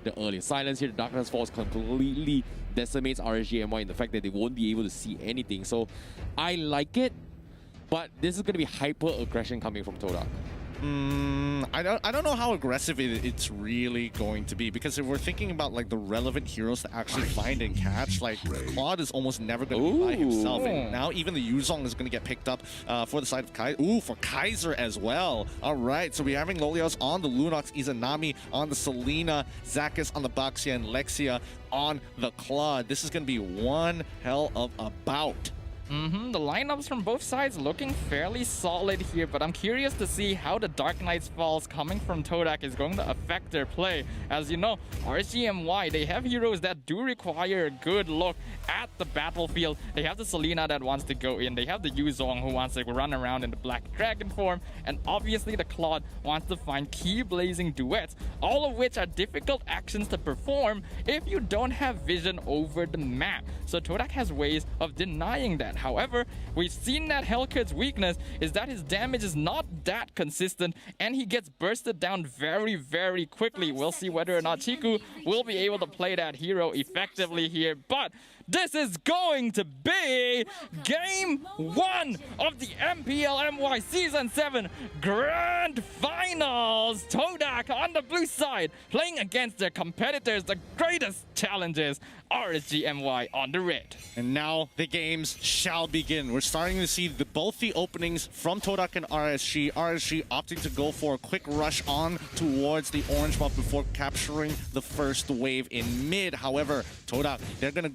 the early silence here. The Darkness Falls completely decimates RSG MY in the fact that they won't be able to see anything. So I like it, but this is going to be hyper aggression coming from Todak. I don't know how aggressive it's really going to be, because if we're thinking about like the relevant heroes to actually find and catch, like Claude is almost never going to be by himself, and now even the Yuzong is going to get picked up for the side of Kaiser. Ooh, for Kaiser as well. All right, so we're having Lolios on the Lunox, Izanami on the Selena, Zakis on the Baxia, and Lexia on the Claude. This is going to be one hell of a bout. The lineups from both sides looking fairly solid here, but I'm curious to see how the Dark Knight's Falls coming from Todak is going to affect their play. As you know, RGMY, they have heroes that do require a good look at the battlefield. They have the Selena that wants to go in, they have the Yuzong who wants to run around in the Black Dragon form, and obviously the Claude wants to find key blazing duets, all of which are difficult actions to perform if you don't have vision over the map. So Todak has ways of denying that. However, we've seen that Hellcurt's weakness is that his damage is not that consistent and he gets bursted down very, very quickly. We'll see whether or not Chiku will be able to play that hero effectively here, but this is going to be Game 1 of the MPL MY Season 7 Grand Finals. Todak on the blue side, playing against their competitors, the greatest challenges, RSG MY on the red. And now the games shall begin. We're starting to see both the openings from Todak and RSG. RSG opting to go for a quick rush on towards the orange buff before capturing the first wave in mid. However, Todak, they're gonna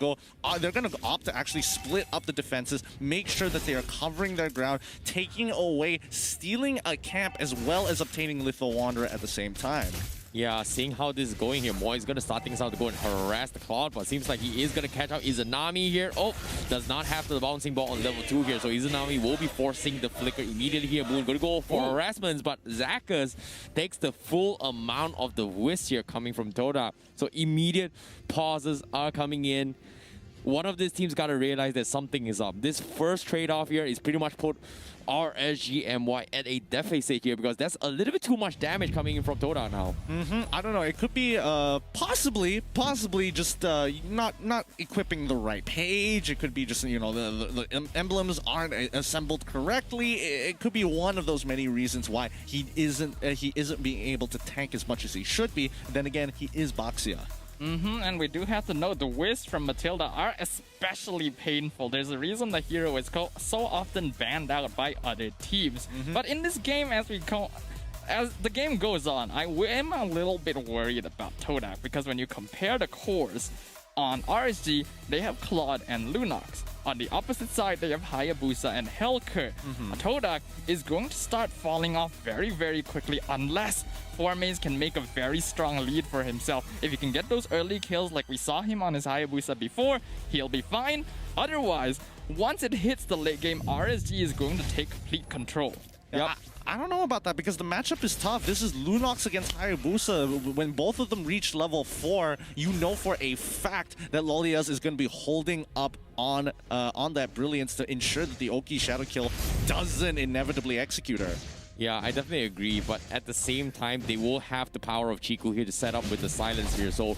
opt to actually split up the defenses, make sure that they are covering their ground, taking away, stealing a camp, as well as obtaining Lethal Wanderer at the same time. Yeah, seeing how this is going here, Moy is going to start things out to go and harass the Claude, but seems like he is going to catch out Izanami here. Oh, does not have the bouncing ball on level 2 here, so Izanami will be forcing the flicker immediately here. Moon going to go for harassments, but Zakis takes the full amount of the whisk here coming from Todak. So immediate pauses are coming in. One of these teams got to realize that something is up. This first trade-off here is pretty much put RSG MY at a deficit here, because that's a little bit too much damage coming in from Todak now. I don't know. It could be possibly just not equipping the right page. It could be just, you know, the emblems aren't assembled correctly. It could be one of those many reasons why he isn't being able to tank as much as he should be. Then again, he is Baxia. And we do have to note the whiffs from Matilda are especially painful. There's a reason the hero is so often banned out by other teams. But in this game, as the game goes on, I am a little bit worried about Todak, because when you compare the cores on RSG, they have Claude and Lunox. On the opposite side, they have Hayabusa and Hellcurt. Todak is going to start falling off very, very quickly unless Formaze can make a very strong lead for himself. If he can get those early kills like we saw him on his Hayabusa before, he'll be fine. Otherwise, once it hits the late game, RSG is going to take complete control. Yep. I don't know about that, because the matchup is tough. This is Lunox against Hayabusa. When both of them reach level 4, you know for a fact that Lolias is going to be holding up on that brilliance to ensure that the Oki Shadow Kill doesn't inevitably execute her. Yeah, I definitely agree, but at the same time, they will have the power of Chiku here to set up with the silence here, so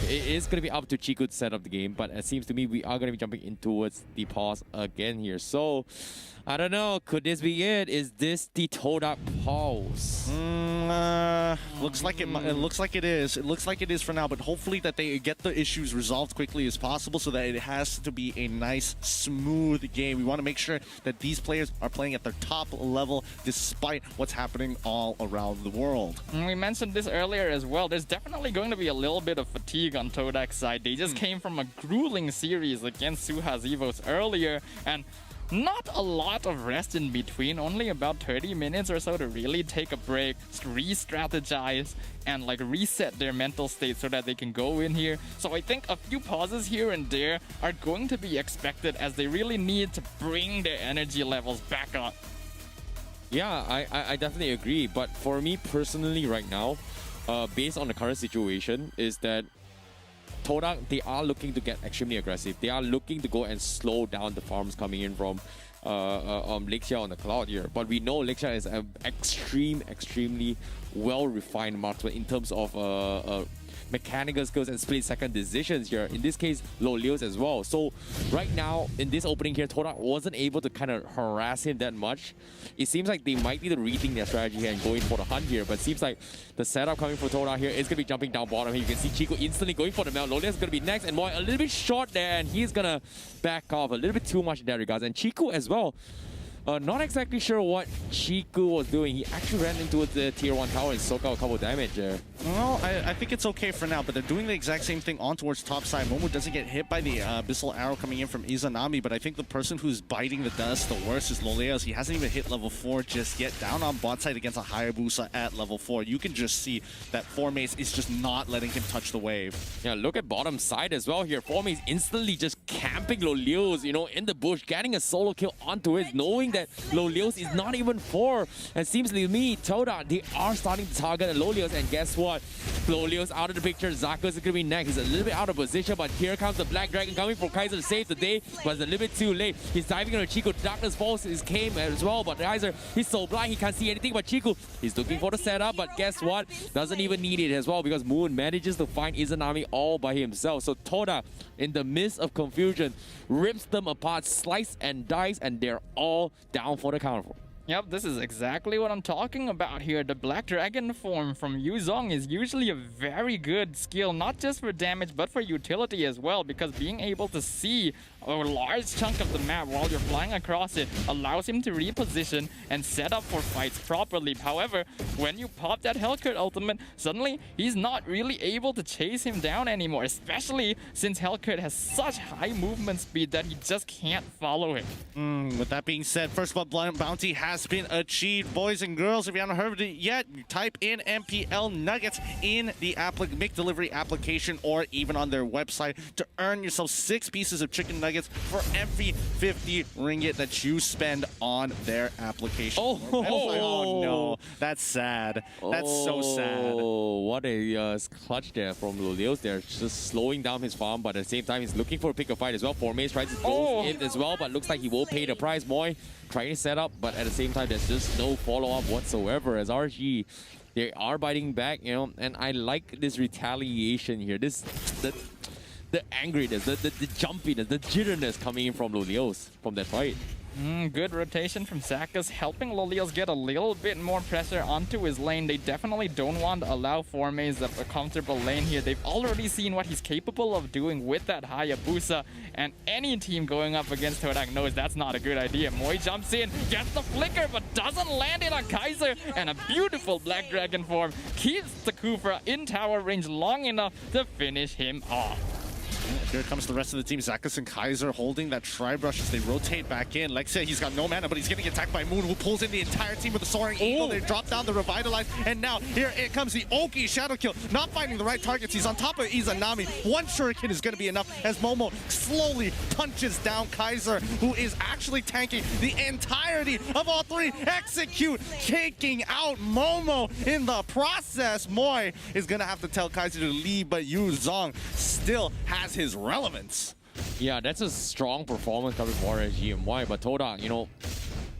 it is going to be up to Chiku to set up the game, but it seems to me we are going to be jumping in towards the pause again here. So, I don't know, could this be it? Is this the Todak pause? Looks like it is. It looks like it is for now, but hopefully that they get the issues resolved quickly as possible, so that it has to be a nice, smooth game. We want to make sure that these players are playing at their top level despite what's happening all around the world. We mentioned this earlier as well. There's definitely going to be a little bit of fatigue on Todak's side. They just came from a grueling series against Suhazivos earlier, and not a lot of rest in between, only about 30 minutes or so to really take a break, re-strategize, and like reset their mental state so that they can go in here. So I think a few pauses here and there are going to be expected, as they really need to bring their energy levels back up. Yeah, I definitely agree, but for me personally right now, based on the current situation, is that Todak, they are looking to get extremely aggressive. They are looking to go and slow down the farms coming in from Lexia on the Cloud here. But we know Lexia is an extremely well-refined marksman in terms of mechanical skills and split-second decisions here. In this case, Lolios as well. So right now, in this opening here, Todak wasn't able to kind of harass him that much. It seems like they might need to rethink their strategy here and going for the hunt here, but it seems like the setup coming for Todak here is going to be jumping down bottom here. You can see Chico instantly going for the melt. Lolios is going to be next, and Moy a little bit short there, and he's going to back off a little bit too much in that regards. And Chico as well. Not exactly sure what Chico was doing. He actually ran into the tier 1 tower and soaked out a couple damage there. Well, I think it's okay for now, but they're doing the exact same thing on towards top side. Momo doesn't get hit by the Abyssal Arrow coming in from Izanami, but I think the person who's biting the dust the worst is Lolios. He hasn't even hit level 4 just yet. Down on bot side against a Hayabusa at level 4. You can just see that Formace is just not letting him touch the wave. Yeah, look at bottom side as well here. Formace instantly just camping Lolios, you know, in the bush, getting a solo kill onto it, knowing that Lolios is not even 4. And seems to me, Todak, they are starting to target Lolios, and guess what? Lolios out of the picture. Zakos is going to be next. He's a little bit out of position, but here comes the Black Dragon coming for Kaiser to save the day, but it's a little bit too late. He's diving into Chico. Darkness Falls came as well, but Kaiser, he's so blind, he can't see anything but Chico. He's looking for the setup, but guess what? Doesn't even need it as well, because Moon manages to find Izanami all by himself. So Todak, in the midst of confusion, rips them apart, slice and dice, and they're all down for the counter. Yep, this is exactly what I'm talking about here. The Black Dragon form from Yuzong is usually a very good skill, not just for damage, but for utility as well, because being able to see a large chunk of the map while you're flying across it allows him to reposition and set up for fights properly. However, when you pop that Hellcurt ultimate, suddenly he's not really able to chase him down anymore, especially since Hellcurt has such high movement speed that he just can't follow him. With that being said, first blood bounty has been achieved. Boys and girls, if you haven't heard of it yet, type in MPL Nuggets in the Mick Delivery application or even on their website to earn yourself 6 pieces of chicken nuggets for every 50 ringgit that you spend on their application. Oh no, that's sad. That's so sad. Oh, what a clutch there from Lolios there, just slowing down his farm, but at the same time he's looking for a pick a fight as well. Formace tries to go in as well, but looks like he will pay the price. Moy trying to set up, but at the same time there's just no follow-up whatsoever as RSG, they are biting back, you know, and I like this retaliation here. The angriness, the jumpiness, the jitterness coming in from Lolios from that fight. Good rotation from Zakos, helping Lolios get a little bit more pressure onto his lane. They definitely don't want to allow Formace a comfortable lane here. They've already seen what he's capable of doing with that Hayabusa, and any team going up against Todak knows that's not a good idea. Moy jumps in, gets the flicker, but doesn't land it on Kaiser, and a beautiful Black Dragon form keeps the Kufra in tower range long enough to finish him off. Here comes the rest of the team. Zakos and Kaiser holding that Tri-Brush as they rotate back in. Lexia, he's got no mana, but he's getting attacked by Moon, who pulls in the entire team with the Soaring Eagle. They drop down the Revitalize, and now here it comes the Oki Shadow Kill. Not finding the right targets. He's on top of Izanami. One Shuriken is going to be enough as Momo slowly punches down Kaiser, who is actually tanking the entirety of all 3. Execute, taking out Momo in the process. Moy is going to have to tell Kaiser to leave, but Yuzong still has his relevance. Yeah, that's a strong performance coming from RSG MY, but Todak, you know,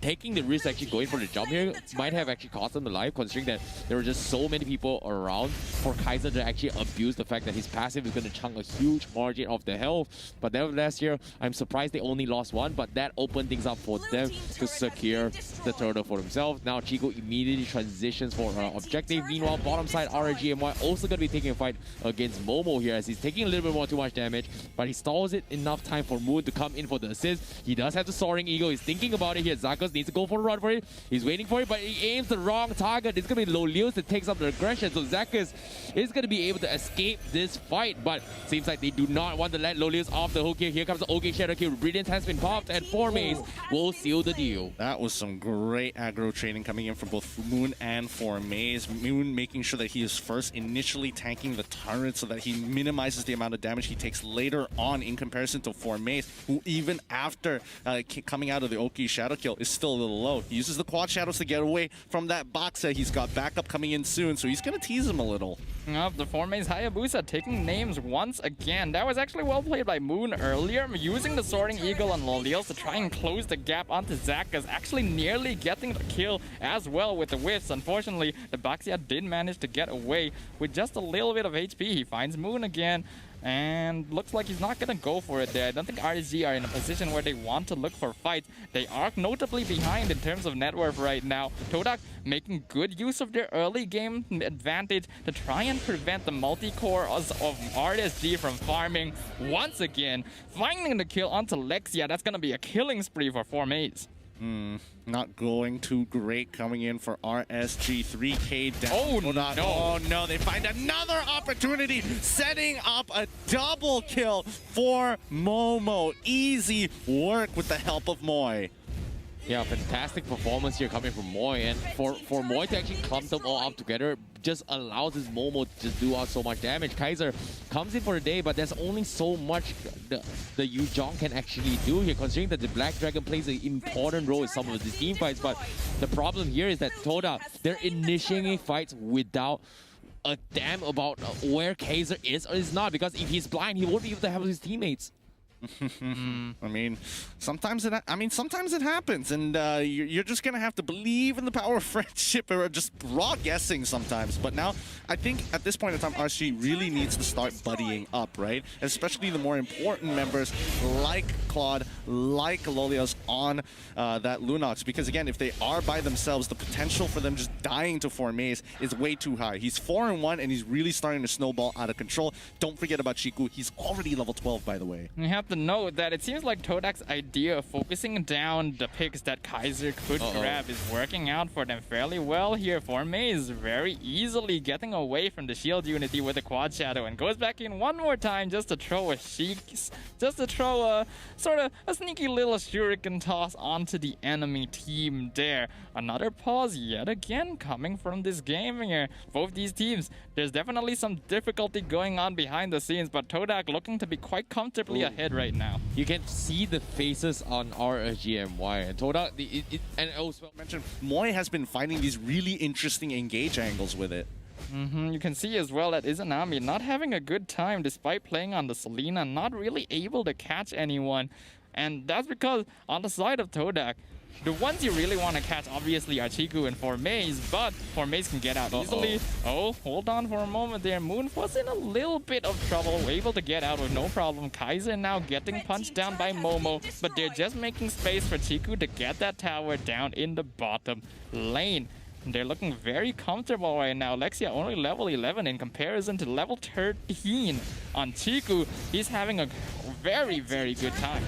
taking the risk actually going for the jump here might have actually cost him the life, considering that there were just so many people around for Kaiser to actually abuse the fact that his passive is going to chunk a huge margin of the health. But nevertheless here, I'm surprised they only lost 1, but that opened things up for them to secure the turtle for themselves. Now Chico immediately transitions for her objective. Meanwhile, bottom side, RSG MY also going to be taking a fight against Momo here, as he's taking a little bit too much damage, but he stalls it enough time for Moon to come in for the assist. He does have the Soaring Eagle. He's thinking about it here. Zakos needs to go for a run for it. He's waiting for it, but he aims the wrong target. It's going to be Lolios that takes up the aggression, so Zakos is going to be able to escape this fight, but seems like they do not want to let Lolios off the hook here. Here comes the OK Shadow Kill. Brilliance has been popped, and Formace will seal the deal. That was some great aggro trading coming in from both Moon and Formace. Moon making sure that he is first initially tanking the turret so that he minimizes the amount of damage he takes later on, in comparison to Formace, who even after coming out of the OK Shadow Kill is still still a little low. He uses the quad shadows to get away from that box set. He's got backup coming in soon, so he's going to tease him a little. The Forma's Hayabusa taking names once again. That was actually well played by Moon earlier, using the Soaring Eagle on Lolios to try and close the gap onto Zaka's, actually nearly getting the kill as well with the whiffs. Unfortunately, the Baxia did manage to get away with just a little bit of HP. He finds Moon again, and looks like he's not gonna go for it there. I don't think RSG are in a position where they want to look for fights. They are notably behind in terms of net worth right now. Todak making good use of their early game advantage to try and prevent the multi-core of RSG from farming once again. Finding the kill onto Lexia, that's gonna be a killing spree for Formaze. Not going too great coming in for RSG. 3K down. Oh, no. Oh no, they find another opportunity, setting up a double kill for Momo. Easy work with the help of Moy. Yeah, fantastic performance here coming from Moy, and for Moy to actually clump them all up together just allows his Momo to just do out so much damage. Kaiser comes in for the day, but there's only so much the Yu Zhong can actually do here, considering that the Black Dragon plays an important role in some of these team fights. But the problem here is that Toda, they're initiating fights without a damn about where Kaiser is or is not, because if he's blind, he won't be able to help his teammates. I mean, sometimes it happens, and you're just gonna have to believe in the power of friendship or just raw guessing sometimes. But now, I think at this point in time, RSG really needs to start buddying up, right? Especially the more important members like Claude, like Lolios on that Lunox, because again, if they are by themselves, the potential for them just dying to Formaze is way too high. He's 4-1, and he's really starting to snowball out of control. Don't forget about Chiku. He's already level 12, by the way. You have to note that it seems like Todak's idea of focusing down the picks that Kaiser could grab is working out for them fairly well here. Formaze very easily getting away from the shield unity with the quad shadow and goes back in one more time just to throw a sort of a sneaky little shuriken toss onto the enemy team there. Another pause yet again coming from this game here. Both these teams, there's definitely some difficulty going on behind the scenes, but Todak looking to be quite comfortably ahead right now. You can see the faces on RSG MY, and Todak, and also mentioned Moy has been finding these really interesting engage angles with it. You can see as well that Izanami not having a good time despite playing on the Selena, not really able to catch anyone. And that's because on the side of Todak, the ones you really want to catch obviously are Chiku and Formaze, but Formaze can get out easily. Oh, hold on for a moment there. Moon was in a little bit of trouble, able to get out with no problem. Kaiser now getting punched down by Momo, but they're just making space for Chiku to get that tower down in the bottom lane. They're looking very comfortable right now. Lexia only level 11 in comparison to level 13 on Chiku. He's having a very, very good time.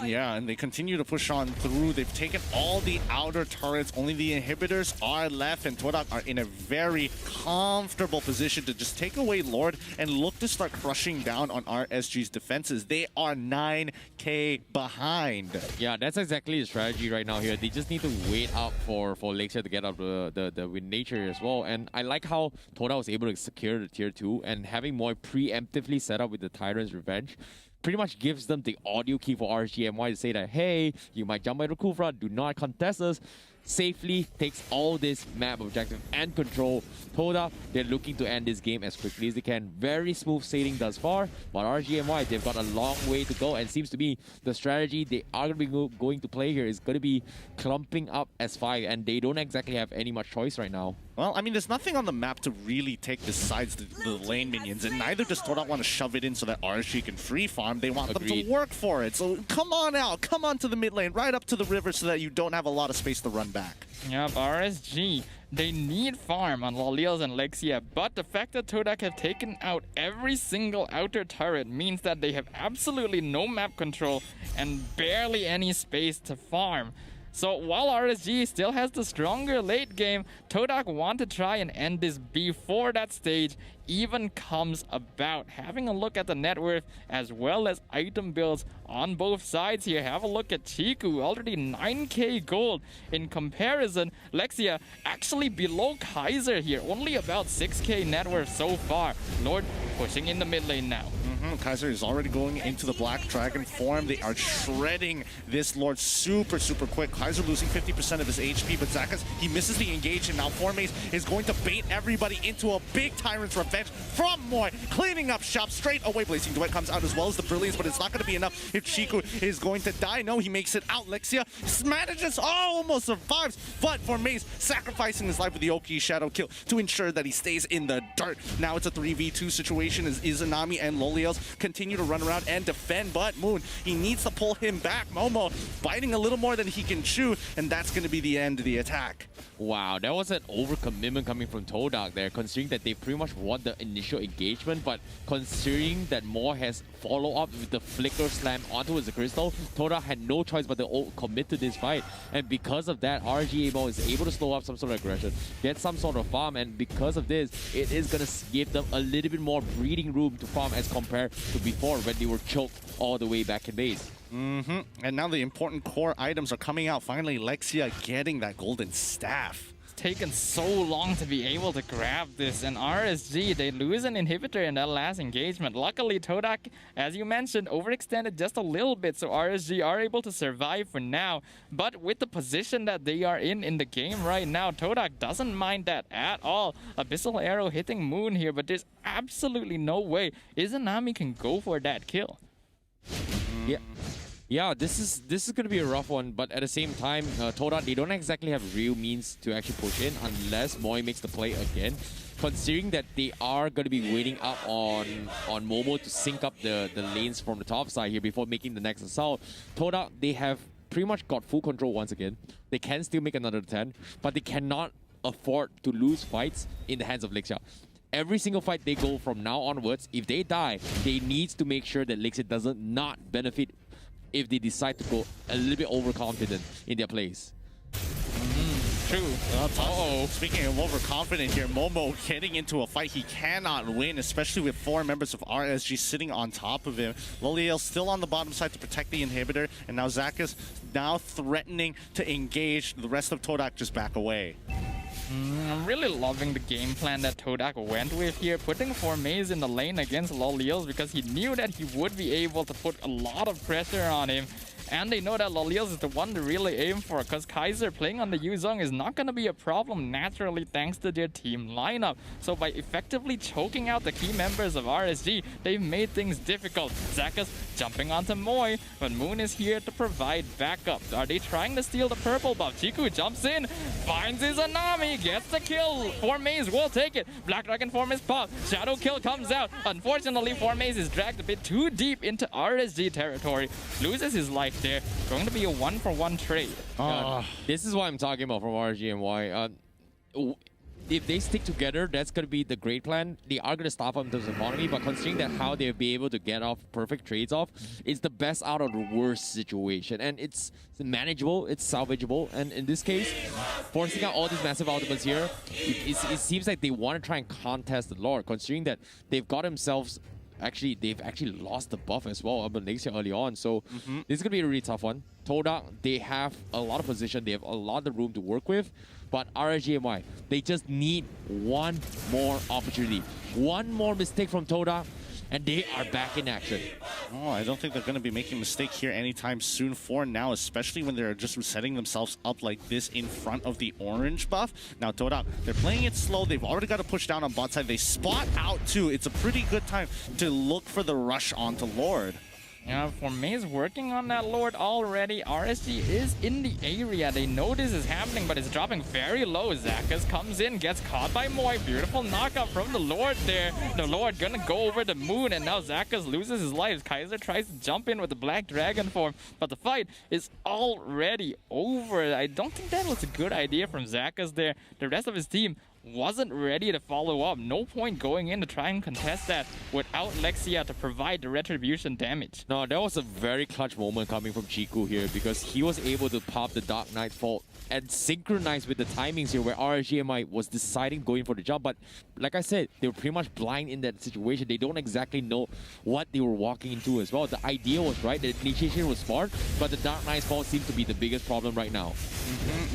Yeah, and they continue to push on through. They've taken all the outer turrets. Only the inhibitors are left, and Todak are in a very comfortable position to just take away Lord and look to start crushing down on RSG's defenses. They are 9k behind. Yeah, that's exactly the strategy right now here. They just need to wait out for Lexia to get up the win nature as well. And I like how Toda was able to secure the tier 2, and having Moy preemptively set up with the Tyrant's Revenge pretty much gives them the audio key for RSG MY to say that, hey, you might jump by the Kufra, do not contest us. Safely takes all this map objective and control. Toda, they're looking to end this game as quickly as they can. Very smooth sailing thus far, but RGMY, they've got a long way to go, and seems to be the strategy they are going to be going to play here is going to be clumping up S5, and they don't exactly have any much choice right now. Well, I mean, there's nothing on the map to really take besides the lane minions, and neither does Toda want to shove it in so that RSG can free farm. They want them to work for it. So come on out, come on to the mid lane, right up to the river so that you don't have a lot of space to run back. Yep, RSG, they need farm on Lolios and Lexia, but the fact that Todak have taken out every single outer turret means that they have absolutely no map control and barely any space to farm. So while RSG still has the stronger late game, Todak want to try and end this before that stage even comes about. Having a look at the net worth as well as item builds on both sides here. Have a look at Chiku, already 9k gold. In comparison, Lexia actually below Kaiser here, only about 6k net worth so far. Lord pushing in the mid lane now. Kaiser is already going into the Black Dragon form. They are shredding this Lord super quick. Kaiser losing 50% of his HP, but Zakas, he misses the engage, and now Formaze is going to bait everybody into a big Tyrant's Revenge from Moy, cleaning up shop straight away. Blazing Duet comes out as well as the Brilliance, but it's not going to be enough if Chiku is going to die. No, he makes it out. Lexia manages, almost survives, but Formaze sacrificing his life with the Oki Shadow kill to ensure that he stays in the dirt. Now it's a 3v2 situation as Izanami and Loliels continue to run around and defend, but Moon, he needs to pull him back. Momo biting a little more than he can chew, and that's going to be the end of the attack. Wow, that was an overcommitment coming from Todak there, considering that they pretty much won the initial engagement, but considering that Moore has follow-up with the Flicker Slam onto his crystal, Todak had no choice but to commit to this fight, and because of that, RSG is able to slow up some sort of aggression, get some sort of farm, and because of this, it is going to give them a little bit more breathing room to farm as compared to before when they were choked all the way back in base. And now the important core items are coming out. Finally, Lexia getting that golden staff. It's taken so long to be able to grab this, and RSG, they lose an inhibitor in that last engagement. Luckily, Todak, as you mentioned, overextended just a little bit, so RSG are able to survive for now. But with the position that they are in the game right now, Todak doesn't mind that at all. Abyssal Arrow hitting Moon here, but there's absolutely no way Izanami can go for that kill. Yeah, this is going to be a rough one, but at the same time, Todak, they don't exactly have real means to actually push in unless Moy makes the play again. Considering that they are going to be waiting up on Momo to sync up the lanes from the top side here before making the next assault, Todak, they have pretty much got full control once again. They can still make another 10, but they cannot afford to lose fights in the hands of Lexia. Every single fight they go from now onwards, if they die, they need to make sure that Lexia doesn't not benefit if they decide to go a little bit overconfident in their plays. True. Speaking of overconfident here, Momo getting into a fight he cannot win, especially with 4 members of RSG sitting on top of him. Loliel still on the bottom side to protect the inhibitor, and now Zakas now threatening to engage. The rest of Todak just back away. I'm really loving the game plan that Todak went with here, putting Formaze in the lane against Loliels because he knew that he would be able to put a lot of pressure on him. And they know that Loliels is the one to really aim for, because Kaiser playing on the Yuzong is not going to be a problem naturally thanks to their team lineup. So by effectively choking out the key members of RSG, they've made things difficult. Zakas jumping onto Moy, but Moon is here to provide backup. Are they trying to steal the purple buff? Chiku jumps in, finds his Anami, gets the kill. Formaze will take it. Black Dragon form is popped. Shadow kill comes out. Unfortunately, Formaze is dragged a bit too deep into RSG territory. Loses his life there. Going to be a 1-for-1 trade. This is what I'm talking about from RSG MY. If they stick together, that's going to be the great plan. They are going to stop up in terms of economy, but considering that how they'll be able to get off perfect trades off, it's the best out of the worst situation. And it's manageable, it's salvageable. And in this case, forcing out all these massive ultimates here, it seems like they want to try and contest the Lord, considering that they've got themselves... they've actually lost the buff as well up in Malaysia early on. So this is going to be a really tough one. Todak, they have a lot of position. They have a lot of room to work with. But RSG MY, they just need one more opportunity. One more mistake from Todak, and they are back in action. I don't think they're going to be making a mistake here anytime soon for now, especially when they're just setting themselves up like this in front of the orange buff. Now, Todak, they're playing it slow. They've already got to push down on bot side. They spot out too. It's a pretty good time to look for the rush onto Lord. Yeah, Formaze working on that Lord already. RSG is in the area. They know this is happening, but it's dropping very low. Zakas comes in, gets caught by Moy. Beautiful knockout from the Lord there. The Lord gonna go over the Moon, and now Zakas loses his life. Kaiser tries to jump in with the Black Dragon form, but the fight is already over. I don't think that was a good idea from Zakas there. The rest of his team wasn't ready to follow up. No point going in to try and contest that without Lexia to provide the retribution damage. No, that was a very clutch moment coming from Chiku here, because he was able to pop the Dark Knight Fault and synchronize with the timings here where RSG MY was deciding going for the jump. But like I said, they were pretty much blind in that situation. They don't exactly know what they were walking into as well. The idea was right, the initiation was smart, but the Dark Knight's Fault seems to be the biggest problem right now.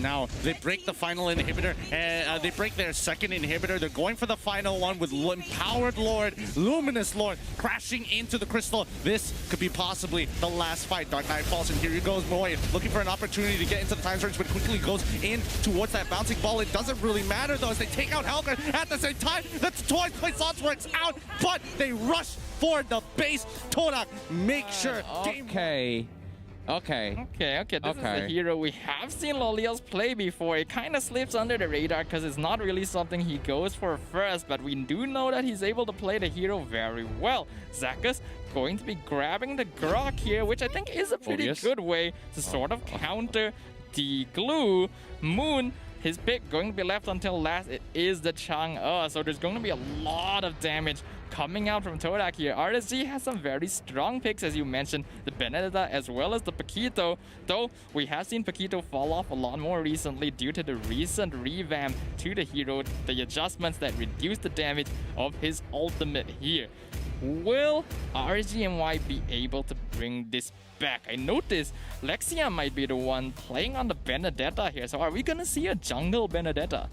Now, they break the final inhibitor, and they break their second inhibitor. They're going for the final one with Empowered Lord, Luminous Lord, crashing into the crystal. This could be possibly the last fight. Dark Knight falls, and here goes Moy, looking for an opportunity to get into the time surge, but quickly goes in towards that bouncing ball. It doesn't really matter, though, as they take out Helger at the same time. The twice play slots works out, but they rush for the base. Todak make sure. Okay. Okay. This is a hero we have seen Lolios play before. It kind of slips under the radar because it's not really something he goes for first, but we do know that he's able to play the hero very well. Zakas going to be grabbing the Grok here, which I think is a pretty good way to sort of counter the glue. Moon, his pick going to be left until last. It is the Chang'e, so there's going to be a lot of damage coming out from Todak here. RSG has some very strong picks, as you mentioned, the Benedetta as well as the Paquito, though we have seen Paquito fall off a lot more recently due to the recent revamp to the hero, the adjustments that reduce the damage of his ultimate here. Will RSG MY be able to bring this back? I noticed Lexia might be the one playing on the Benedetta here, so are we gonna see a jungle Benedetta?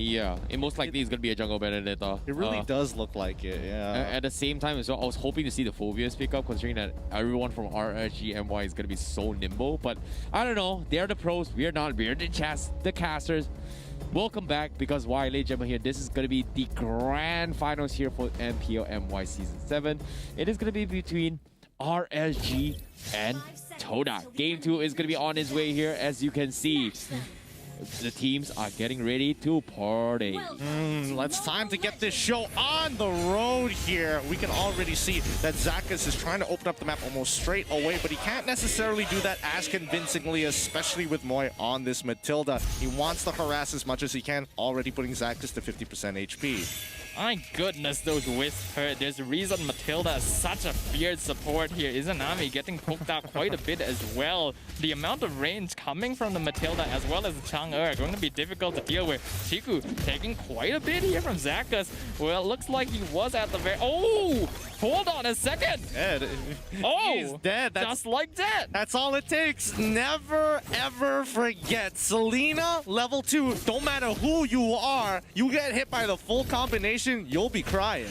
Yeah, it most likely is going to be a jungle Benedetta. It really does look like it, yeah. At the same time as well, I was hoping to see the Phobias pick up, considering that everyone from RSG MY is going to be so nimble. But I don't know, they're the pros, we're not, we're the casters. Welcome back, because YLA Gemma here. This is going to be the grand finals here for MPL MY Season 7. It is going to be between RSG and Todak. Game 2 is going to be on its way here, as you can see. The teams are getting ready to party. It's time to get this show on the road here. We can already see that Zakas is trying to open up the map almost straight away, but he can't necessarily do that as convincingly, especially with Moy on this Matilda. He wants to harass as much as he can, already putting Zakas to 50% HP. My goodness, those wisps hurt. There's a reason Matilda is such a feared support here. Izanami getting poked out quite a bit as well. The amount of range coming from the Matilda as well as the Chang'e are going to be difficult to deal with. Chiku taking quite a bit here from Zakas. Well, it looks like he was at the very... Oh! Hold on a second! Dead. Oh! He's dead. Just like that! That's all it takes. Never, ever forget. Selena, level 2. Don't matter who you are, you get hit by the full combination, you'll be crying.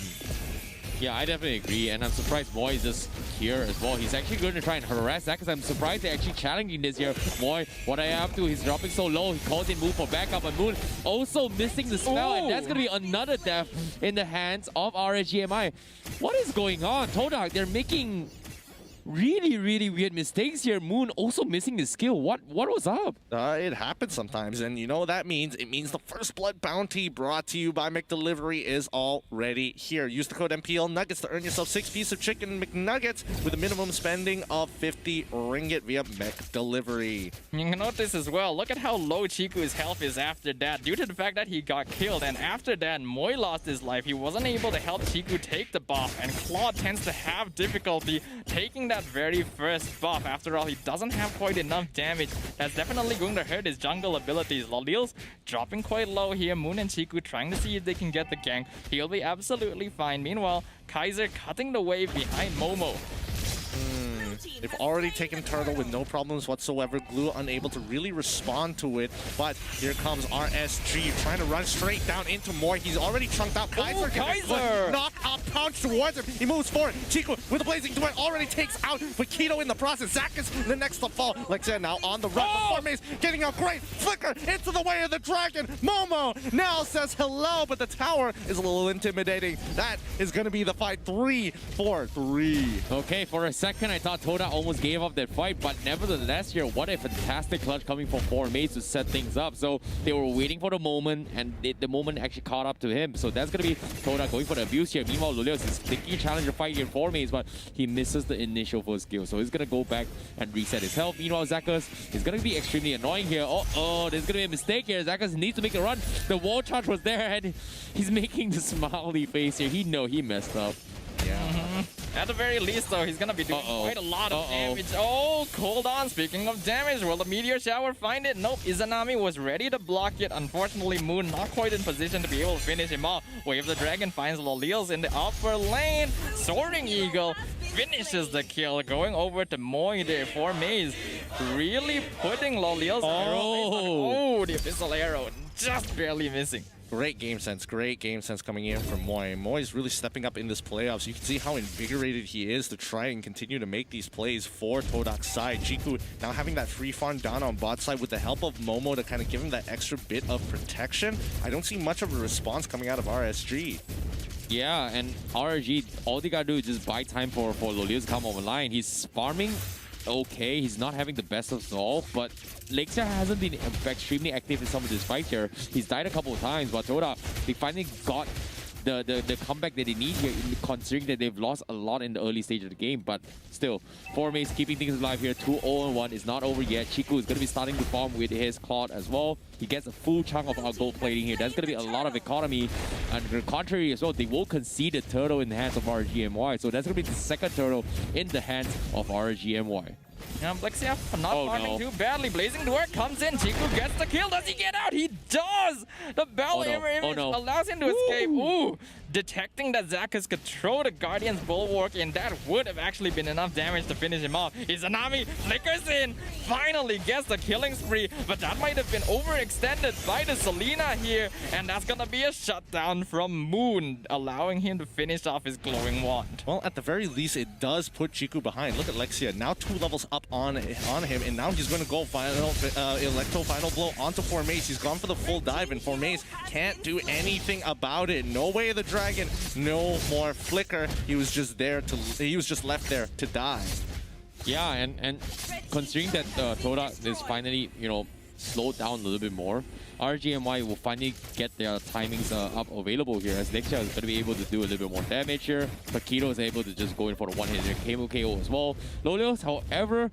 Yeah, I definitely agree, and I'm surprised Moy is just here as well. He's actually going to try and harass that, because I'm surprised they're actually challenging this here. Moy, what I have to, he's dropping so low, he calls in Moon for backup, and Moon also missing the spell, and that's going to be another death in the hands of RSG MY. What is going on? Todak, they're making really weird mistakes here. Moon also missing the skill. What was up? It happens sometimes, and you know what that means? It means the first blood bounty brought to you by McDelivery is already here. Use the code MPL Nuggets to earn yourself 6 pieces of chicken McNuggets with a minimum spending of 50 ringgit via McDelivery. You can notice as well, look at how low Chiku's health is after that, due to the fact that he got killed, and after that Moy lost his life. He wasn't able to help Chiku take the buff, and Claude tends to have difficulty taking that very first buff. After all, he doesn't have quite enough damage. That's definitely going to hurt his jungle abilities. Lolil's dropping quite low here. Moon and Chiku trying to see if they can get the gank. He'll be absolutely fine. Meanwhile, Kaiser cutting the wave behind Momo. They've already taken Turtle with no problems whatsoever. Glue unable to really respond to it. But here comes RSG trying to run straight down into Moy. He's already chunked out. Kaiser! Knock out, pounce towards him. He moves forward. Chico with a blazing duet already takes out Paquito in the process. Zakas the next to fall. Lexia now on the run. The Maze getting a great flicker into the way of the dragon. Momo now says hello, but the tower is a little intimidating. That is going to be the fight 3-4-3. Okay, for a second I thought Todak almost gave up that fight, but nevertheless here, what a fantastic clutch coming from 4Maze to set things up. So they were waiting for the moment, and the moment actually caught up to him. So that's going to be Todak going for the abuse here. Meanwhile, Lolios is thinking a challenger fight here in 4Maze, but he misses the initial first kill. So he's going to go back and reset his health. Meanwhile, Zakas is going to be extremely annoying here. Oh, there's going to be a mistake here. Zakas needs to make a run. The wall charge was there, and he's making the smiley face here. He messed up. Yeah. At the very least, though, he's gonna be doing quite a lot of damage. Oh, hold on. Speaking of damage, will the meteor shower find it? Nope. Izanami was ready to block it. Unfortunately, Moon not quite in position to be able to finish him off. Wave the Dragon finds Lolils in the upper lane. Soaring Eagle finishes the kill, going over to Moy there for Maze. really putting Loliel's arrow. Oh, the Abyssal Arrow just barely missing. Great game sense coming in from Moi. Moi is really stepping up in this playoffs. You can see how invigorated he is to try and continue to make these plays for Todak's side. Chiku now having that free farm down on bot side with the help of Momo to kind of give him that extra bit of protection. I don't see much of a response coming out of RSG. Yeah, and RSG, all they gotta do is just buy time for Loliel to come online. He's farming okay, he's not having the best of all, but Lexia hasn't been extremely active in some of this fights here. He's died a couple of times, but Todak, they finally got the comeback that they need here, considering that they've lost a lot in the early stage of the game. But still, 4Maze keeping things alive here. 2-0-1 is not over yet. Chiku is going to be starting to farm with his Claude as well. He gets a full chunk of our gold plating here. That's going to be a lot of economy. And the contrary as well, they will concede a turtle in the hands of RSG MY. So that's going to be the second turtle in the hands of RSG MY. Lexia not farming too badly. Blazing Dwarf comes in. Chiku gets the kill. Does he get out? He does! The Bell image allows him to escape. Ooh! Detecting that Zakas could throw the Guardian's Bulwark in, that would have actually been enough damage to finish him off. Izanami flickers in, finally gets the killing spree, but that might have been overextended by the Selena here, and that's gonna be a shutdown from Moon, allowing him to finish off his glowing wand. Well, at the very least, it does put Chiku behind. Look at Lexia, now 2 levels up on him, and now he's going to go Electro Final Blow onto 4Maze. He's gone for the full dive, and 4Maze can't do anything about it. No way of the dragon, no more flicker. He was just left there to die. Yeah, and considering that Todak is finally, slowed down a little bit more, RGMY will finally get their timings up available here, as Lexia is going to be able to do a little bit more damage here. Paquito is able to just go in for the one-hit KO as well. Lolios, however,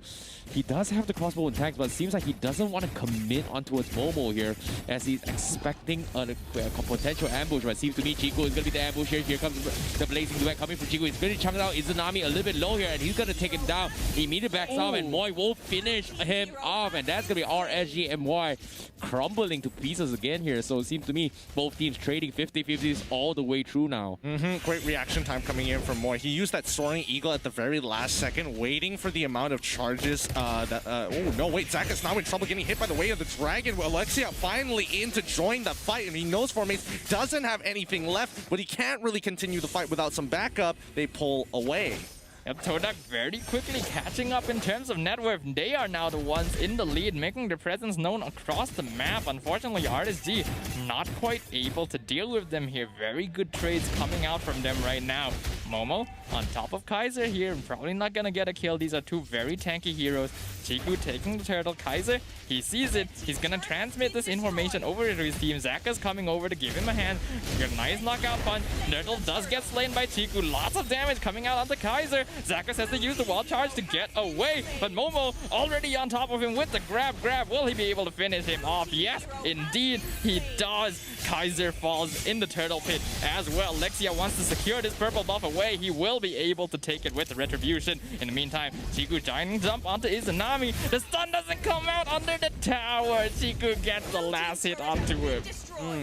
he does have the crossbow and tanks, but it seems like he doesn't want to commit onto his Momo here, as he's expecting a potential ambush. But it seems to me Chiku is going to be the ambush here. Here comes the Blazing Duet coming from Chiku. He's going to chunk out Izanami a little bit low here, and he's going to take him down. He immediately backs up, and Moi will finish him off, and that's going to be RSG MY crumbling to pieces again here. So it seems to me both teams trading 50-50s all the way through now. Great reaction time coming in from Moi. He used that Soaring Eagle at the very last second, waiting for the amount of charges oh no, wait, Zakas now in trouble getting hit by the weight of the dragon. Alexia finally in to join the fight, and he knows 4Maze doesn't have anything left, but he can't really continue the fight without some backup. They pull away. Yep, Todak very quickly catching up in terms of net worth. They are now the ones in the lead, making their presence known across the map. Unfortunately, RSG not quite able to deal with them here. Very good trades coming out from them right now. Momo on top of Kaiser here, probably not gonna get a kill. These are two very tanky heroes. Chiku taking the turtle. Kaiser, he sees it. He's gonna transmit this information over to his team. Zaka's coming over to give him a hand. Get a nice knockout punch. Turtle does get slain by Chiku. Lots of damage coming out onto Kaiser. Zakas has to use the wall charge to get away, but Momo already on top of him with the grab. Will he be able to finish him off? Yes, indeed, he does. Kaiser falls in the turtle pit as well. Lexia wants to secure this purple buff away. He will be able to take it with the retribution. In the meantime, Chiku giant jump onto Izanami. The stun doesn't come out under the tower. Chiku gets the last hit onto him.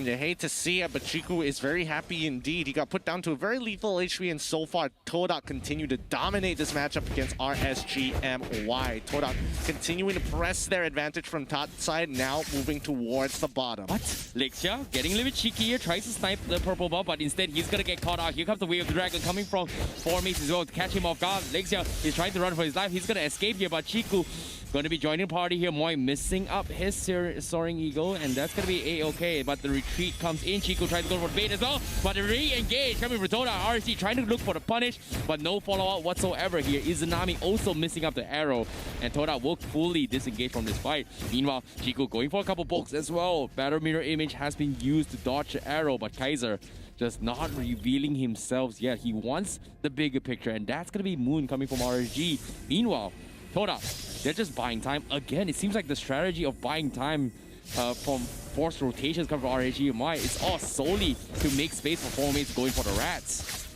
You hate to see it, but Chiku is very happy indeed. He got put down to a very lethal HP, and so far, Todak continued to dominate this matchup against RSG MY. Todak continuing to press their advantage from top side, now moving towards the bottom. What? Lexia getting a little bit cheeky here, tries to snipe the purple buff, but instead he's gonna get caught out. Here comes the Wave of the Dragon coming from 4Maze as well to catch him off guard. Lexia is trying to run for his life. He's gonna escape here, but Chiku going to be joining the party here. Moi missing up his Soaring Eagle, and that's going to be A-okay. But the retreat comes in. Chiku tries to go for the bait as well, but re-engage coming from Todak. RSG trying to look for the punish, but no follow-up whatsoever here. Izanami also missing up the arrow, and Todak will fully disengage from this fight. Meanwhile, Chiku going for a couple pokes as well. Battle Mirror Image has been used to dodge the arrow, but Kaiser just not revealing himself yet. He wants the bigger picture, and that's going to be Moon coming from RSG. Meanwhile, Todak, they're just buying time. Again, it seems like the strategy of buying time from forced rotations coming from RSG MY is all solely to make space for 4Maze going for the rats.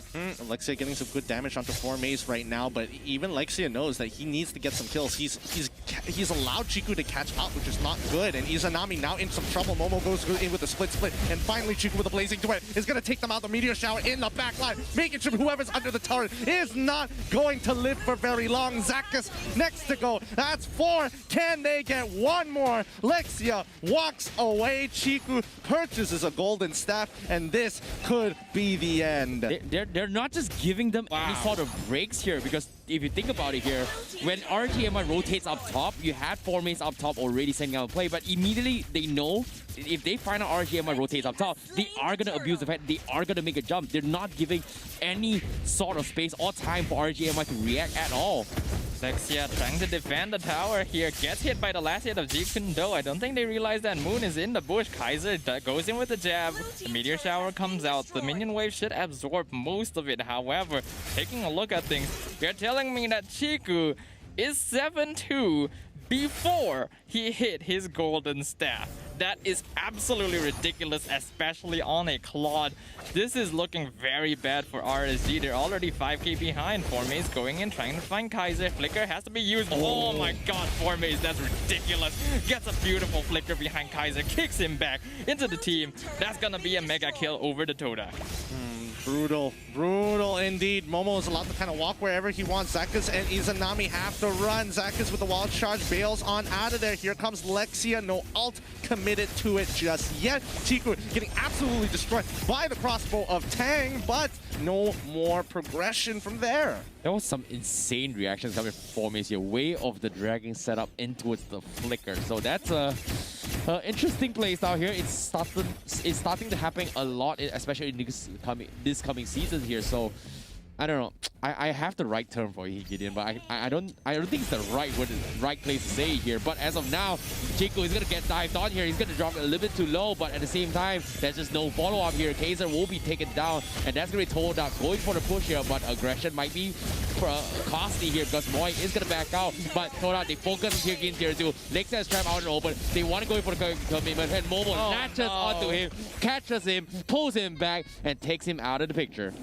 Lexia getting some good damage onto 4Maze right now, but even Lexia knows that he needs to get some kills. He's he's allowed Chiku to catch up, which is not good. And Izanami now in some trouble. Momo goes in with the split. And finally, Chiku with a blazing duet is going to take them out. The meteor shower in the back line, making sure whoever's under the turret is not going to live for very long. Zakas next to go. That's 4. Can they get one more? Lexia walks away. Chiku purchases a golden staff, and this could be the end. They're not just giving them any sort of breaks here, because if you think about it here, when RGMI rotates up top, you had 4 mains up top already sending out a play, but immediately they know if they find out RGMI rotates up top, they are going to abuse the fact they are going to make a jump. They're not giving any sort of space or time for RGMI to react at all. Lexia trying to defend the tower here, gets hit by the last hit of Jeekundo. I don't think they realize that Moon is in the bush. Kaiser goes in with the jab. The meteor shower comes out. The minion wave should absorb most of it. However, taking a look at things, you're telling me that Chiku is 7-2 before he hit his golden staff. That is absolutely ridiculous, especially on a Claude. This is looking very bad for RSG. They're already 5k behind. Formaze going in, trying to find Kaiser. Flicker has to be used. Oh my god, Formaze, that's ridiculous. Gets a beautiful flicker behind Kaiser, kicks him back into the team. That's gonna be a mega kill over the Todak. Brutal indeed. Momo is allowed to kind of walk wherever he wants. Zakas and Izanami have to run. Zakas with the wild charge bails on out of there. Here comes Lexia. No ult committed to it just yet. Chiku getting absolutely destroyed by the crossbow of Tang, but no more progression from there. There was some insane reactions coming from Formaze here. Way of the dragging setup in towards the flicker. So that's a interesting play style here. It's starting to happen a lot, especially in this coming season here. So I don't know. I have the right term for it, Gideon, but I don't think it's the right place to say it here. But as of now, Chiku is gonna get dived on here. He's gonna drop a little bit too low, but at the same time, there's just no follow-up here. Kaiser will be taken down, and that's gonna be Todak going for the push here, but aggression might be costly here because Moy is gonna back out. But Todak, they focus here in tier 2. Lexia is trapped out in the open. They want to go for the commitment, and Momo latches onto him, catches him, pulls him back, and takes him out of the picture.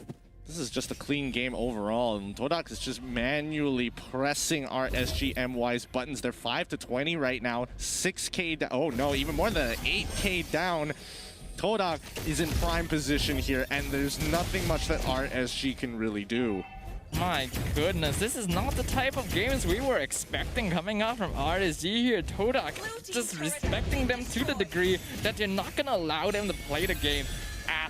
This is just a clean game overall, and Todak is just manually pressing RSG MY's buttons. They're 5-20 right now, 6k down. Oh no, even more than 8k down. Todak is in prime position here, and there's nothing much that RSG can really do. My goodness, this is not the type of games we were expecting coming out from RSG here. Todak just respecting them to the degree that you're not gonna allow them to play the game at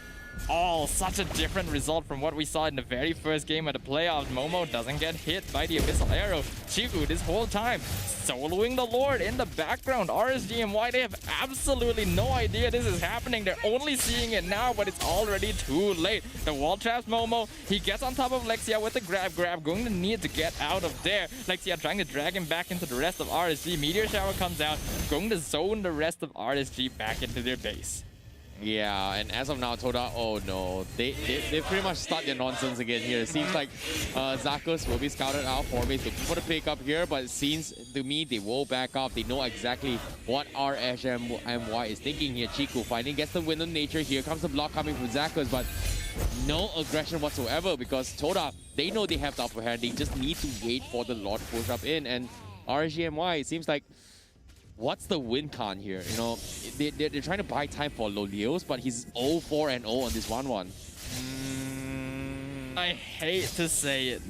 all. Such a different result from what we saw in the very first game of the playoffs. Momo doesn't get hit by the Abyssal Arrow. Chiku this whole time soloing the Lord in the background. RSG MY, they have absolutely no idea this is happening. They're only seeing it now, but it's already too late. The wall traps Momo. He gets on top of Lexia with the grab. Going to need to get out of there. Lexia trying to drag him back into the rest of RSG. Meteor Shower comes out, going to zone the rest of RSG back into their base. Yeah, and as of now, Todak, oh no, they pretty much start their nonsense again here. It seems like Zakus will be scouted out for me to put a pick up here, but it seems to me they will back off. They know exactly what RSGMY is thinking here. Chiku finally gets the wind of nature. Here comes the block coming from Zakus, but no aggression whatsoever because Todak, they know they have the upper hand. They just need to wait for the Lord to push up in, and RSGMY, it seems like what's the win con here? You know, they're trying to buy time for Lolios, but he's 0-4-0 on this 1-1. I hate to say it,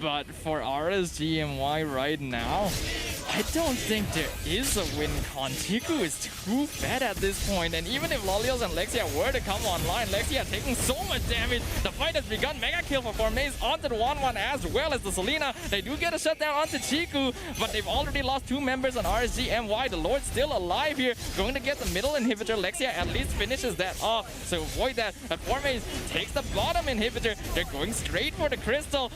but for RSGMY right now, I don't think there is a win con. Chiku is too fed at this point, and even if Lolios and Lexia were to come online, Lexia taking so much damage. The fight has begun. Mega kill for Formaze onto the 1-1 as well as the Selena. They do get a shutdown onto Chiku, but they've already lost 2 members on RSGMY. The Lord's still alive here, going to get the middle inhibitor. Lexia at least finishes that off, so avoid that. But Formaze takes the bottom inhibitor. They're going straight for the crystal.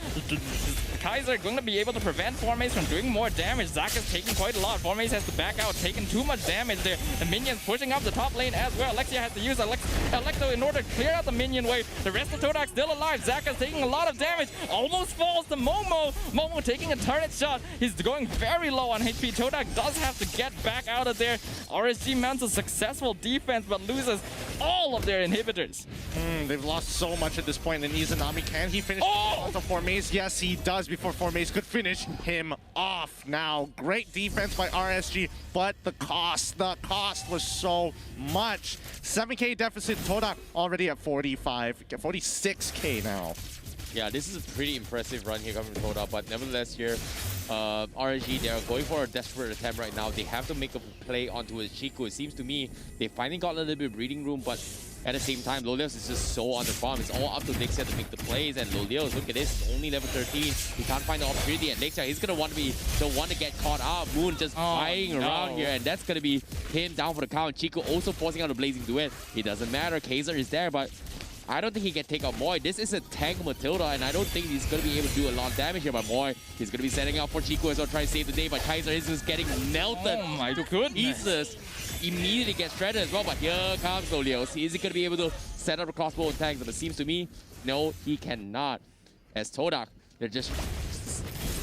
Kaiser going to be able to prevent Formaze from doing more damage. Zakas taking quite a lot. Formaze has to back out, taking too much damage there. The minions pushing up the top lane as well. Alexia has to use Electro in order to clear out the minion wave. The rest of Todak still alive. Zakas taking a lot of damage. Almost falls to Momo. Momo taking a turret shot. He's going very low on HP. Todak does have to get back out of there. RSG mounts a successful defense but loses all of their inhibitors. They've lost so much at this point. And Izanami, can he finish off the Formaze? Yes, he does before Formaze could finish him off. Now, great defense by RSG, but the cost was so much. 7K deficit, Todak already at 46K now. Yeah, this is a pretty impressive run here coming from Todak, but nevertheless here, RSG, they are going for a desperate attempt right now. They have to make a play onto his Chico. It seems to me they finally got a little bit of breathing room, but at the same time, Lolios is just so on the farm. It's all up to Lexia to make the plays, and Lolios, look at this, he's only level 13. He can't find the opportunity, and Lexia, he's gonna want to be the one to get caught out. Moon just flying around here, and that's gonna be him down for the count. Chico also forcing out a Blazing Duet. It doesn't matter, Kaiser is there, but I don't think he can take out Moy. This is a tank Matilda, and I don't think he's going to be able to do a lot of damage here. But Moy, he's going to be setting up for Chico as well, trying to save the day. But Kaiser is just getting melted. Oh my goodness. Jesus immediately gets shredded as well. But here comes Lolios. Is he going to be able to set up a crossbow and tanks? But it seems to me, no, he cannot. As Todak, they're just,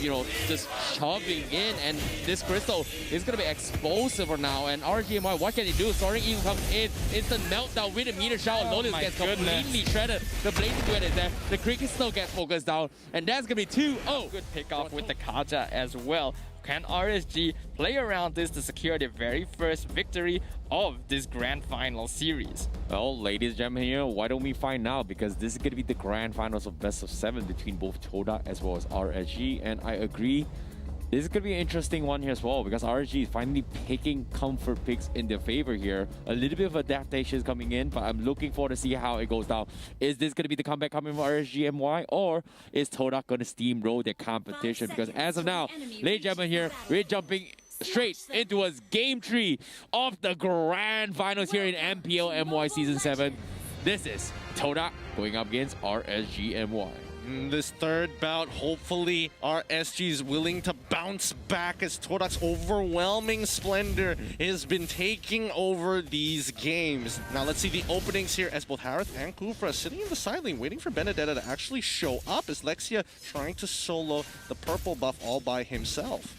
you know, just shoving in, and this crystal is gonna be explosive for now. And RGMY, what can he do? Soaring Eagle comes in, instant meltdown with a meter shower. Lolios gets completely shredded. The Blazing Duet is there. The Cricket still gets focused down, and that's gonna be 2-0. Good pick off with the Kaja as well. Can RSG play around this to secure the very first victory of this grand final series? Well, ladies and gentlemen here, why don't we find out? Because this is going to be the grand finals of best of 7 between both Todak as well as RSG. And I agree, this is going to be an interesting one here as well, because RSG is finally picking comfort picks in their favor here. A little bit of adaptation is coming in, but I'm looking forward to see how it goes down. Is this going to be the comeback coming from RSG MY, or is Todak going to steamroll their competition? Because as of now, ladies and gentlemen here, we're jumping straight into a game 3 of the grand finals here in MPL MY Season 7. This is Todak going up against RSG MY. This third bout, hopefully RSG is willing to bounce back as Todak's overwhelming splendor has been taking over these games. Now let's see the openings here as both Harith and Kufra are sitting in the side lane waiting for Benedetta to actually show up as Lexia trying to solo the purple buff all by himself.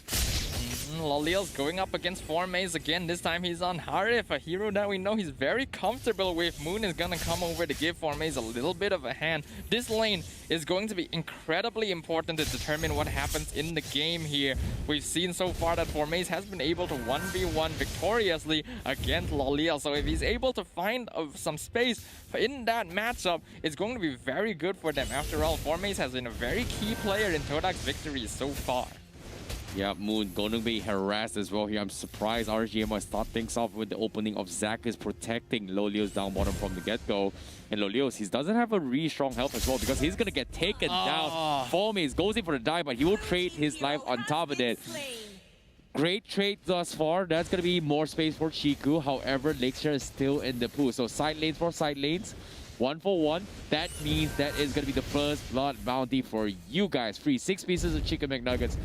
Lolios going up against Formaze again. This time he's on Harith, a hero that we know he's very comfortable with. Moon is gonna come over to give Formaze a little bit of a hand. This lane is going to be incredibly important to determine what happens in the game here. We've seen so far that Formaze has been able to 1v1 victoriously against Lolios. So if he's able to find some space in that matchup, it's going to be very good for them. After all, Formaze has been a very key player in Todak's victories so far. Yeah, Moon going to be harassed as well here. I'm surprised RSG MY start things off with the opening of Zack is protecting Lolios down bottom from the get-go. And Lolios, he doesn't have a really strong health as well because he's going to get taken down. Formaze goes in for the dive, but he will trade his life on top of it. Great trade thus far. That's going to be more space for Chiku. However, Lexia is still in the pool. So side lanes for side lanes. 1 for 1. That means that is going to be the first blood bounty for you guys. Free 6 pieces of chicken McNuggets.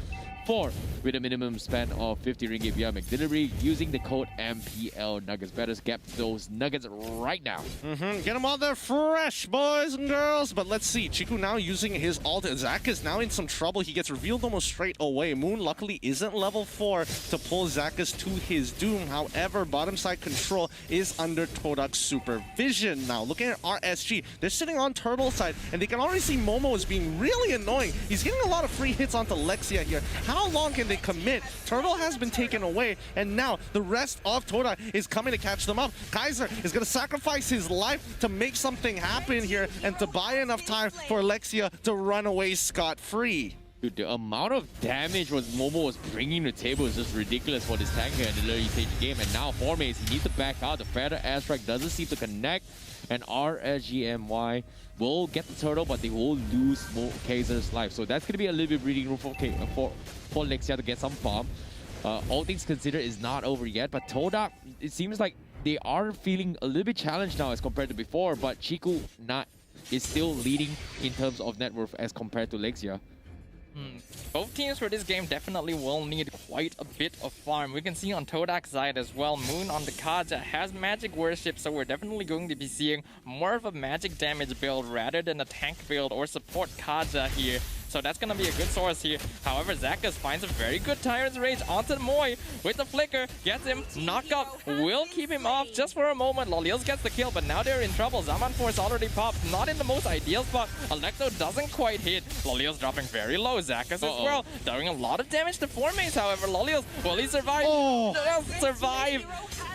4 with a minimum spend of 50 ringgit via McDelivery using the code MPL Nuggets. Better get those nuggets right now. Get them all there fresh, boys and girls. But let's see. Chiku now using his ult. Zack is now in some trouble. He gets revealed almost straight away. Moon luckily isn't level 4 to pull Zakas to his doom. However, bottom side control is under Todak's supervision. Now, looking at RSG, they're sitting on turtle side, and they can already see Momo as being really annoying. He's getting a lot of free hits onto Lexia here. How long can they commit? Turtle has been taken away, and now the rest of Todak is coming to catch them up. Kaiser is going to sacrifice his life to make something happen here and to buy enough time for Lexia to run away scot-free. Dude, the amount of damage what Momo was bringing to the table is just ridiculous for this tanker in the early stage of the game. And now Formaze, he needs to back out. The Feather Airstrike doesn't seem to connect. And RSGMY will get the turtle, but they will lose Kaiser's life. So that's going to be a little bit breathing room for Lexia to get some farm. All things considered is not over yet, but Todak, it seems like they are feeling a little bit challenged now as compared to before, but Chiku is still leading in terms of net worth as compared to Lexia. Both teams for this game definitely will need quite a bit of farm. We can see on Todak's side as well, Moon on the Kaja has magic worship, so we're definitely going to be seeing more of a magic damage build rather than a tank build or support Kaja here. so that's gonna be a good source here. However, Zakas finds a very good Tyrant's Rage onto Moy with the flicker, gets him, knock up, will keep him off just for a moment. Lolios gets the kill, but now they're in trouble. Zaman Force already popped, not in the most ideal spot. Electro doesn't quite hit. Lolios dropping very low. Zakas as well, doing a lot of damage to Formaze. However, Lolios, will he survive? He'll survive.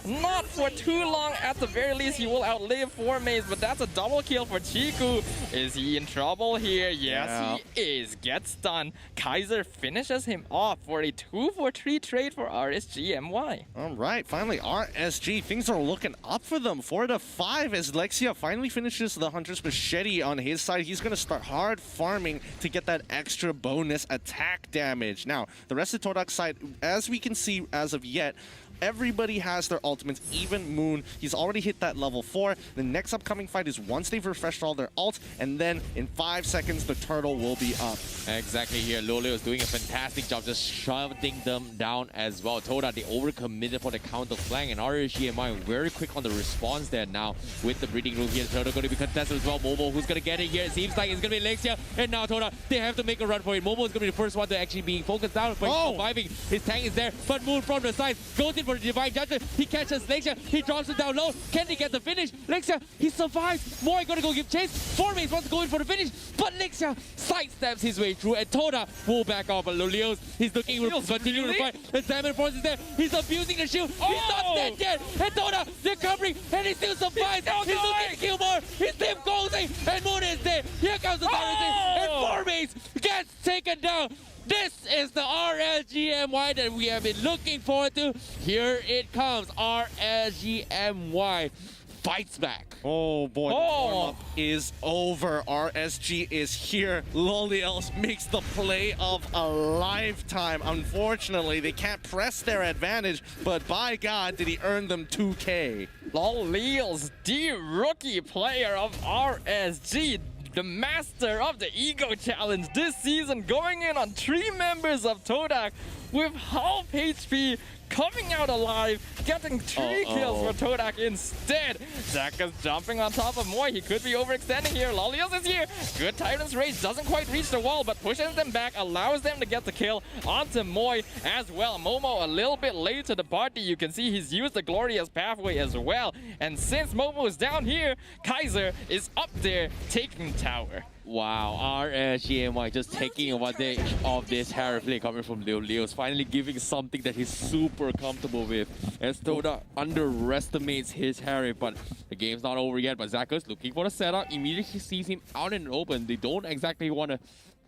Not for too long. At the very least, he will outlive Formaze, but that's a double kill for Chiku. Is he in trouble here? Yes, he is. Gets stunned. Kaiser finishes him off for a 2-for-3 trade for RSG MY. All right, finally, RSG. Things are looking up for them. 4-5 as Lexia finally finishes the Hunter's Machete on his side. He's going to start hard farming to get that extra bonus attack damage. Now, the rest of Todak's side, as we can see as of yet, everybody has their ultimates, even Moon. He's already hit that level 4. The next upcoming fight is once they've refreshed all their ults, and then in 5 seconds, the turtle will be up. Exactly here. Loleo is doing a fantastic job just shoving them down as well. Todak, they overcommitted for the counter flank, and RSGMI very quick on the response there now with the breeding room here. Turtle going to be contested as well. Momo, who's going to get it here? It seems like it's going to be Lexia, and now Todak, they have to make a run for it. Momo is going to be the first one to actually be focused down, but he's surviving. His tank is there, but Moon from the side goes in for the Divine Judgment. He catches Lexia, he drops it down low. Can he get the finish? Lexia, he survives. Moy gonna go give chase. Formaze wants to go in for the finish, but Lexia sidesteps his way through, and Todak will back off. But Lolios, he's looking to continue to fight. The Salmon Force is there. He's abusing the shield. He's not dead yet. And Todak, they're covering, and he still survives. He's looking to kill more. His team goes in, and Moon is there. Here comes the and Formaze gets taken down. This is the RSGMY that we have been looking forward to. Here it comes. RSGMY fights back. Oh boy, the warm-up is over. RSG is here. Loliels makes the play of a lifetime. Unfortunately, they can't press their advantage, but by God, did he earn them 2K. Loliels, the rookie player of RSG, the master of the Ego Challenge this season, going in on 3 members of Todak with half HP, coming out alive, getting 3 kills for Todak instead. Zakas jumping on top of Moy. He could be overextending here. Lolios is here. Good Tyrant's Rage doesn't quite reach the wall, but pushes them back, allows them to get the kill onto Moy as well. Momo a little bit late to the party. You can see he's used the Glorious Pathway as well. And since Momo is down here, Kaiser is up there taking tower. Wow, RSGMY just taking advantage of this Harry play coming from Leos, finally giving something that he's super comfortable with. As Todak underestimates his Harry, but the game's not over yet. But Zakas looking for the setup, immediately sees him out in the open. They don't exactly want to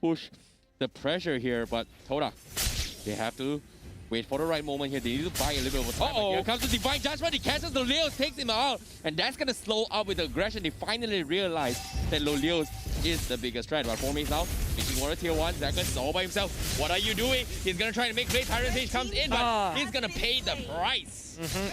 push the pressure here, but Todak, they have to wait for the right moment here. They need to buy a little bit of time. Here comes the Divine Judgment. He catches the Lolios, takes him out. And that's going to slow up with the aggression. They finally realize that Lolios is the biggest threat. But Formaze now, making one of tier 1. Zakas is all by himself. What are you doing? He's going to try to make play. Tyrant Rage comes in, but he's going to pay the price.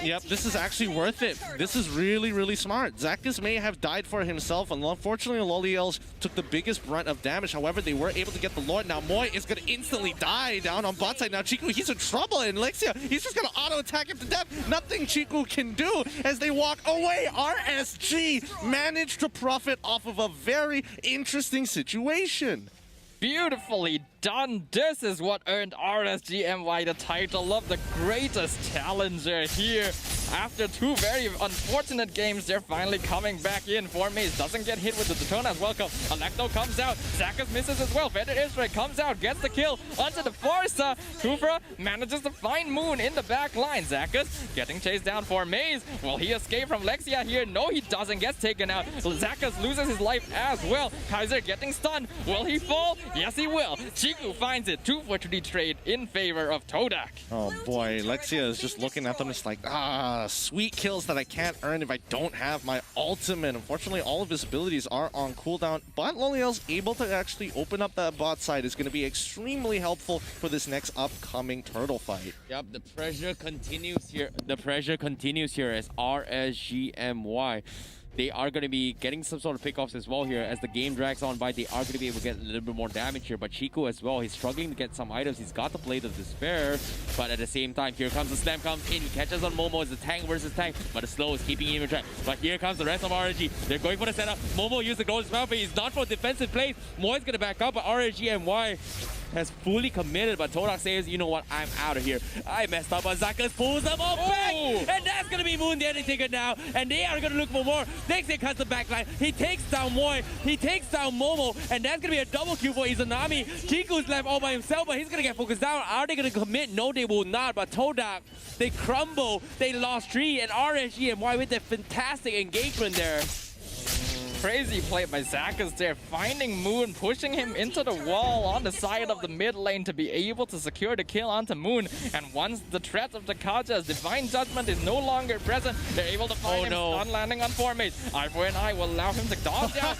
Yep, this is actually worth it. This is really, really smart. Zakas may have died for himself, and unfortunately, Loliels took the biggest brunt of damage. However, they were able to get the Lord. Now, Moy is going to instantly die down on bot side. Now, Chiku, he's in trouble, and Lexia, he's just going to auto-attack him to death. Nothing Chiku can do as they walk away. RSG managed to profit off of a very interesting situation. Beautifully done. This is what earned RSGMY the title of the greatest challenger here. After 2 very unfortunate games, they're finally coming back in. Formaze doesn't get hit with the Detona as well. Electo comes out. Zakas misses as well. Feather Israel comes out, gets the kill onto the Forza. Kufra manages to find Moon in the back line. Zakas getting chased down. Formaze. Will he escape from Lexia here? No, he doesn't. Gets taken out. Zakas loses his life as well. Kaiser getting stunned. Will he fall? Yes, he will. Chiku finds it. 2-for-3 trade in favor of Todak. Oh boy, Lexia is just looking at them. It's like, sweet kills that I can't earn if I don't have my ultimate. Unfortunately, all of his abilities are on cooldown, but Loliel's able to actually open up that bot side is going to be extremely helpful for this next upcoming turtle fight. Yep, the pressure continues here. The pressure continues here as RSGMY they are going to be getting some sort of pickoffs as well here. As the game drags on by, they are going to be able to get a little bit more damage here. But Chico as well, he's struggling to get some items. He's got the Blade of Despair, but at the same time, here comes the slam, comes in, he catches on Momo. It's a tank versus tank, but the slow is keeping him in track. But here comes the rest of RSG. They're going for the setup. Momo used the golden spell, but he's not for defensive plays. Moi's going to back up, but RSG MY has fully committed, but Todak says, you know what, I'm out of here. I messed up, but Zakas pulls them all back, and that's going to be Moon getting taken now, and they are going to look for more. Nexia cuts the backline, he takes down Moi, he takes down Momo, and that's going to be a double kill for Izanami. Chiku's left all by himself, but he's going to get focused down. Are they going to commit? No, they will not, but Todak, they crumble, they lost 3, and RSG MY with that fantastic engagement there. Crazy play by Zakas there, finding Moon, pushing him into the wall on the side of the mid lane to be able to secure the kill onto Moon. And once the threat of the Kaja's Divine Judgment is no longer present, they're able to find him stun landing on Formate. I will allow him to dodge down,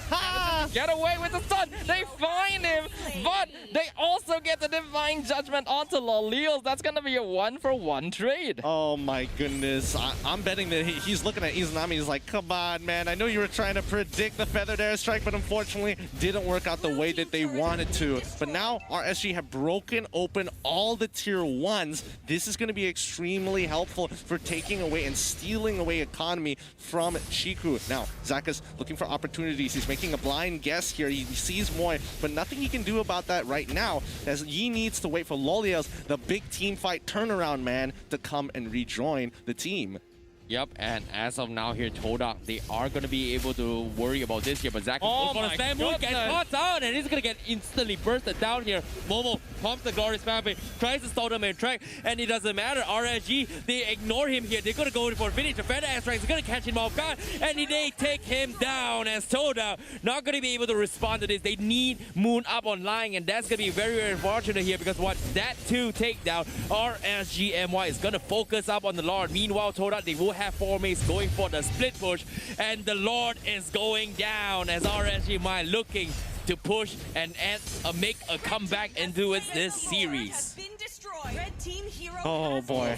get away with the stun. They find him, but they also get the Divine Judgment onto Lolios. That's going to be a 1-for-1 trade. Oh my goodness. I'm betting that he's looking at Izanami. He's like, come on, man. I know you were trying to predict the feathered airstrike, but unfortunately didn't work out the way that they wanted to. But now RSG have broken open all the tier 1s. This is going to be extremely helpful for taking away and stealing away economy from Chiku. Now, Zakas looking for opportunities. He's making a blind guess here. He sees Moi, but nothing he can do about that right now, as he needs to wait for Lolios, the big team fight turnaround man, to come and rejoin the team. Yep, and as of now here, Todak, they are going to be able to worry about this here, but Zakas goes for the slam move, gets caught down, and he's going to get instantly bursted down here. Momo pumps the Glorious Pathway, tries to stall them in track, and it doesn't matter. RSG, they ignore him here. They're going to go for a finish. The Feather Airstrike is going to catch him off guard, and they take him down as Todak not going to be able to respond to this. They need Moon up online, and that's going to be very, very unfortunate here, because what that 2 takedown, RSG MY is going to focus up on the Lord. Meanwhile, Todak, they will have 4 mates going for the split push, and the Lord is going down as RSG MY looking to push and make a comeback into this series. Oh boy.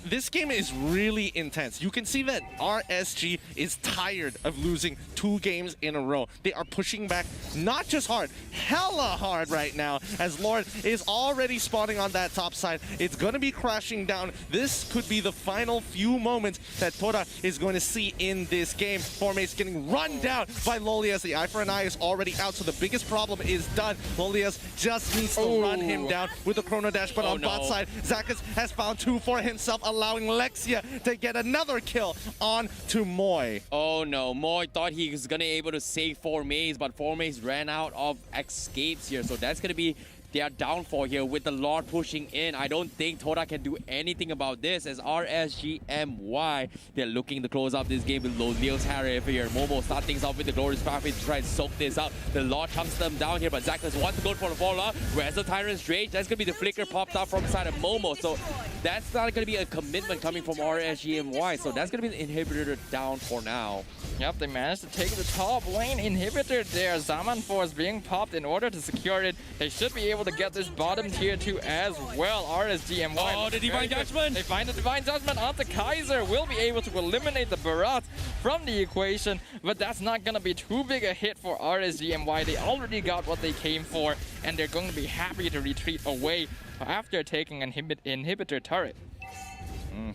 This game is really intense. You can see that RSG is tired of losing 2 games in a row. They are pushing back not just hard, hella hard right now, as Lord is already spawning on that top side. It's going to be crashing down. This could be the final few moments that Toda is going to see in this game. Formate's getting run down by Lolias. The eye for an eye is already out, so the biggest problem is done. Lolias just needs to run him down with the Chrono Dash, but on bot side, Zakas has found 2 for himself, allowing Lexia to get another kill on to Moi. Oh no, Moi thought he was gonna able to save 4 maze, but 4 maze ran out of escapes here, so that's gonna be their downfall here with the Lord pushing in. I don't think Todak can do anything about this, as RSG MY, they're looking to close up this game with Lolios Harrier here. Momo start things off with the Glorious Pathway to try and soak this up. The Lord comes them down here, but Zakas wants to go for the follow-up. Where's the Tyrant's Rage? That's going to be the flicker popped up from inside of Momo, so that's not going to be a commitment coming from RSG MY, so that's going to be the inhibitor down for now. Yep, they managed to take the top lane inhibitor there. Zaman Force being popped in order to secure it. They should be able to get this bottom tier 2 as well. RSG MY. Oh, the Divine Judgment! They find the Divine Judgment onto Kaiser. Will be able to eliminate the Barat from the equation, but that's not going to be too big a hit for RSG MY. They already got what they came for, and they're going to be happy to retreat away after taking an inhibitor turret.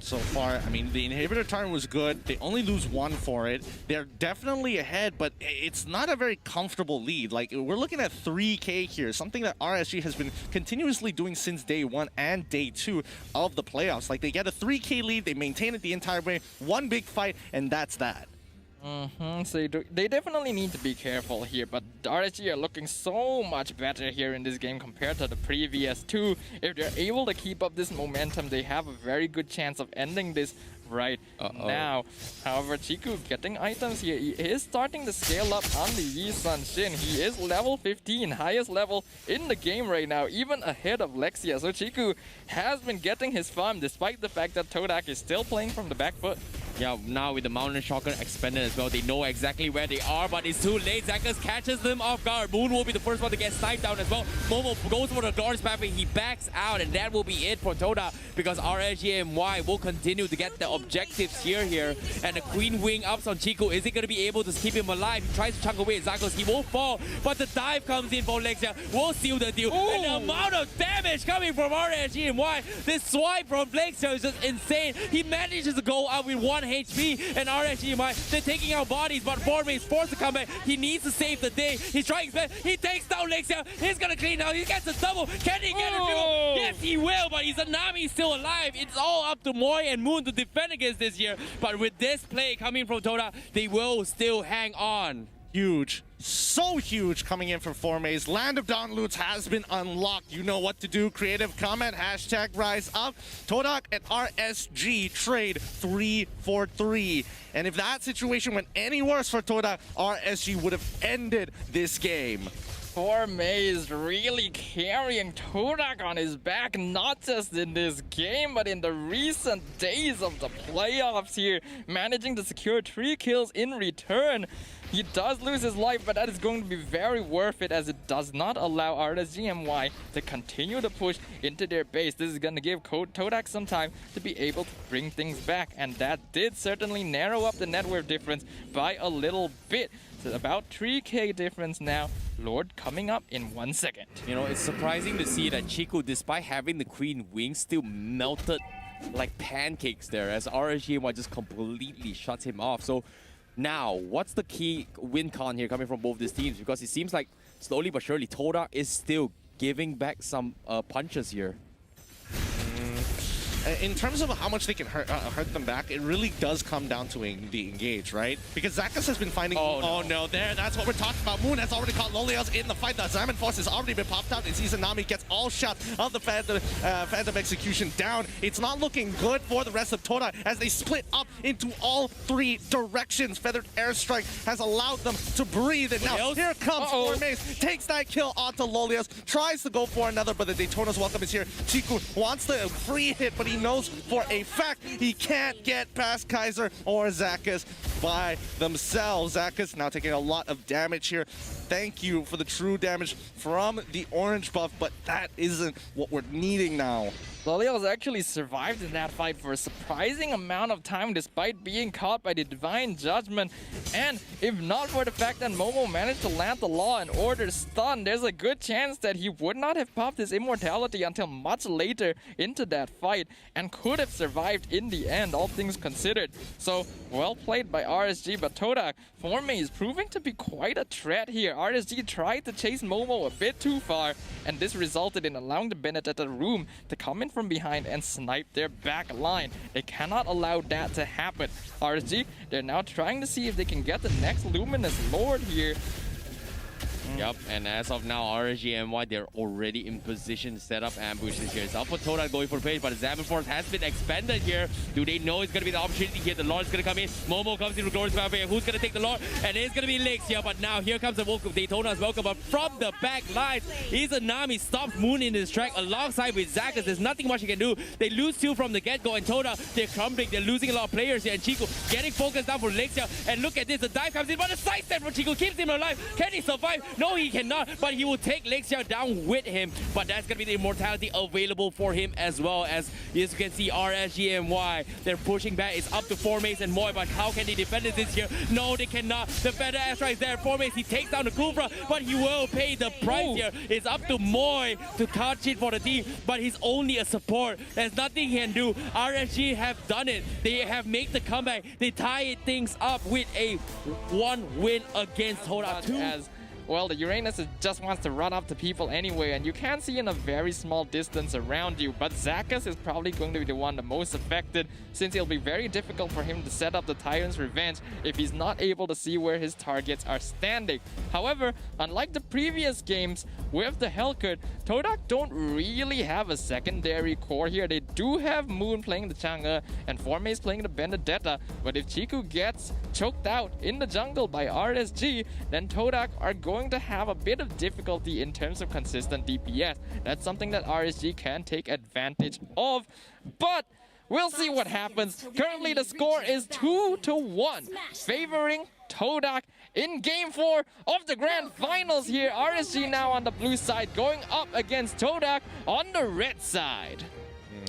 So far, I mean, the inhibitor turn was good. They only lose 1 for it. They're definitely ahead, but it's not a very comfortable lead. Like, we're looking at 3K here, something that RSG has been continuously doing since day 1 and day 2 of the playoffs. Like, they get a 3K lead, they maintain it the entire way, 1 big fight, and that's that. So they definitely need to be careful here, but RSG are looking so much better here in this game compared to the previous 2. If they're able to keep up this momentum, they have a very good chance of ending this right now. However, Chiku getting items here. He is starting to scale up on the Yi Sun Shin. He is level 15, highest level in the game right now, even ahead of Lexia. So Chiku has been getting his farm despite the fact that Todak is still playing from the back foot. Yeah, now with the Mountain Shotgun expanded as well, they know exactly where they are, but it's too late. Zakas catches them off guard. Moon will be the first one to get sniped down as well. Momo goes for the guards pathway, he backs out, and that will be it for Todak, because RSG MY will continue to get the objectives here. And the Queen Wing ups on Chico. Is he going to be able to keep him alive? He tries to chunk away Zakos. He won't fall, but the dive comes in for Lexia. Will seal the deal. Ooh. And the amount of damage coming from RSG MY, this swipe from Lexia is just insane. He manages to go out with 1 HP, and RSG MY, they're taking out bodies, but Formay is forced to come back. He needs to save the day. He's trying to he takes down Lexia. He's going to clean out. He gets a double. Can he get a triple? Yes, he will, but Izanami is still alive. It's all up to Moy and Moon to defend against this here. But with this play coming from Todak, they will still hang on. Huge. So huge coming in from Formays. Land of Dawn Loots has been unlocked. You know what to do. Creative comment, hashtag rise up. Todak and RSG trade 3 for 3. And if that situation went any worse for Todak, RSG would have ended this game. Formay is really carrying Todak on his back, not just in this game, but in the recent days of the playoffs here, managing to secure 3 kills in return. He does lose his life, but that is going to be very worth it, as it does not allow RSG MY to continue to push into their base. This is going to give Todak some time to be able to bring things back, and that did certainly narrow up the net worth difference by a little bit. So about 3k difference now. Lord coming up in 1 second. You know, it's surprising to see that Chico, despite having the Queen Wing, still melted like pancakes there, as RSG MY just completely shuts him off. So now, what's the key win con here coming from both these teams? Because it seems like slowly but surely Todak is still giving back some punches here. In terms of how much they can hurt them back, it really does come down to the engage, right? Because Zakas has been finding... Oh no, there, that's what we're talking about. Moon has already caught Lolios in the fight. The Diamond Force has already been popped out. It's Izanami gets all shots of the Phantom Execution down. It's not looking good for the rest of Todak as they split up into all 3 directions. Feathered Airstrike has allowed them to breathe. And now here comes Formays, takes that kill onto Lolios, tries to go for another, but the Daytona's welcome is here. Chiku wants the free hit, but he knows for a fact he can't get past Kaiser or Zakas by themselves. Zakas now taking a lot of damage here. Thank you for the true damage from the orange buff, but that isn't what we're needing now. Lolios actually survived in that fight for a surprising amount of time despite being caught by the Divine Judgment. And if not for the fact that Momo managed to land the Law and Order stun, there's a good chance that he would not have popped his immortality until much later into that fight and could have survived in the end, all things considered. So, well played by RSG, but Todak, Formay is proving to be quite a threat here. RSG tried to chase Momo a bit too far, and this resulted in allowing the Benedetta room to come in from behind and snipe their back line. They cannot allow that to happen. RSG, they're now trying to see if they can get the next Luminous Lord here. Yep, and as of now, RSG MY, they're already in position to set up ambushes here. It's up for Todak going for the page, but the Diamond Force has been expanded here. Do they know it's going to be the opportunity here? The Lord's going to come in. Momo comes in with Glorious Power. Who's going to take the Lord? And it's going to be Lexia, but now here comes the welcome. Daytona's welcome, but from the back lines, Izanami stops Moon in his track alongside with Zakas. There's nothing much he can do. They lose 2 from the get-go, and Todak, they're crumbling. They're losing a lot of players here, and Chico getting focused down for Lexia. And look at this, the dive comes in, but the sidestep from Chico keeps him alive. Can he survive? No, he cannot, but he will take Lexia down with him. But that's going to be the immortality available for him as well. As you can see, RSG MY, they're pushing back. It's up to Formays and Moy, but how can they defend this here? No, they cannot. The Feather Airstrike is there. Formays, he takes down the Kufra, but he will pay the price here. It's up to Moy to catch it for the team, but he's only a support. There's nothing he can do. RSG have done it. They have made the comeback. They tie things up with a 1 win against Todak. As well, the Uranus just wants to run up to people anyway, and you can see in a very small distance around you, but Zakas is probably going to be the one the most affected, since it'll be very difficult for him to set up the Tyrant's Revenge if he's not able to see where his targets are standing. However, unlike the previous games with the Hellcut, Todak don't really have a secondary core here. They do have Moon playing the Chang'e and Formays playing the Benedetta, but if Chiku gets choked out in the jungle by RSG, then Todak are going to have a bit of difficulty in terms of consistent DPS. That's something that RSG can take advantage of. But We'll see what happens. Currently, the score is 2-1, favoring Todak in Game 4 of the Grand Finals here. RSG now on the blue side, going up against Todak on the red side.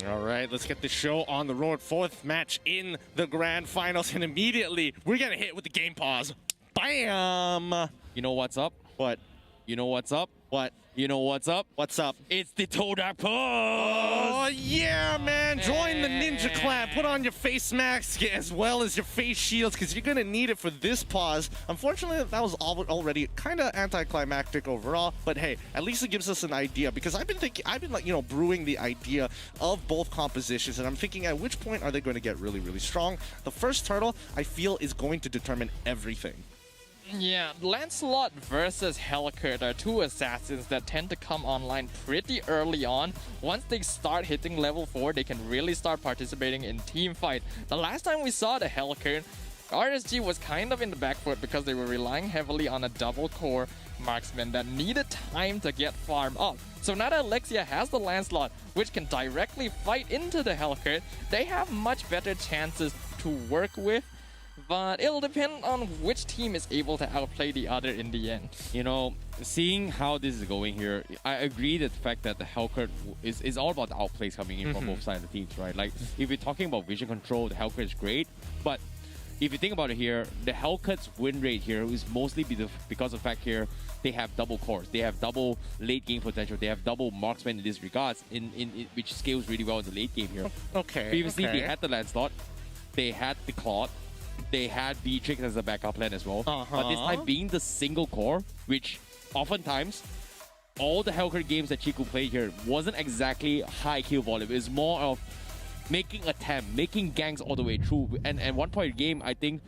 All right, let's get the show on the road. 4th match in the Grand Finals, and immediately we're gonna hit with the game pause. Bam! You know what's up? What? You know what's up? What? You know what's up? What's up? It's the Todak pause! Oh, yeah, man. Join the Ninja Clan. Put on your face mask as well as your face shields, because you're going to need it for this pause. Unfortunately, that was already kind of anticlimactic overall. But hey, at least it gives us an idea, because I've been like, you know, brewing the idea of both compositions, and I'm thinking at which point are they going to get really, really strong. The first turtle, I feel, is going to determine everything. Yeah, Lancelot versus Hellcurt are two assassins that tend to come online pretty early on. Once they start hitting level 4, they can really start participating in team fight. The last time we saw the Hellcurt, RSG was kind of in the back foot because they were relying heavily on a double core marksman that needed time to get farm up. So now that Alexia has the Lancelot, which can directly fight into the Hellcurt, they have much better chances to work with. But it'll depend on which team is able to outplay the other in the end. You know, seeing how this is going here, I agree that the fact that the Hellcurt is all about the outplays coming in from both sides of the teams, right? Like, if you're talking about vision control, the Hellcurt is great, but if you think about it here, the Hellcurt's win rate here is mostly because of the fact here they have double cores, they have double late game potential, they have double marksman in this regards, which scales really well in the late game here. Okay. Previously, they had the Lancelot, they had the Claude, they had Beatrix as a backup plan as well. But this time being the single core, which oftentimes all the Hellcurt games that Chiku played here wasn't exactly high kill volume. It's more of making attempt, making ganks all the way through. And at one point in the game, I think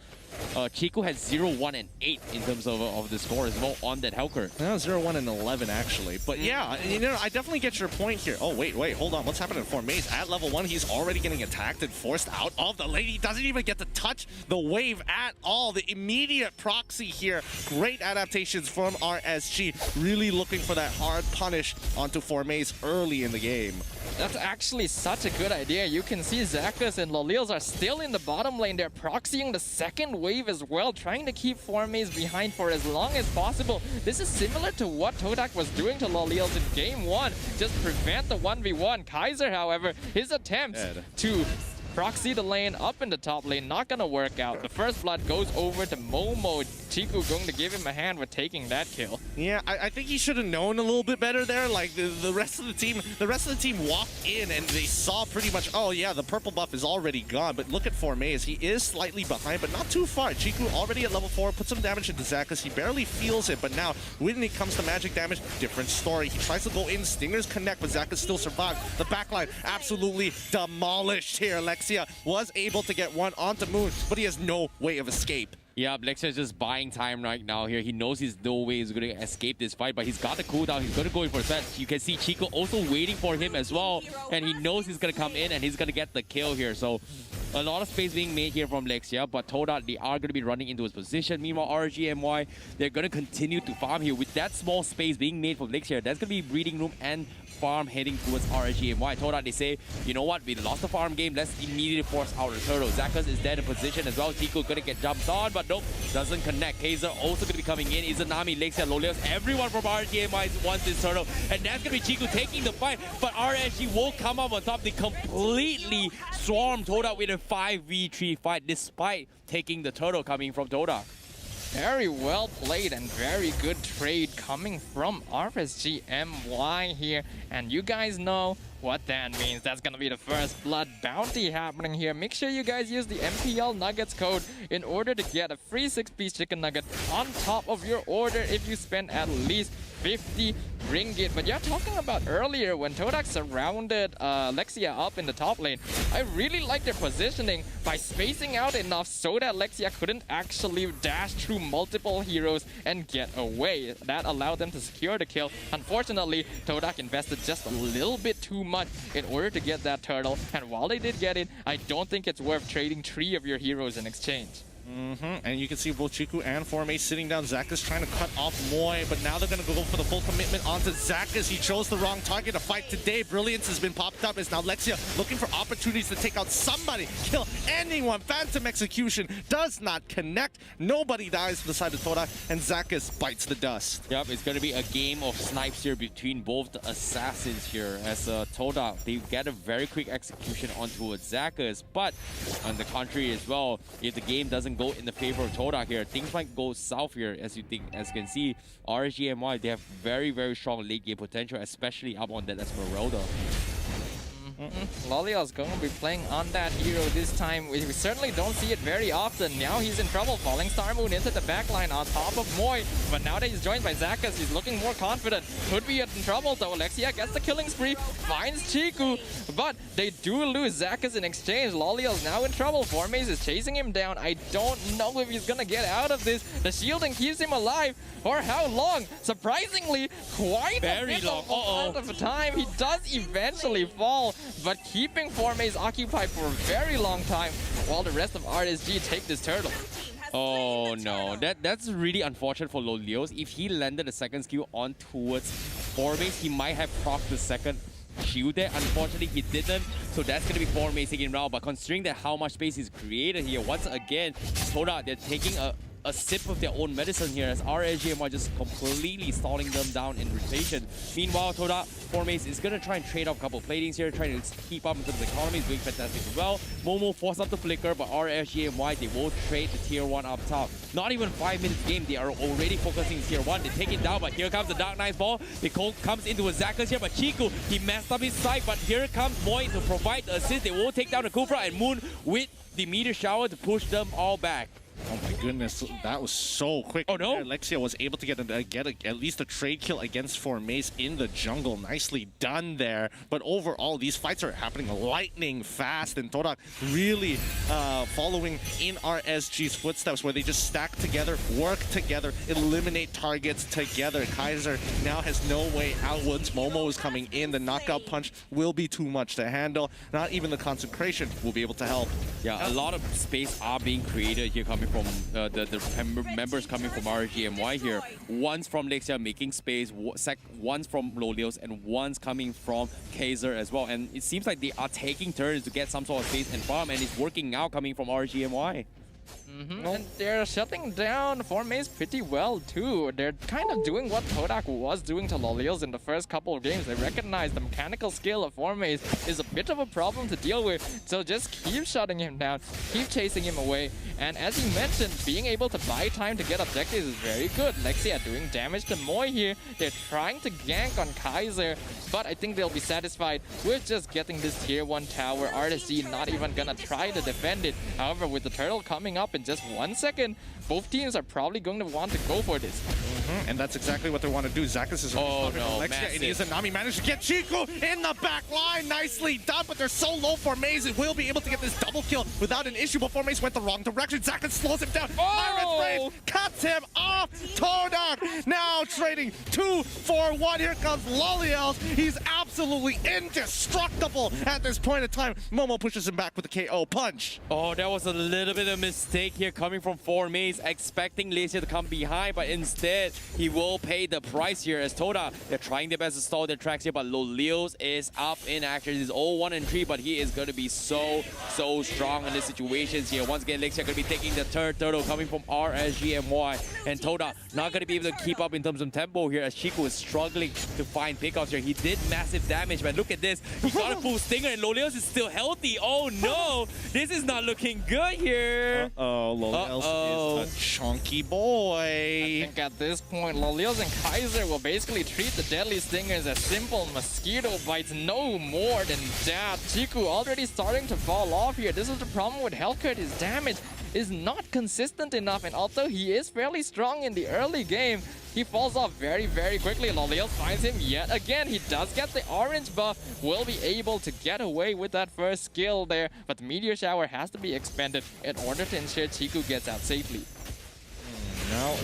Chiku had 0, 1, and 8 in terms of the score as well on that Hellcurt. No, 0, 1, and 11 actually. But yeah, you know, I definitely get your point here. Oh, wait, hold on. What's happening for Maze? At level 1, he's already getting attacked and forced out of the lane. He doesn't even get to touch the wave at all. The immediate proxy here. Great adaptations from RSG. Really looking for that hard punish onto Formaze early in the game. That's actually such a good idea. You can see Zakas and Lolils are still in the bottom lane. They're proxying the second wave as well, trying to keep Formaze behind for as long as possible. This is similar to what Todak was doing to Lolils in Game 1. Just prevent the 1v1. Kaiser, however, his attempts to proxy the lane up in the top lane, not gonna work out. The first blood goes over to Momo. Chiku going to give him a hand with taking that kill. Yeah, I think he should have known a little bit better there. Like the rest of the team walked in and they saw pretty much, oh yeah, the purple buff is already gone. But look at Formaze, he is slightly behind, but not too far. Chiku already at level 4, put some damage into Zakas. He barely feels it, but now when it comes to magic damage, different story. He tries to go in, Stingers connect, but Zakas still survives. The backline absolutely demolished here. Alexia was able to get one onto Moon, but he has no way of escape. Yeah, Lexia is just buying time right now here. He knows he's no way he's going to escape this fight, but he's got the cooldown. He's going to go in for a set. You can see Chico also waiting for him as well, and he knows he's going to come in and he's going to get the kill here. So a lot of space being made here from Lexia, but Todak, they are going to be running into his position. Meanwhile, RSG MY, they're going to continue to farm here. With that small space being made from Lexia, that's going to be breeding room and farm heading towards RSG MY. Todak, they say, you know what, we lost the farm game, let's immediately force out the turtle. Zakas is dead in position as well. Chico going to get jumped on, but nope, doesn't connect. Hazer also going to be coming in. Izanami, Lexia, Lolios, everyone from RSG MY wants this turtle, and that's going to be Chico taking the fight, but RSG will come up on top. They completely swarm Todak with a 5v3 fight despite taking the turtle coming from Todak. Very well played and very good trade coming from RSG MY here. And you guys know what that means. That's gonna be the first blood bounty happening here. Make sure you guys use the MPL Nuggets code in order to get a free 6-piece chicken nugget on top of your order if you spend at least 50 ringgit. But you're talking about earlier when Todak surrounded Lexia up in the top lane. I really like their positioning by spacing out enough so that Lexia couldn't actually dash through multiple heroes and get away. That allowed them to secure the kill. Unfortunately, Todak invested just a little bit too much in order to get that turtle, and while they did get it, I don't think it's worth trading 3 of your heroes in exchange. And you can see both Chiku and Forme sitting down. Zakas trying to cut off Moy, but now they're going to go for the full commitment onto Zakas. He chose the wrong target to fight today. Brilliance has been popped up as now Lexia looking for opportunities to take out somebody, kill anyone. Phantom execution does not connect. Nobody dies to the side of Todak, and Zakas bites the dust. Yep, it's going to be a game of snipes here between both the assassins here. As Todak, they get a very quick execution onto Zakas, but on the contrary as well, if the game doesn't go in the favor of Todak here, things might go south here. As you can see, RSG MY, they have very, very strong late game potential, especially up on that Esmeralda. Loliel's going to be playing on that hero this time. We certainly don't see it very often. Now he's in trouble. Falling Star Moon into the backline on top of Moy. But now that he's joined by Zakas, he's looking more confident. Could be in trouble though. Alexia gets the killing spree, finds Chiku, but they do lose Zakas in exchange. Loliel's now in trouble. Formaze is chasing him down. I don't know if he's gonna get out of this. The shielding keeps him alive for how long? Surprisingly, quite very a bit long. of time. He does eventually fall, but keeping Formaze occupied for a very long time while the rest of RSG take this turtle. Oh no, that's really unfortunate for Lolios. If he landed the second skill on towards Formaze, he might have procced the second shield there. Unfortunately, he didn't, so that's going to be Formaze taking round. But considering that how much space is created here, once again, Todak, they're taking a sip of their own medicine here as RSG are just completely stalling them down in rotation. Meanwhile, Todak, Formaze is going to try and trade off a couple platings here, trying to keep up in terms of economy. Is doing fantastic as well. Momo forced up the flicker, but RSG, they will trade the tier 1 up top. Not even 5 minutes game, they are already focusing tier 1. They take it down, but here comes the Dark Knight's ball. The Colt comes into a Zakas here, but Chiku, he messed up his sight, but here comes Moy to provide the assist. They will take down the Kufra and Moon with the meteor shower to push them all back. Oh my goodness, that was so quick. Oh no! Alexia was able to get at least a trade kill against Formaze in the jungle. Nicely done there. But overall, these fights are happening lightning fast, and Todak really following in RSG's footsteps, where they just stack together, work together, eliminate targets together. Kaiser now has no way out once Momo is coming in. The knockout punch will be too much to handle. Not even the consecration will be able to help. Yeah, a lot of space are being created here coming from the members coming from RGMY here. One's from Lexia making space, one's from Lolios, and one's coming from Kaiser as well. And it seems like they are taking turns to get some sort of space and farm, and it's working now coming from RGMY. And they're shutting down Formaze pretty well too. They're kind of doing what Todak was doing to Lolios in the first couple of games. They recognize the mechanical skill of Formaze is a bit of a problem to deal with, so just keep shutting him down, keep chasing him away. And as he mentioned, being able to buy time to get objectives is very good. Lexia doing damage to Moy here. They're trying to gank on Kaiser, but I think they'll be satisfied with just getting this tier 1 tower. RSG not even gonna try to defend it. However, with the turtle coming up in just 1 second, both teams are probably going to want to go for this. And that's exactly what they want to do. Zakas is Lexia, and Izanami managed to get Chiku in the back line. Nicely done, but they're so low. Formaze will be able to get this double kill without an issue, but Formaze went the wrong direction. Zakas slows him down. Iron Rage cuts him off. Todak now trading 2 for 1. Here comes Loliels. He's absolutely indestructible at this point in time. Momo pushes him back with the KO punch. Oh, that was a little bit of a mistake here coming from Formaze, expecting Malaysia to come behind, but instead he will pay the price here as Todak, they're trying their best to stall their tracks here, but Lolios is up in action. He's 0-1-3, but he is going to be so strong in these situations here. Once again, Lexia going to be taking the third turtle coming from RSGMY, and Todak not going to be able to keep up in terms of tempo here as Chiku is struggling to find pickups here. He did massive damage, but look at this. He got a full stinger and Lolios is still healthy. Oh no, this is not looking good here. Lolios is a chunky boy. I think at this point, Lolios and Kaiser will basically treat the deadly stingers as simple mosquito bites, no more than that. Chiku already starting to fall off here. This is the problem with Hellcut. His damage is not consistent enough, and although he is fairly strong in the early game, he falls off very quickly. Lolios finds him yet again. He does get the orange buff, will be able to get away with that first skill there, but the Meteor Shower has to be expended in order to ensure Chiku gets out safely. Now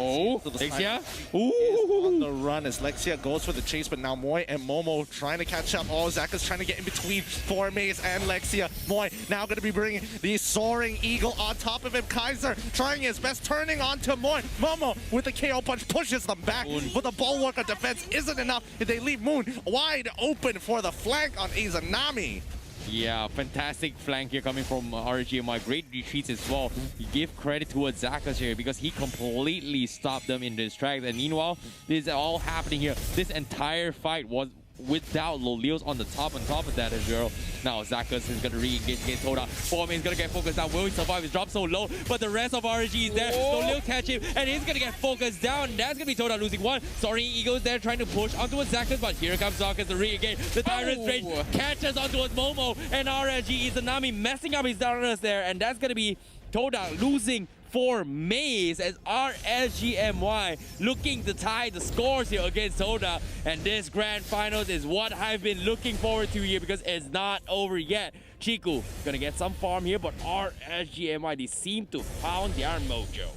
Oh, to the Lexia. side. On the run as Lexia goes for the chase, but now Moy and Momo trying to catch up. Oh, Zaka's trying to get in between Formaze and Lexia. Moy now going to be bringing the soaring eagle on top of him. Kaiser trying his best, turning onto Moy. Momo with the KO punch pushes them back, but the bulwark of defense isn't enough. They leave Moon wide open for the flank on Izanami. Yeah, fantastic flank here coming from RSG MY. Great retreats as well. You give credit towards Zakas here because he completely stopped them in his tracks. And meanwhile, this is all happening here. This entire fight was without Lolios on top of that as well. Now Zakas is gonna re-engage against Todak. Foreman is gonna get focused down. Will he survive? His drop so low, but the rest of RSG is there. Lolio catch him, and he's gonna get focused down. That's gonna be Todak losing one. Sorry, Eagles there trying to push onto Zakas, but here comes Zakas to re-engage. The Tyrant's Rage catches onto Momo, and RSG Izanami messing up his downers there, and that's gonna be Todak losing for Maze as RSG MY looking to tie the scores here against Todak. And this grand finals is what I've been looking forward to here because it's not over yet. Chiku gonna get some farm here, but RSG MY, they seem to found their mojo.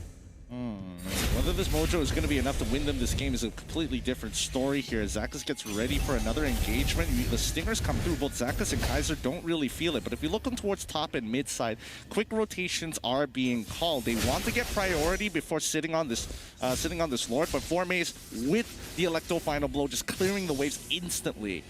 Whether this mojo is going to be enough to win them this game is a completely different story here. Zakas gets ready for another engagement. The stingers come through. Both Zakas and Kaiser don't really feel it. But if you look towards top and mid side, quick rotations are being called. They want to get priority before sitting on this Lord. But Formaze with the Electo final blow just clearing the waves instantly.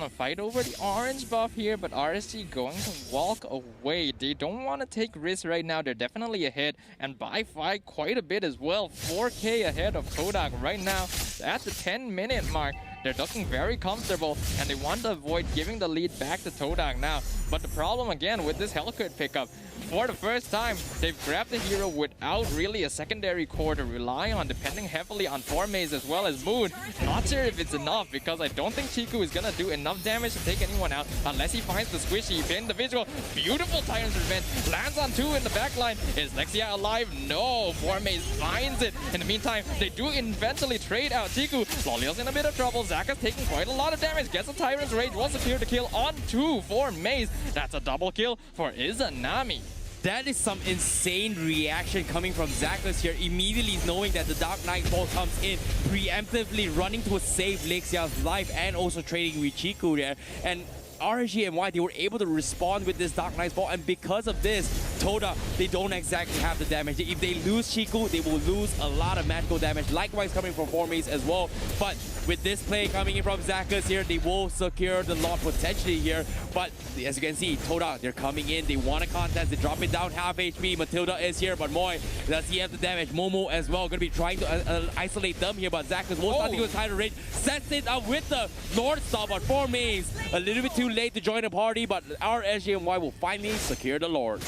A fight over the orange buff here, but RSG going to walk away. They don't want to take risks right now. They're definitely ahead, and by fight quite a bit as well. 4K ahead of Todak right now at the 10-minute mark. They're looking very comfortable, and they want to avoid giving the lead back to Todak now. But the problem again with this Hellcrit pickup, for the first time, they've grabbed the hero without really a secondary core to rely on, depending heavily on Formaze as well as Moon. Not sure if it's enough, because I don't think Chiku is gonna do enough damage to take anyone out unless he finds the squishy individual. Beautiful Tyrant's Revenge, lands on 2 in the back line. Is Lexia alive? No, Formaze finds it. In the meantime, they do eventually trade out Chiku. Loliel's in a bit of trouble. Zaka's taking quite a lot of damage, gets a Tyrant's Rage, will secure the kill on 2 for Maze. That's a double kill for Izanami. That is some insane reaction coming from Zakas here, immediately knowing that the Dark Nightfall comes in, preemptively running to save Lexia's life and also trading with Chiku there. And RSG MY, they were able to respond with this Dark Nightfall, and because of this, Todak, they don't exactly have the damage. If they lose Chiku, they will lose a lot of magical damage, likewise coming from Formaze as well. But with this play coming in from Zakas here, they will secure the lot potentially here. But as you can see, Todak, they're coming in, they want a contest, they drop it down half HP. Matilda is here, but Moy, does he have the damage? Momo as well, gonna be trying to isolate them here, but Zakas will start to go tighter range, sets it up with the Lord Star, but Formaze, a little bit too late to join the party, but our SGMY will finally secure the Lord.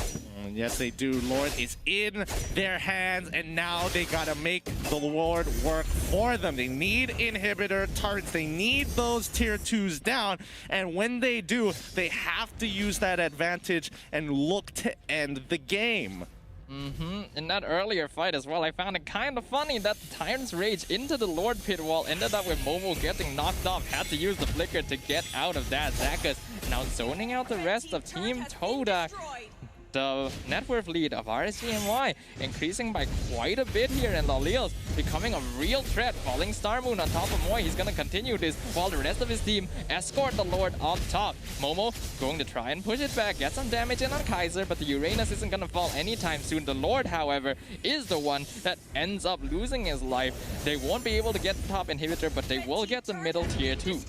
Yes, they do. Lord is in their hands, and now they gotta make the Lord work for them. They need inhibitor turrets. They need those tier 2s down, and when they do, they have to use that advantage and look to end the game. In that earlier fight as well, I found it kind of funny that the Tyrant's Rage into the Lord Pit wall ended up with Momo getting knocked off. Had to use the Flicker to get out of that. Zakas now zoning out the rest of Team Todak. The net worth lead of RSG MY increasing by quite a bit here, and Lolios becoming a real threat. Falling Star Moon on top of Moy. He's gonna continue this while the rest of his team escort the Lord on top. Momo going to try and push it back, get some damage in on Kaiser, but the Uranus isn't gonna fall anytime soon. The Lord, however, is the one that ends up losing his life. They won't be able to get the top inhibitor, but they will get the middle tier 2.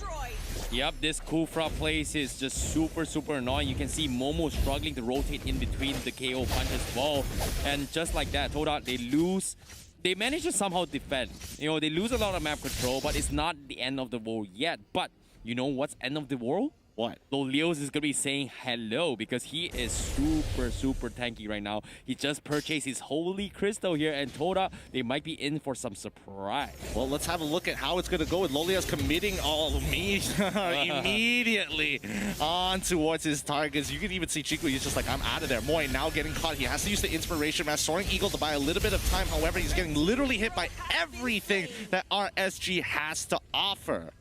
Yep, this Kufra place is just super annoying. You can see Momo struggling to rotate in between the KO punch as well. And just like that, Todak, they lose. They manage to somehow defend. You know, they lose a lot of map control, but it's not the end of the world yet. But you know what's end of the world? What? Lolios is going to be saying hello because he is super tanky right now. He just purchased his Holy Crystal here, and Todak, they might be in for some surprise. Well, let's have a look at how it's going to go with Lolios committing all immediately on towards his targets. You can even see Chiku, he's just like, I'm out of there. Moy now getting caught. He has to use the Inspiration Mask. Soaring Eagle to buy a little bit of time. However, he's getting literally hit by everything that RSG has to offer.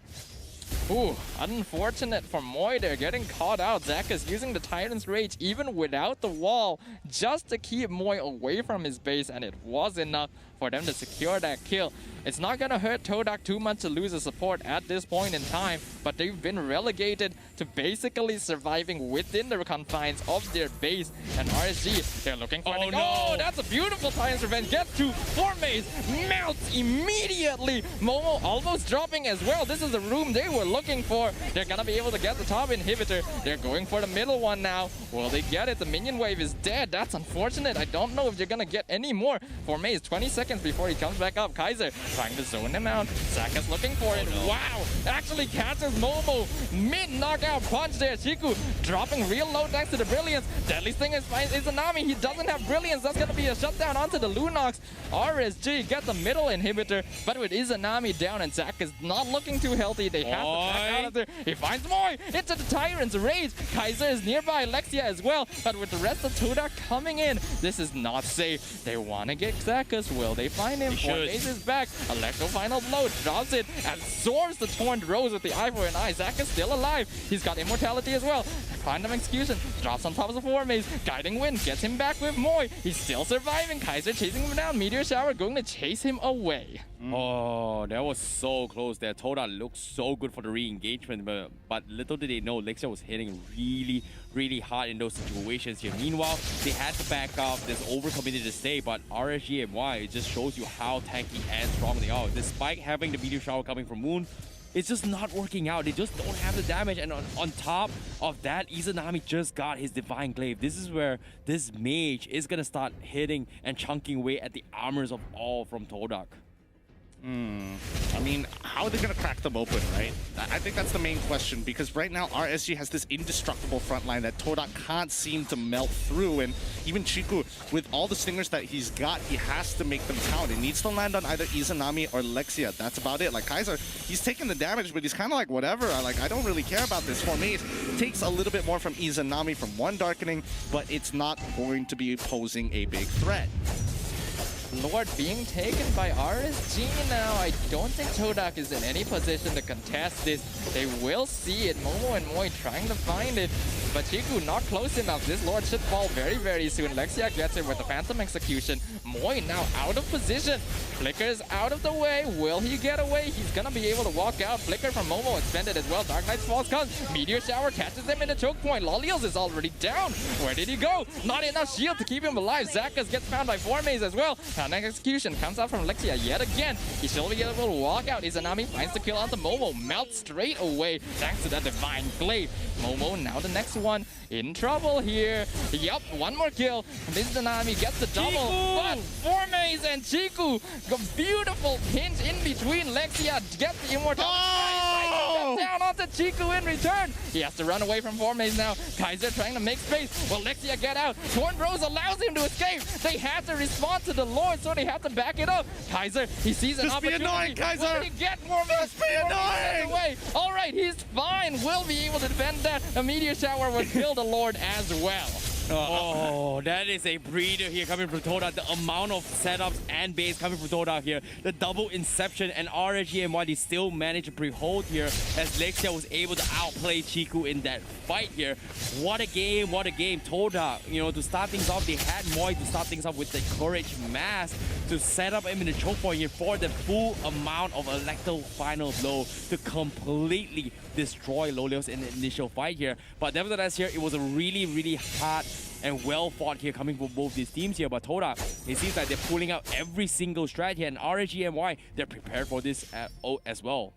Ooh, unfortunate for Moy. They're getting caught out. Zach is using the Tyrant's Rage even without the wall just to keep Moy away from his base, and it was enough for them to secure that kill. It's not gonna hurt Todak too much to lose a support at this point in time, but they've been relegated to basically surviving within the confines of their base. And RSG, they're looking for oh, that's a beautiful Tyrant's Revenge. Gets to Formaze, melts immediately. Momo almost dropping as well. This is the room they were looking for. They're gonna be able to get the top inhibitor. They're going for the middle one now. Will they get it? The minion wave is dead. That's unfortunate. I don't know if they're gonna get any more. Formaze, 20 seconds before he comes back up. Kaiser trying to zone him out. Zakas looking for it. Wow! Actually catches Momo. Mid-knockout punch there. Chiku dropping real low next to the Brilliance. Deadliest thing is Izanami. He doesn't have Brilliance. That's going to be a shutdown onto the Lunox. RSG get the middle inhibitor, but with Izanami down and Zach is not looking too healthy, they have to back out of there. He finds Moy into the Tyrant's Rage. Kaiser is nearby. Lexia as well, but with the rest of Todak coming in, this is not safe. They want to get Zakas. Will they find him? Formaze is back. Electro final blow, drops it, absorbs the Torrent Rose with the eye for an eye. Zach is still alive. He's got immortality as well. Quantum Execution drops on top of the Formaze. Guiding Wind gets him back with Moy. He's still surviving. Kaiser chasing him down. Meteor Shower going to chase him away. Oh, that was so close there. Toda looked so good for the re-engagement, but little did they know Lexia was hitting really hard in those situations here. Meanwhile, they had to back up. There's overcommitted to stay, but RSG MY, it just shows you how tanky and strong they are. Despite having the Meteor Shower coming from Moon, it's just not working out. They just don't have the damage, and on top of that, Izanami just got his Divine Glaive. This is where this mage is gonna start hitting and chunking away at the armors of all from Todak. I mean, how are they going to crack them open, right? I think that's the main question, because right now RSG has this indestructible front line that Todak can't seem to melt through, and even Chiku, with all the stingers that he's got, he has to make them count. It needs to land on either Izanami or Lexia. That's about it. Like Kaiser, he's taking the damage, but he's kind of like, whatever. I don't really care about this. Formaze takes a little bit more from Izanami from one Darkening, but it's not going to be posing a big threat. Lord being taken by RSG now. I don't think Todak is in any position to contest this. They will see it. Momo and Moy trying to find it, but Chiku not close enough. This Lord should fall very soon. Lexia gets it with the Phantom Execution. Moy now out of position. Flicker is out of the way. Will he get away? He's gonna be able to walk out. Flicker from Momo expended as well. Dark Knight's Falls comes. Meteor Shower catches him in the choke point. Lolios is already down. Where did he go? Not enough shield to keep him alive. Zakas gets found by Formaze as well. Phantom Execution comes out from Lexia yet again. He still be able to walk out. Izanami finds the kill onto Momo. Melts straight away thanks to that Divine Glaive. Momo now the next one. In trouble here. Yup, one more kill. Izanami gets the double. But Formaze and Chiku, a beautiful pinch in between. Lexia gets the immortality. Down onto Chiku in return. He has to run away from Formaze now. Kaiser trying to make space. Will Lexia get out? Torn Rose allows him to escape. They had to respond to the Lord, so they have to back it up. Kaiser, he sees an opportunity. Just be annoying, Kaiser. Will he get Formaze? Just be annoying. All right, he's fine. Will be able to defend that. A Meteor Shower will kill the Lord as well. Oh, that is a breeder here coming from Todak. The amount of setups and base coming from Todak here. The double Inception, and RSG MY, they still managed to pre-hold here as Lexia was able to outplay Chiku in that fight here. What a game, what a game. Todak, you know, to start things off, they had Moy to start things off with the Courage Mask to set up him in the choke point here for the full amount of Electro Final Blow to completely destroy Lolios in the initial fight here. But nevertheless here, it was a really hard and well fought here coming from both these teams here. But Todak, it seems like they're pulling out every single strat here, and RSG MY, they're prepared for this as well.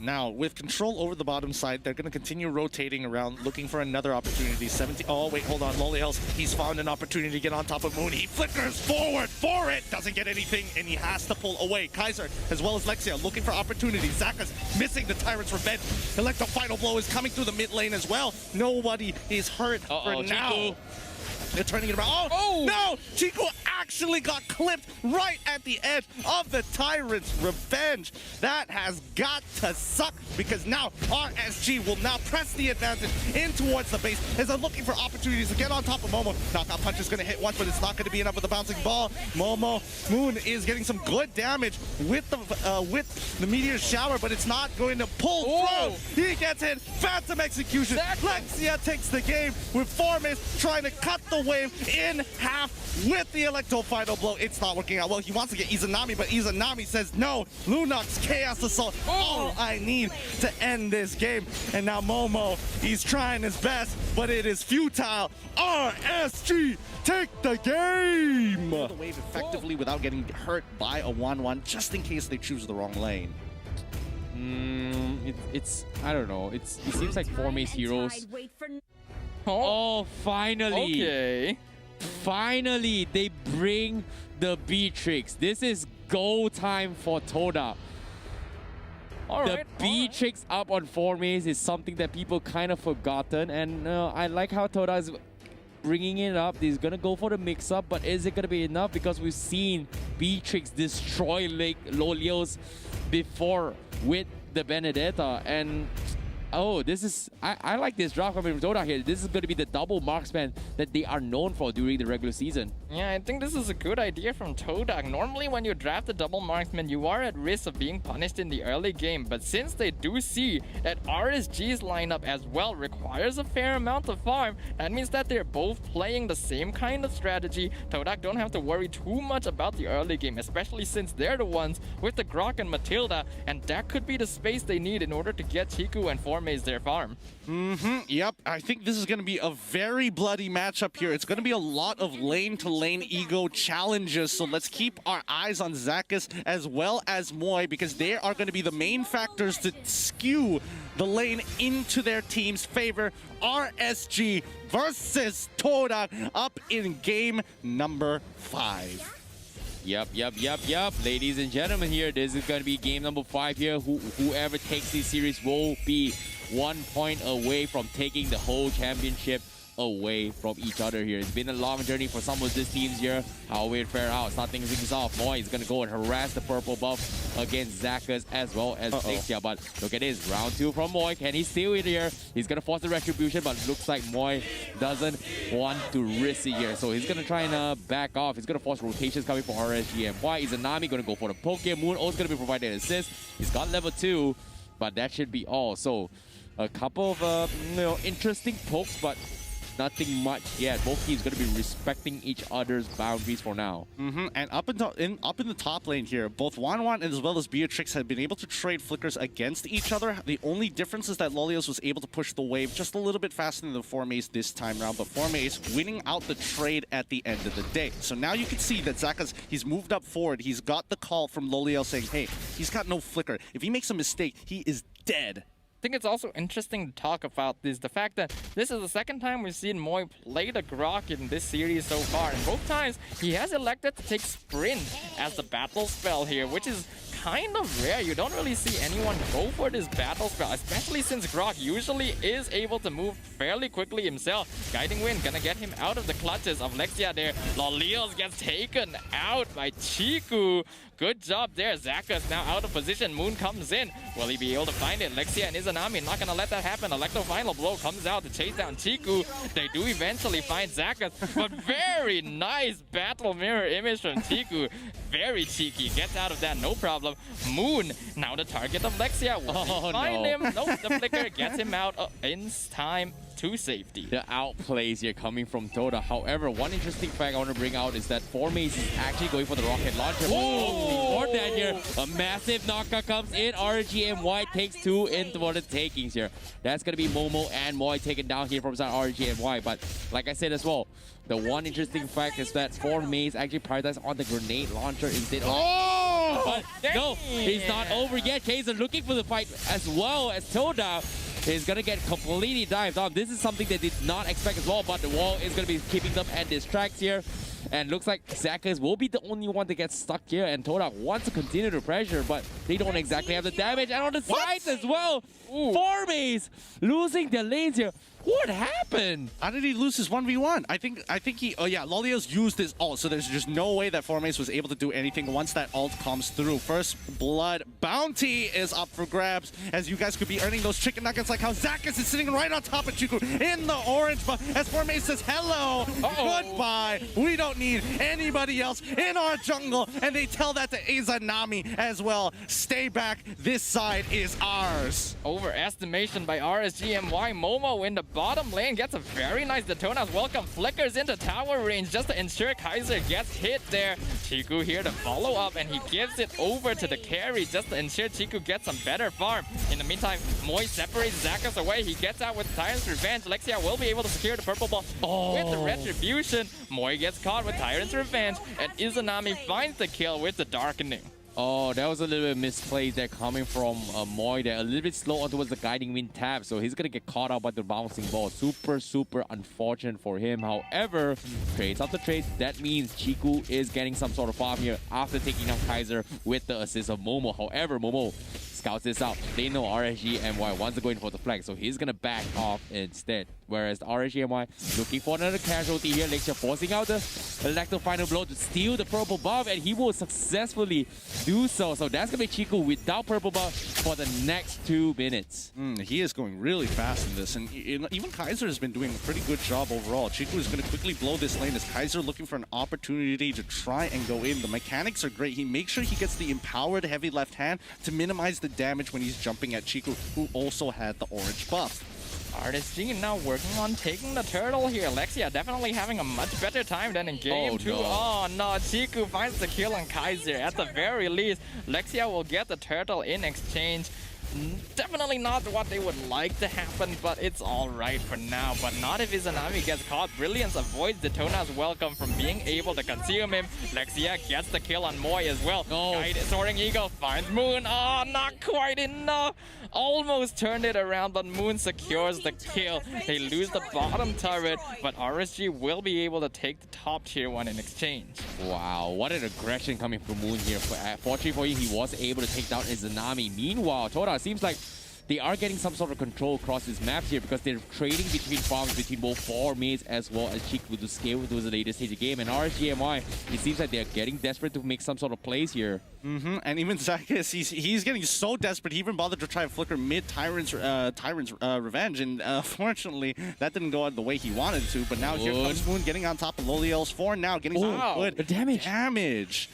Now, with control over the bottom side, they're going to continue rotating around, looking for another opportunity. 17. Oh, wait, hold on. Lolios, he's found an opportunity to get on top of Moon. He flickers forward for it. Doesn't get anything, and he has to pull away. Kaiser, as well as Lexia, looking for opportunities. Zakas missing the Tyrant's Revenge. Electro Final Blow is coming through the mid lane as well. Nobody is hurt for now. Chiku. They're turning it around. Oh, no! Chiku actually got clipped right at the edge of the Tyrant's Revenge. That has got to suck because now RSG will now press the advantage in towards the base as they're looking for opportunities to get on top of Momo. Knockout punch is going to hit once, but it's not going to be enough with the bouncing ball. Moon is getting some good damage with the meteor shower, but it's not going to pull through. He gets hit. Phantom execution. Lexia takes the game with Formace trying to cut the wave in half with the Electro final blow. It's not working out well. He wants to get Izanami, but Izanami says no. Lunox Chaos Assault. All I need to end this game. And now Momo, he's trying his best, but it is futile. RSG take the game. The wave effectively without getting hurt by a 1-1, just in case they choose the wrong lane. It's I don't know. It seems like Formace heroes. Oh, finally! Okay. Finally, they bring the Beatrix. This is go time for Todak. The Beatrix up on Formace is something that people kind of forgotten, and I like how Todak is bringing it up. He's gonna go for the mix-up, but is it gonna be enough? Because we've seen Beatrix destroy Lolios before with the Benedetta, and oh, this is I like this draft coming from Todak here. This is going to be the double marksman that they are known for during the regular season. Yeah, I think this is a good idea from Todak. Normally when you draft a double marksman, you are at risk of being punished in the early game, but since they do see that RSG's lineup as well requires a fair amount of farm, that means that they're both playing the same kind of strategy. Todak don't have to worry too much about the early game, especially since they're the ones with the Grok and Matilda, and that could be the space they need in order to get Chiku and Formace their farm. Yep, I think this is going to be a very bloody matchup here. It's going to be a lot of lane-to-lane ego challenges, so let's keep our eyes on Zakas as well as Moy, because they are going to be the main factors to skew the lane into their team's favor. RSG versus Todak up in game number 5. Yep. Ladies and gentlemen here, this is going to be game number 5 here. Whoever takes this series will be 1 point away from taking the whole championship away from each other here. It's been a long journey for some of these teams here. How will it fare out? Starting things off, Moy is going to go and harass the purple buff against Zakas as well as Lexia. But look at this, round 2 from Moy. Can he steal it here? He's going to force the retribution, but looks like Moy doesn't want to risk it here. So he's going to try and back off. He's going to force rotations coming for RSG MY. Izanami going to go for the poke here. Moon also going to be provided an assist. He's got level 2, but that should be all. So a couple of interesting pokes, but nothing much yet. Both teams going to be respecting each other's boundaries for now. And up in the top lane here, both Wanwan as well as Beatrix have been able to trade flickers against each other. The only difference is that Lolios was able to push the wave just a little bit faster than the Formace this time around, but Formace winning out the trade at the end of the day. So now you can see that Zakas, he's moved up forward. He's got the call from Lolios saying, hey, he's got no flicker. If he makes a mistake, he is dead. I think it's also interesting to talk about the fact that this is the second time we've seen Moy play the Grok in this series so far, and both times he has elected to take Sprint as the battle spell here, which is kind of rare. You don't really see anyone go for this battle spell, especially since Grok usually is able to move fairly quickly himself. Guiding Wind gonna get him out of the clutches of Lexia there. Lolios gets taken out by Chiku. Good job there. Zakas now out of position. Moon comes in. Will he be able to find it? Lexia and Izanami not gonna let that happen. Electro final blow comes out to chase down Chiku. They do eventually find Zakas, but very nice battle mirror image from Chiku. Very cheeky. Gets out of that, no problem. Moon, now the target of Lexia. Will they find him? Nope, the flicker gets him out in time to safety. The outplays here coming from Todak. However, one interesting fact I want to bring out is that Formace is actually going for the rocket launcher. Before that here, a massive knockout comes in. RSG MY takes 2 in for the takings here. That's going to be Momo and Moy taken down here from side RSG MY. But like I said as well, the one interesting fact is that Formace actually prioritized on the grenade launcher instead. But no, he's not over yet. Kaiser looking for the fight as well as Todak is going to get completely dived on. This is something they did not expect as well, but the wall is going to be keeping them at distracts here. And looks like Zakas will be the only one to get stuck here, and Todak wants to continue to pressure, but they don't exactly have the damage. And on the sides as well, Formace losing their lanes here. What happened? How did he lose his 1v1? I think he, oh yeah, Lolios used his ult, so there's just no way that Formace was able to do anything once that ult comes through. First blood bounty is up for grabs, as you guys could be earning those chicken nuggets like how Zakas is sitting right on top of Chiku in the orange buff, as Formace says hello, goodbye, we don't need anybody else in our jungle, and they tell that to Izanami as well. Stay back, this side is ours. Overestimation by RSG MY. Momo in the bottom lane gets a very nice Detona's welcome. Flickers into tower range just to ensure Kaiser gets hit there. Chiku here to follow up, and he gives it over to the carry just to ensure Chiku gets some better farm. In the meantime, Moy separates Zakas away. He gets out with Tyrant's Revenge. Lexia will be able to secure the purple ball with the Retribution. Moy gets caught with Tyrant's Revenge, and Izanami finds the kill with the Darkening. Oh, that was a little bit misplaced there coming from Moy there. A little bit slow on towards the guiding wind tab, so he's going to get caught out by the bouncing ball. Super unfortunate for him. However, trades after trades, that means Chiku is getting some sort of farm here after taking out Kaiser with the assist of Momo. However, Momo scouts this out. They know RSG MY wants to go in for the flag, so he's going to back off instead. Whereas the RSG MY looking for another casualty here. Lexia forcing out the Electro Final Blow to steal the purple buff, and he will successfully do so. So that's going to be Chiku without purple buff for the next 2 minutes. He is going really fast in this, and even Kaiser has been doing a pretty good job overall. Chiku is going to quickly blow this lane as Kaiser looking for an opportunity to try and go in. The mechanics are great. He makes sure he gets the empowered heavy left hand to minimize the damage when he's jumping at Chiku, who also had the orange buff. RSG now working on taking the turtle here. Lexia definitely having a much better time than in game 2. Oh no, Chiku finds the kill on Kaiser. At the very least, Lexia will get the turtle in exchange. Definitely not what they would like to happen, but it's alright for now. But not if Izanami gets caught. Brilliance avoids Detona's welcome from being able to consume him. Lexia gets the kill on Moy as well. Soaring Eagle finds Moon. Oh, not quite enough. Almost turned it around, but Moon secures the kill. They lose the bottom turret, but RSG will be able to take the top tier 1 in exchange. Wow, what an aggression coming from Moon here. Fortunately for you, he was able to take down Izanami. Meanwhile, Todak seems like they are getting some sort of control across this map here because they're trading between farms between both Formace as well as Chiku to scale towards the later stage of the game. And RSG MY, it seems like they're getting desperate to make some sort of plays here. And even Zakas, he's getting so desperate, he even bothered to try and flicker mid Tyrant's Revenge, and fortunately that didn't go out the way he wanted to. But now here comes Moon getting on top of Loliel's 4 now, getting some good damage.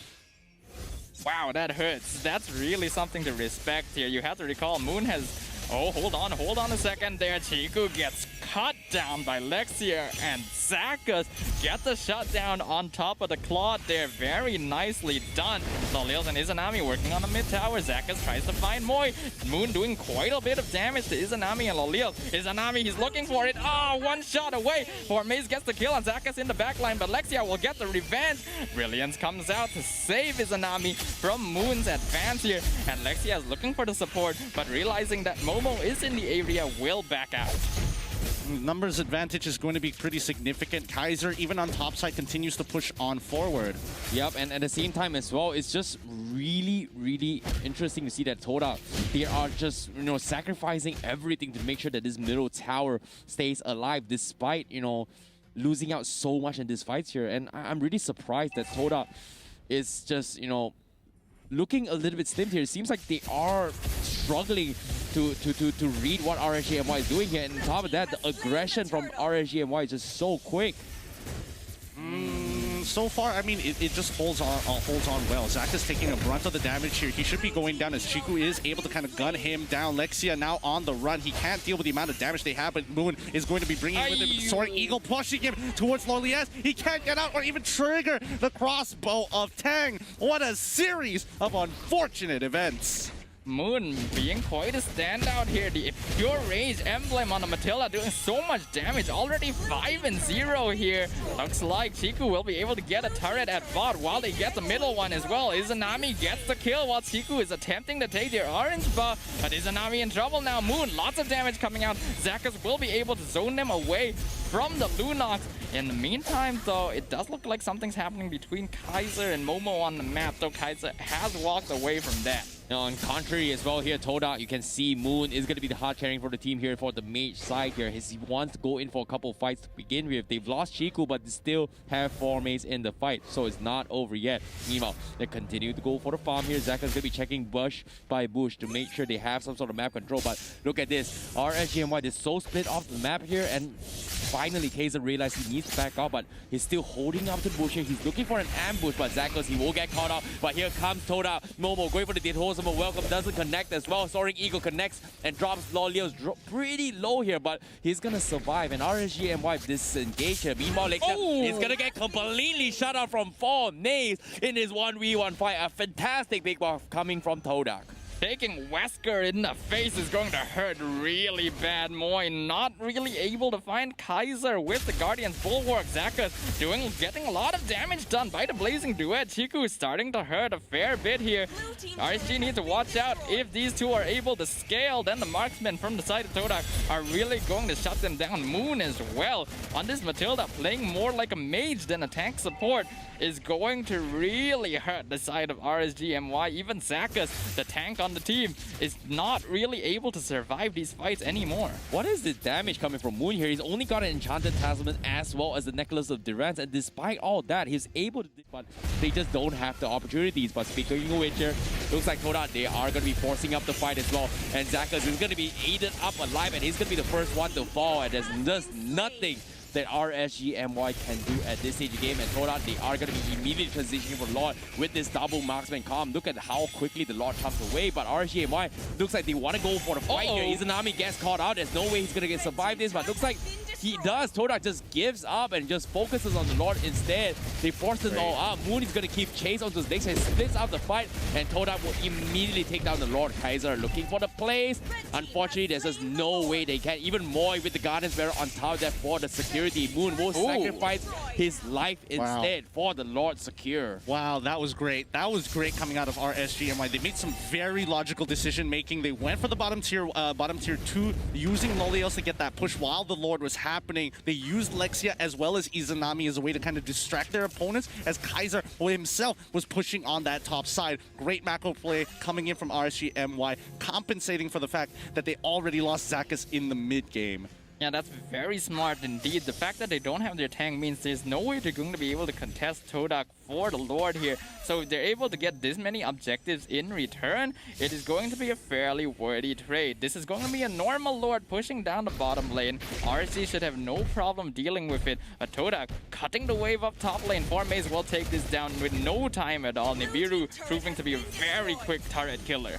Wow, that hurts. That's really something to respect here. You have to recall Moon has... Oh, hold on a second there. Chiku gets cut down by Lexia, and Zakas get the shutdown on top of the Claude there. Very nicely done. Lolios and Izanami working on the mid tower. Zakas tries to find Moy. Moon doing quite a bit of damage to Izanami and Lolios. Izanami, he's looking for it. Oh, 1 shot away. Formace gets the kill on Zakas in the backline, but Lexia will get the revenge. Brilliance comes out to save Izanami from Moon's advance here, and Lexia is looking for the support, but realizing that Momo is in the area, will back out. Numbers advantage is going to be pretty significant. Kaiser, even on top side, continues to push on forward. Yep, and at the same time as well, it's just really interesting to see that Todak, they are just, sacrificing everything to make sure that this middle tower stays alive despite, losing out so much in this fight here. And I'm really surprised that Todak is just, looking a little bit slim here. It seems like they are struggling to read what RSG MY is doing here. And on top of that, the aggression from RSG MY is just so quick. So far, I mean, it just holds on well. Zakas is taking a brunt of the damage here. He should be going down as Chiku is able to kind of gun him down. Lexia now on the run. He can't deal with the amount of damage they have, but Moon is going to be bringing with him. Soaring Eagle pushing him towards Lolias. He can't get out or even trigger the crossbow of Tang. What a series of unfortunate events. Moon being quite a standout here. The pure rage emblem on the Matilda doing so much damage. Already 5-0 here. Looks like Chiku will be able to get a turret at bot while they get the middle one as well. Izanami gets the kill while Chiku is attempting to take their orange buff. But Izanami in trouble now. Moon, lots of damage coming out. Zakas will be able to zone them away from the Lunox. In the meantime, though, it does look like something's happening between Kaiser and Momo on the map, though Kaiser has walked away from that. Now, on contrary as well here, Todak, you can see Moon is going to be the hard carrying for the team here for the mage side here. He wants to go in for a couple of fights to begin with. They've lost Chiku, but they still have 4 mages in the fight, so it's not over yet. Meanwhile, they continue to go for the farm here. Zaka's going to be checking bush by bush to make sure they have some sort of map control, but look at this. RSG MY, they're so split off the map here, and finally Kaiser realized he needs to back up, but he's still holding up the bush here. He's looking for an ambush, but Zakos, he will get caught up. But here comes Todak. Momo going for the Dithosama welcome, doesn't connect as well. Soaring Eagle connects and drops Lolios pretty low here, but he's gonna survive. And RSG MY disengage here. Meanwhile, he's gonna get completely shut out from 4 nays in his 1v1 fight. A fantastic big buff coming from Todak. Taking Wesker in the face is going to hurt really bad. Moy not really able to find Kaiser with the Guardian's Bulwark. Zaka's getting a lot of damage done by the Blazing Duet. Chiku is starting to hurt a fair bit here. RSG needs to watch out. If these two are able to scale, then the marksmen from the side of Todak are really going to shut them down. Moon as well on this Matilda, playing more like a mage than a tank support, is going to really hurt the side of RSG MY. Even Zaka's, the tank on the team, is not really able to survive these fights anymore. What is the damage coming from Moon here? He's only got an Enchanted Talisman as well as the Necklace of Durance, and despite all that, he's able to, but they just don't have the opportunities. But speaking of which here, looks like Todak, they are going to be forcing up the fight as well, and Zakas is going to be eaten up alive, and he's going to be the first one to fall, and there's just nothing that RSG MY can do at this stage of the game. And Todak, they are going to be immediately positioning for Lord with this double marksman calm. Look at how quickly the Lord comes away, but RSG MY looks like they want to go for the fight here. Izanami gets caught out. There's no way he's going to survive this, but looks like he does. Todak just gives up and just focuses on the Lord instead. They force it all out. Moon is going to keep chase onto his legs and splits out the fight, and Todak will immediately take down the Lord. Kaiser looking for the plays. Unfortunately, there's just no way they can. Even Moy with the Guardian's Bearer on top of that for the security. Moon will sacrifice his life instead for the Lord secure. Wow, that was great. That was great coming out of RSG MY. They made some very logical decision making. They went for the bottom tier 2, using Lolios to get that push while the Lord was happening. They used Lexia as well as Izanami as a way to kind of distract their opponents, as Kaiser himself was pushing on that top side. Great macro play coming in from RSG MY, compensating for the fact that they already lost Zakas in the mid game. Yeah, that's very smart indeed. The fact that they don't have their tank means there's no way they're going to be able to contest Todak for the Lord here. So if they're able to get this many objectives in return, it is going to be a fairly worthy trade. This is going to be a normal Lord pushing down the bottom lane. RSG should have no problem dealing with it. But Todak cutting the wave up top lane. 4 mages will take this down with no time at all. Nibiru proving to be a very quick turret killer.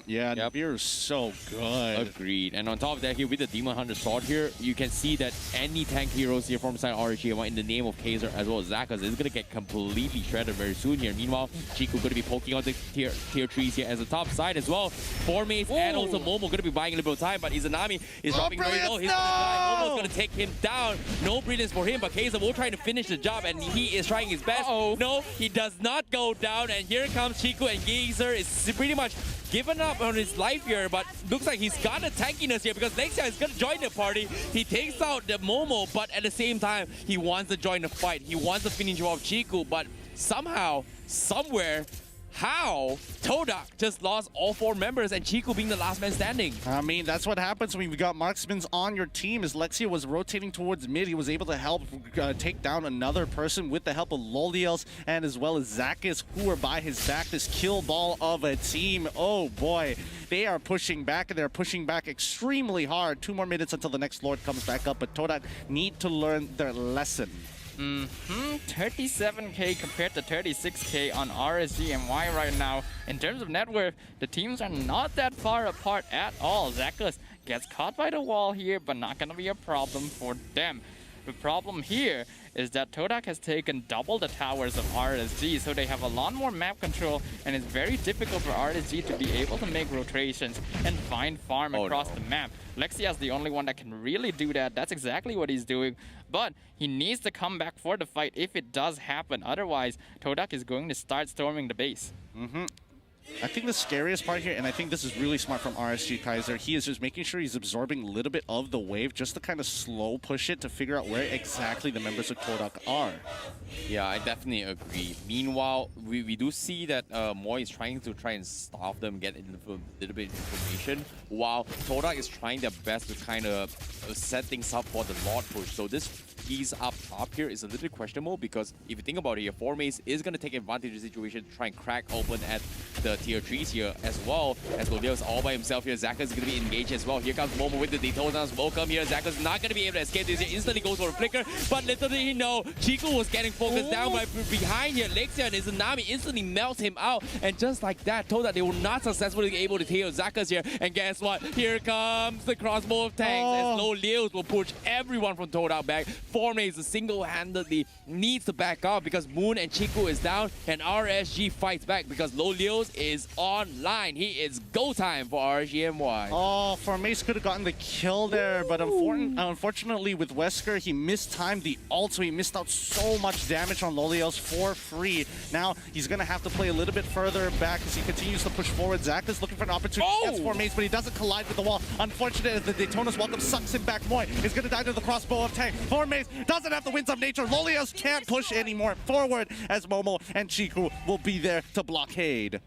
Yeah, Nibiru is so good. Agreed. And on top of that here, with the Demon Hunter sword here, you can see that any tank heroes here from side RSG in the name of Kaiser as well as Zakas is going to get completely shredded very soon here. Meanwhile, Chiku going to be poking out the tier 3s here as a top side as well. 4 mates and also Momo going to be buying a little time, but Izanami is dropping very low. He's going to die. Momo's going to take him down. No brilliance for him, but Kaiser will try to finish the job, and he is trying his best. No, he does not go down, and here comes Chiku, and Kaiser is pretty much given up on his life here, but looks like he's got a tankiness here because Lexia is going to join the party. He takes out the Momo, but at the same time, he wants to join the fight. He wants to finish off Chiku, but somehow, somewhere, how Todak just lost all 4 members and Chiku being the last man standing. I mean, that's what happens when you've got marksmen on your team. As Lexia was rotating towards mid, he was able to help take down another person with the help of Lolios and as well as Zakas, who were by his back. This kill ball of a team. Oh boy, they are pushing back, and they're pushing back extremely hard. 2 more minutes until the next Lord comes back up, but Todak need to learn their lesson. 37k compared to 36k on RSG MY right now. In terms of net worth, the teams are not that far apart at all. Zakas gets caught by the wall here, but not going to be a problem for them. The problem here is that Todak has taken double the towers of RSG, so they have a lot more map control, and it's very difficult for RSG to be able to make rotations and find farm across the map. Lexia is the only one that can really do that. That's exactly what he's doing, but he needs to come back for the fight if it does happen. Otherwise, Todak is going to start storming the base. I think the scariest part here, and I think this is really smart from RSG Kaiser, he is just making sure he's absorbing a little bit of the wave just to kind of slow push it to figure out where exactly the members of Todak are. Yeah, I definitely agree. Meanwhile, we do see that Moy is trying and stop them, get a little bit of information, while Todak is trying their best to kind of set things up for the Lord push. So this piece up top here is a little bit questionable because if you think about it here, Formace is going to take advantage of the situation to try and crack open at the tier 3s here as well. As Loleo is all by himself here, Zaka is going to be engaged as well. Here comes Momo with the Daytona smoke come here. Zaka's not going to be able to escape this here. Instantly goes for a flicker, but little did he know, Chiku was getting focused down by behind here. Lexia and Izanami instantly melts him out, and just like that, Todak, they were not successfully able to tail Zaka's here. And guess what? Here comes the crossbow of tanks as Loleos will push everyone from Todak back. Formace single-handedly needs to back off because Moon and Chiku is down, and RSG fights back because Loleos is online. He is go time for RSG MY. Oh, Formace could have gotten the kill there, but unfortunately with Wesker, he mistimed the ult, so he missed out so much damage on Loleos for free. Now he's going to have to play a little bit further back as he continues to push forward. Zach is looking for an opportunity against Formace, but he doesn't collide with the wall. Unfortunate as the Daytona's welcome sucks him back. Moy is going to die to the crossbow of tank. Formace doesn't have the winds of nature. Loleos can't push anymore forward as Momo and Chiku will be there to blockade.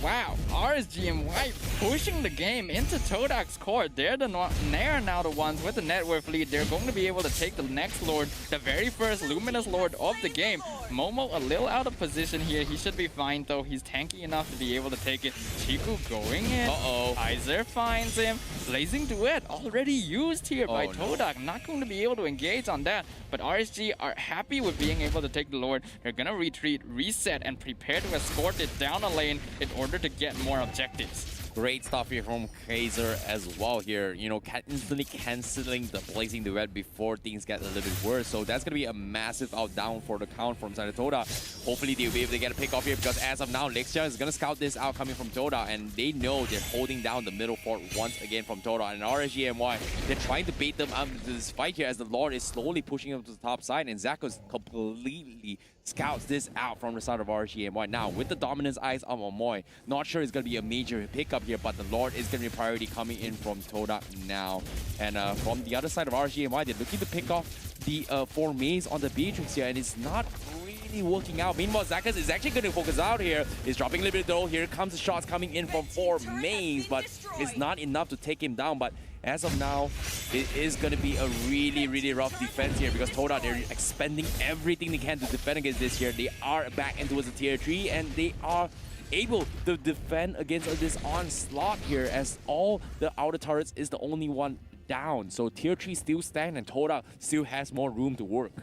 Wow, RSG MY pushing the game into Todak's core. They're now the ones with the net worth lead. They're going to be able to take the next Lord, the very first Luminous Lord of the game. Momo a little out of position here. He should be fine though. He's tanky enough to be able to take it. Chiku going in. Kaiser finds him. Blazing Duet already used here by Todak. Not going to be able to engage on that. But RSG are happy with being able to take the Lord. They're going to retreat, reset, and prepare to escort it down a lane in order to get more objectives. Great stuff here from Kaiser as well here. You know, instantly canceling the Blazing Duet before things get a little bit worse. So that's going to be a massive out down for the count from side of Todak. Hopefully they'll be able to get a pick off here because as of now, Lexia is going to scout this out coming from Todak, and they know they're holding down the middle fort once again from Todak. And RSG MY, they're trying to bait them into this fight here as the Lord is slowly pushing them to the top side, and Zako's completely scouts this out from the side of RSG MY. Now, with the dominance eyes on Momoy, not sure it's going to be a major pickup here, but the Lord is going to be priority coming in from Todak now. And from the other side of RSG MY, they're looking to pick off the Formace on the Beatrix here, and it's not really working out. Meanwhile, Zakas is actually going to focus out here. He's dropping a little bit though. Here comes the shots coming in from Formace, but it's not enough to take him down. But as of now, it is going to be a really rough defense here because Todak, they're expending everything they can to defend against this here. They are back into the tier 3, and they are able to defend against this onslaught here as all the outer turrets is the only one down. So tier 3 still stand, and Todak still has more room to work.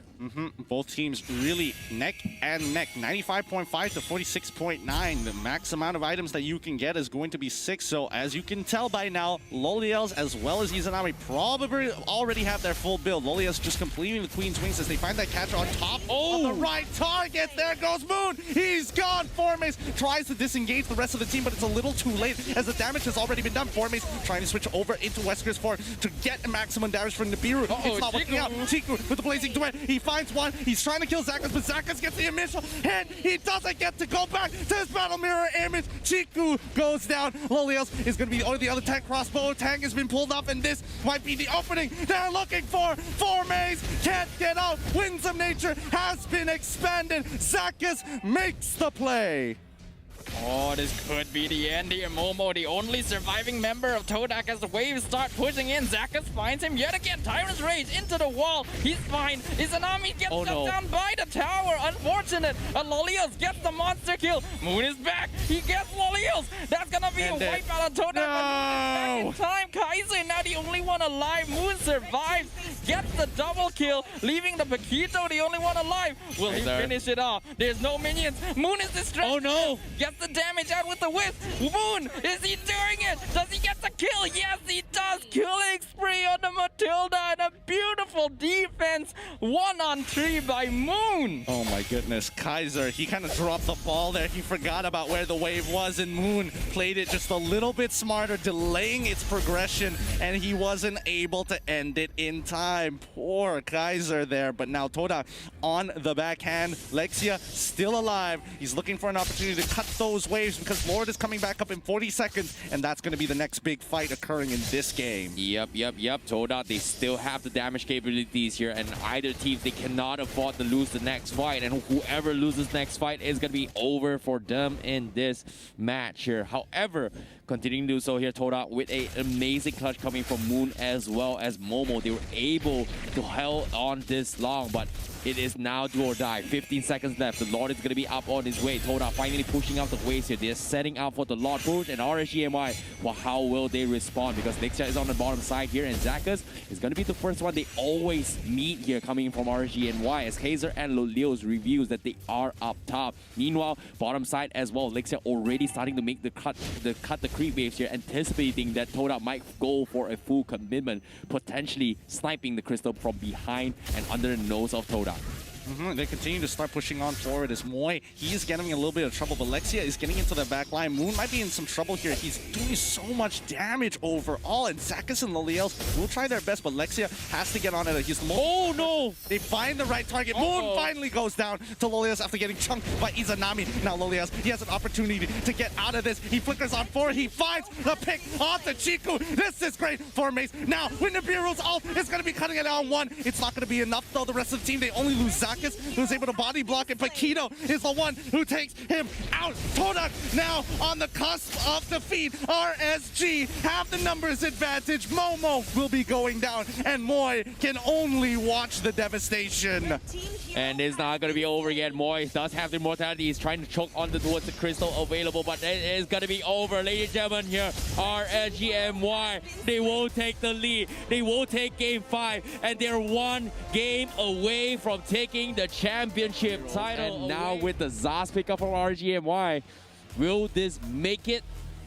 Both teams really neck and neck. 95.5 to 46.9. The max amount of items that you can get is going to be 6. So as you can tell by now, Loleos as well as Izanami probably already have their full build. Loleos just completing the Queen's Wings as they find that catcher on top of the right target. There goes Moon. He's gone. Formace tries to disengage the rest of the team, but it's a little too late as the damage has already been done. Formace trying to switch over into Wesker's fort to get maximum damage from Nibiru. It's not working out. Chiku with the Blazing Duet. He finds one. He's trying to kill Zakas, but Zakas gets the initial hit. He doesn't get to go back to his battle mirror image. Chiku goes down. Loleos is going to be the other tank. Crossbow tank has been pulled up, and this might be the opening they're looking for. Formace can't get out. Winds of Nature has been expanded. Zakas makes the play. Oh, this could be the end here. Momo, the only surviving member of Todak as the waves start pushing in. Zakas finds him yet again. Tyrant's Rage into the wall. He's fine. Izanami gets shut down by the tower. Unfortunate. Lolios gets the monster kill. Moon is back. He gets Lolios. That's gonna be a wipe out of Todak. No. Back in time. Kaiser now the only one alive. Moon survives. Gets the double kill, leaving the Paquito the only one alive. Will he finish it off? There's no minions. Moon is distressed. Oh no. Gets the damage out with the whip. Moon, is he doing it? Does he get the kill? Yes, he does. Killing spree on the Matilda and a beautiful defense. 1-on-3 by Moon. Oh my goodness. Kaiser, he kind of dropped the ball there. He forgot about where the wave was, and Moon played it just a little bit smarter, delaying its progression, and he wasn't able to end it in time. Poor Kaiser there, but now Todak on the backhand. Lexia still alive. He's looking for an opportunity to cut those those waves because Lord is coming back up in 40 seconds, and that's going to be the next big fight occurring in this game. Yep. Todak, they still have the damage capabilities here, and either team, they cannot afford to lose the next fight, and whoever loses next fight is going to be over for them in this match here. However, continuing to do so here, Todak with an amazing clutch coming from Moon as well as Momo. They were able to hold on this long, but it is now do or die. 15 seconds left. The Lord is going to be up on his way. Todak finally pushing out the waves here. They're setting up for the Lord push, and RSG MY, well, how will they respond? Because Lexia is on the bottom side here, and Zakas is going to be the first one they always meet here coming from RSG MY, as Hazer and Leo's reviews that they are up top. Meanwhile, bottom side as well, Lexia already starting to make the cut the creep waves here, anticipating that Todak might go for a full commitment, potentially sniping the crystal from behind and under the nose of Todak. They continue to start pushing on forward as Moy, he is getting a little bit of trouble, but Lexia is getting into the back line. Moon might be in some trouble here. He's doing so much damage overall, and Zakas and Liliels will try their best, but Lexia has to get on it. He's the most... Oh no! They find the right target. Moon finally goes down to Liliels after getting chunked by Izanami. Now Liliels, he has an opportunity to get out of this. He flickers on forward. He finds the pick off the Chiku. This is great for Mace. Now, when the Bureau's ult is going to be cutting it on one, it's not going to be enough though. The rest of the team, they only lose Zakas, who's able to body block it, but Keto is the one who takes him out. Todak now on the cusp of defeat. RSG have the numbers advantage. Momo will be going down, and Moy can only watch the devastation. And it's not going to be over yet. Moy does have the immortality. He's trying to choke onto towards the crystal available, but it is going to be over. Ladies and gentlemen, here, RSG MY, they will take the lead. They will take game 5, and they're one game away from taking the championship title. And now with the Zaz pickup from RSG MY, will this make it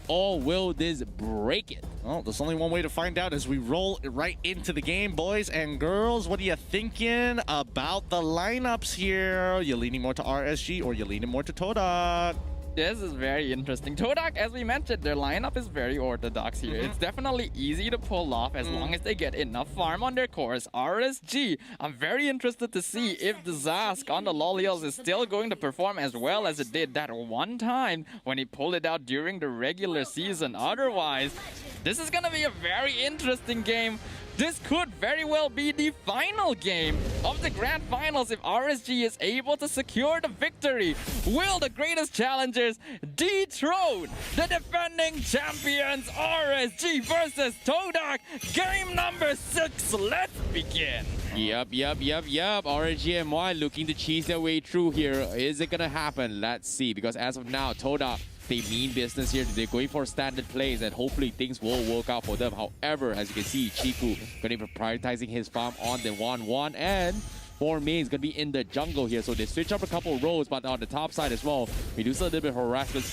or will this break it? Well, there's only one way to find out as we roll right into the game, boys and girls. What are you thinking about the lineups here? You leaning more to RSG or you leaning more to Todak? This is very interesting. Todak, as we mentioned, their lineup is very orthodox here. It's definitely easy to pull off as long as they get enough farm on their cores. RSG, I'm very interested to see if the Zask on the Loliels is still going to perform as well as it did that one time when he pulled it out during the regular season. Otherwise, this is going to be a very interesting game. This could very well be the final game of the Grand Finals if RSG is able to secure the victory. Will the greatest challengers dethrone the defending champions RSG versus Todak? Game number 6, let's begin. Yep. RSG MY looking to cheese their way through here. Is it gonna happen? Let's see, because as of now, Todak, they mean business here. They're going for standard plays, and hopefully things will work out for them. However, as you can see, Chiku going to be prioritizing his farm on the 1-1, and for me, he's going to be in the jungle here. So they switch up a couple roles, but on the top side as well, we do see a little bit of harassment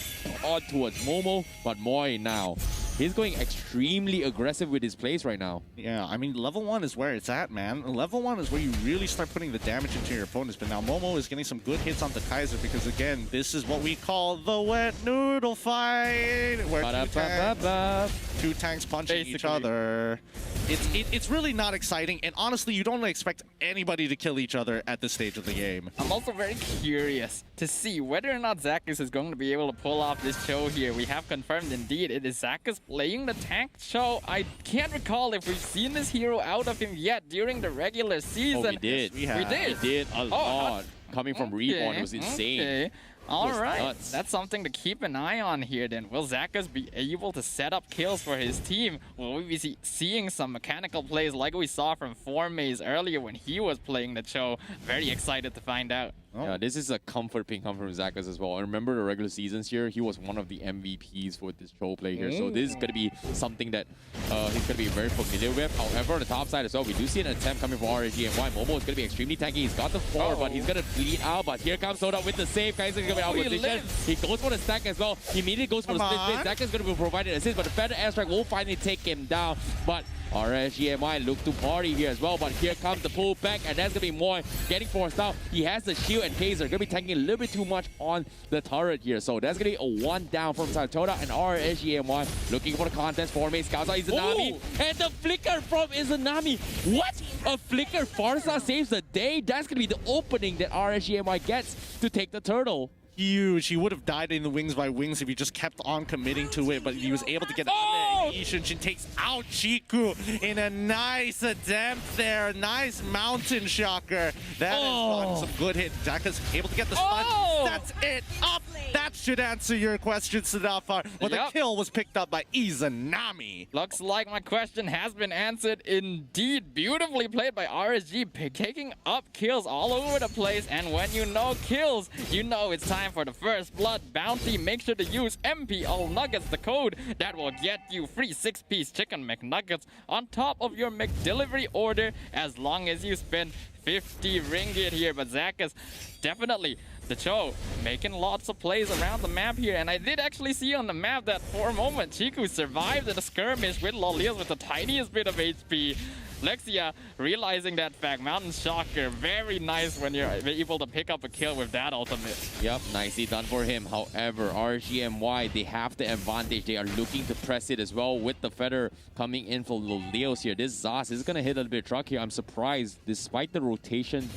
on towards Momo, but Moy now, he's going extremely aggressive with his plays right now. Yeah, I mean, level 1 is where it's at, man. Level 1 is where you really start putting the damage into your opponents. But now Momo is getting some good hits on the Kaiser because, again, this is what we call the wet noodle fight, where two tanks punching each other. It's really not exciting, and honestly, you don't expect anybody to kill each other at this stage of the game. I'm also very curious to see whether or not Zakas is going to be able to pull off this show here. We have confirmed indeed it is Zakas playing the tank show. I can't recall if we've seen this hero out of him yet during the regular season. Oh, we did. Yes, We did a lot. Coming from Reborn, it was insane. Okay. All right, nuts. that's something to keep an eye on here then. Will Zakas be able to set up kills for his team? Will we be seeing some mechanical plays like we saw from Formaze earlier when he was playing the show? Very excited to find out. Yeah, this is a comfort ping come from Zakas as well. I remember the regular seasons here, he was one of the MVPs for this troll play here. So this is going to be something that he's going to be very familiar with. However, on the top side as well, we do see an attempt coming from RSG MY. Momo is going to be extremely tanky. He's got the 4, but he's going to bleed out. But here comes Todak with the save. Kaiser is going to be out of position. He goes for the stack as well. He immediately goes for the split. Zakas is going to be provided assist, but the Feather Airstrike will finally take him down. But RSG MY look to party here as well, but here comes the pullback, and that's going to be Moy getting forced out. He has the shield and Taser, going to be tanking a little bit too much on the turret here. So that's going to be a 1 down from Todak, and RSG MY looking for the contest for me. Scouts out Izanami, and the flicker from Izanami. What? A flicker Farsa saves the day? That's going to be the opening that RSG MY gets to take the turtle. huge. He would have died in the wings by wings if he just kept on committing to it, but he was able to get out there. Ishinshin takes out Chiku in a nice attempt there. Nice mountain shocker. That is some good hit. Zaka's able to get the stun. That's it. Up. That should answer your question, Sadafar. But the kill was picked up by Izanami. Looks like my question has been answered indeed. Beautifully played by RSG, taking up kills all over the place. And when you know kills, you know it's time for the first blood bounty. Make sure to use MPL Nuggets, the code that will get you free 6-piece chicken McNuggets on top of your McDelivery order as long as you spend 50 ringgit here. But Zakas definitely the show making lots of plays around the map here, and I did actually see on the map that for a moment Chiku survived in a skirmish with Lolios with the tiniest bit of HP. Lexia realizing that fact, Mountain Shocker, very nice when you're able to pick up a kill with that ultimate. Yep, nicely done for him. However, RGMY, they have the advantage. They are looking to press it as well with the feather coming in for Lolios here. This Zas is going to hit a little bit of truck here. I'm surprised, despite the rotation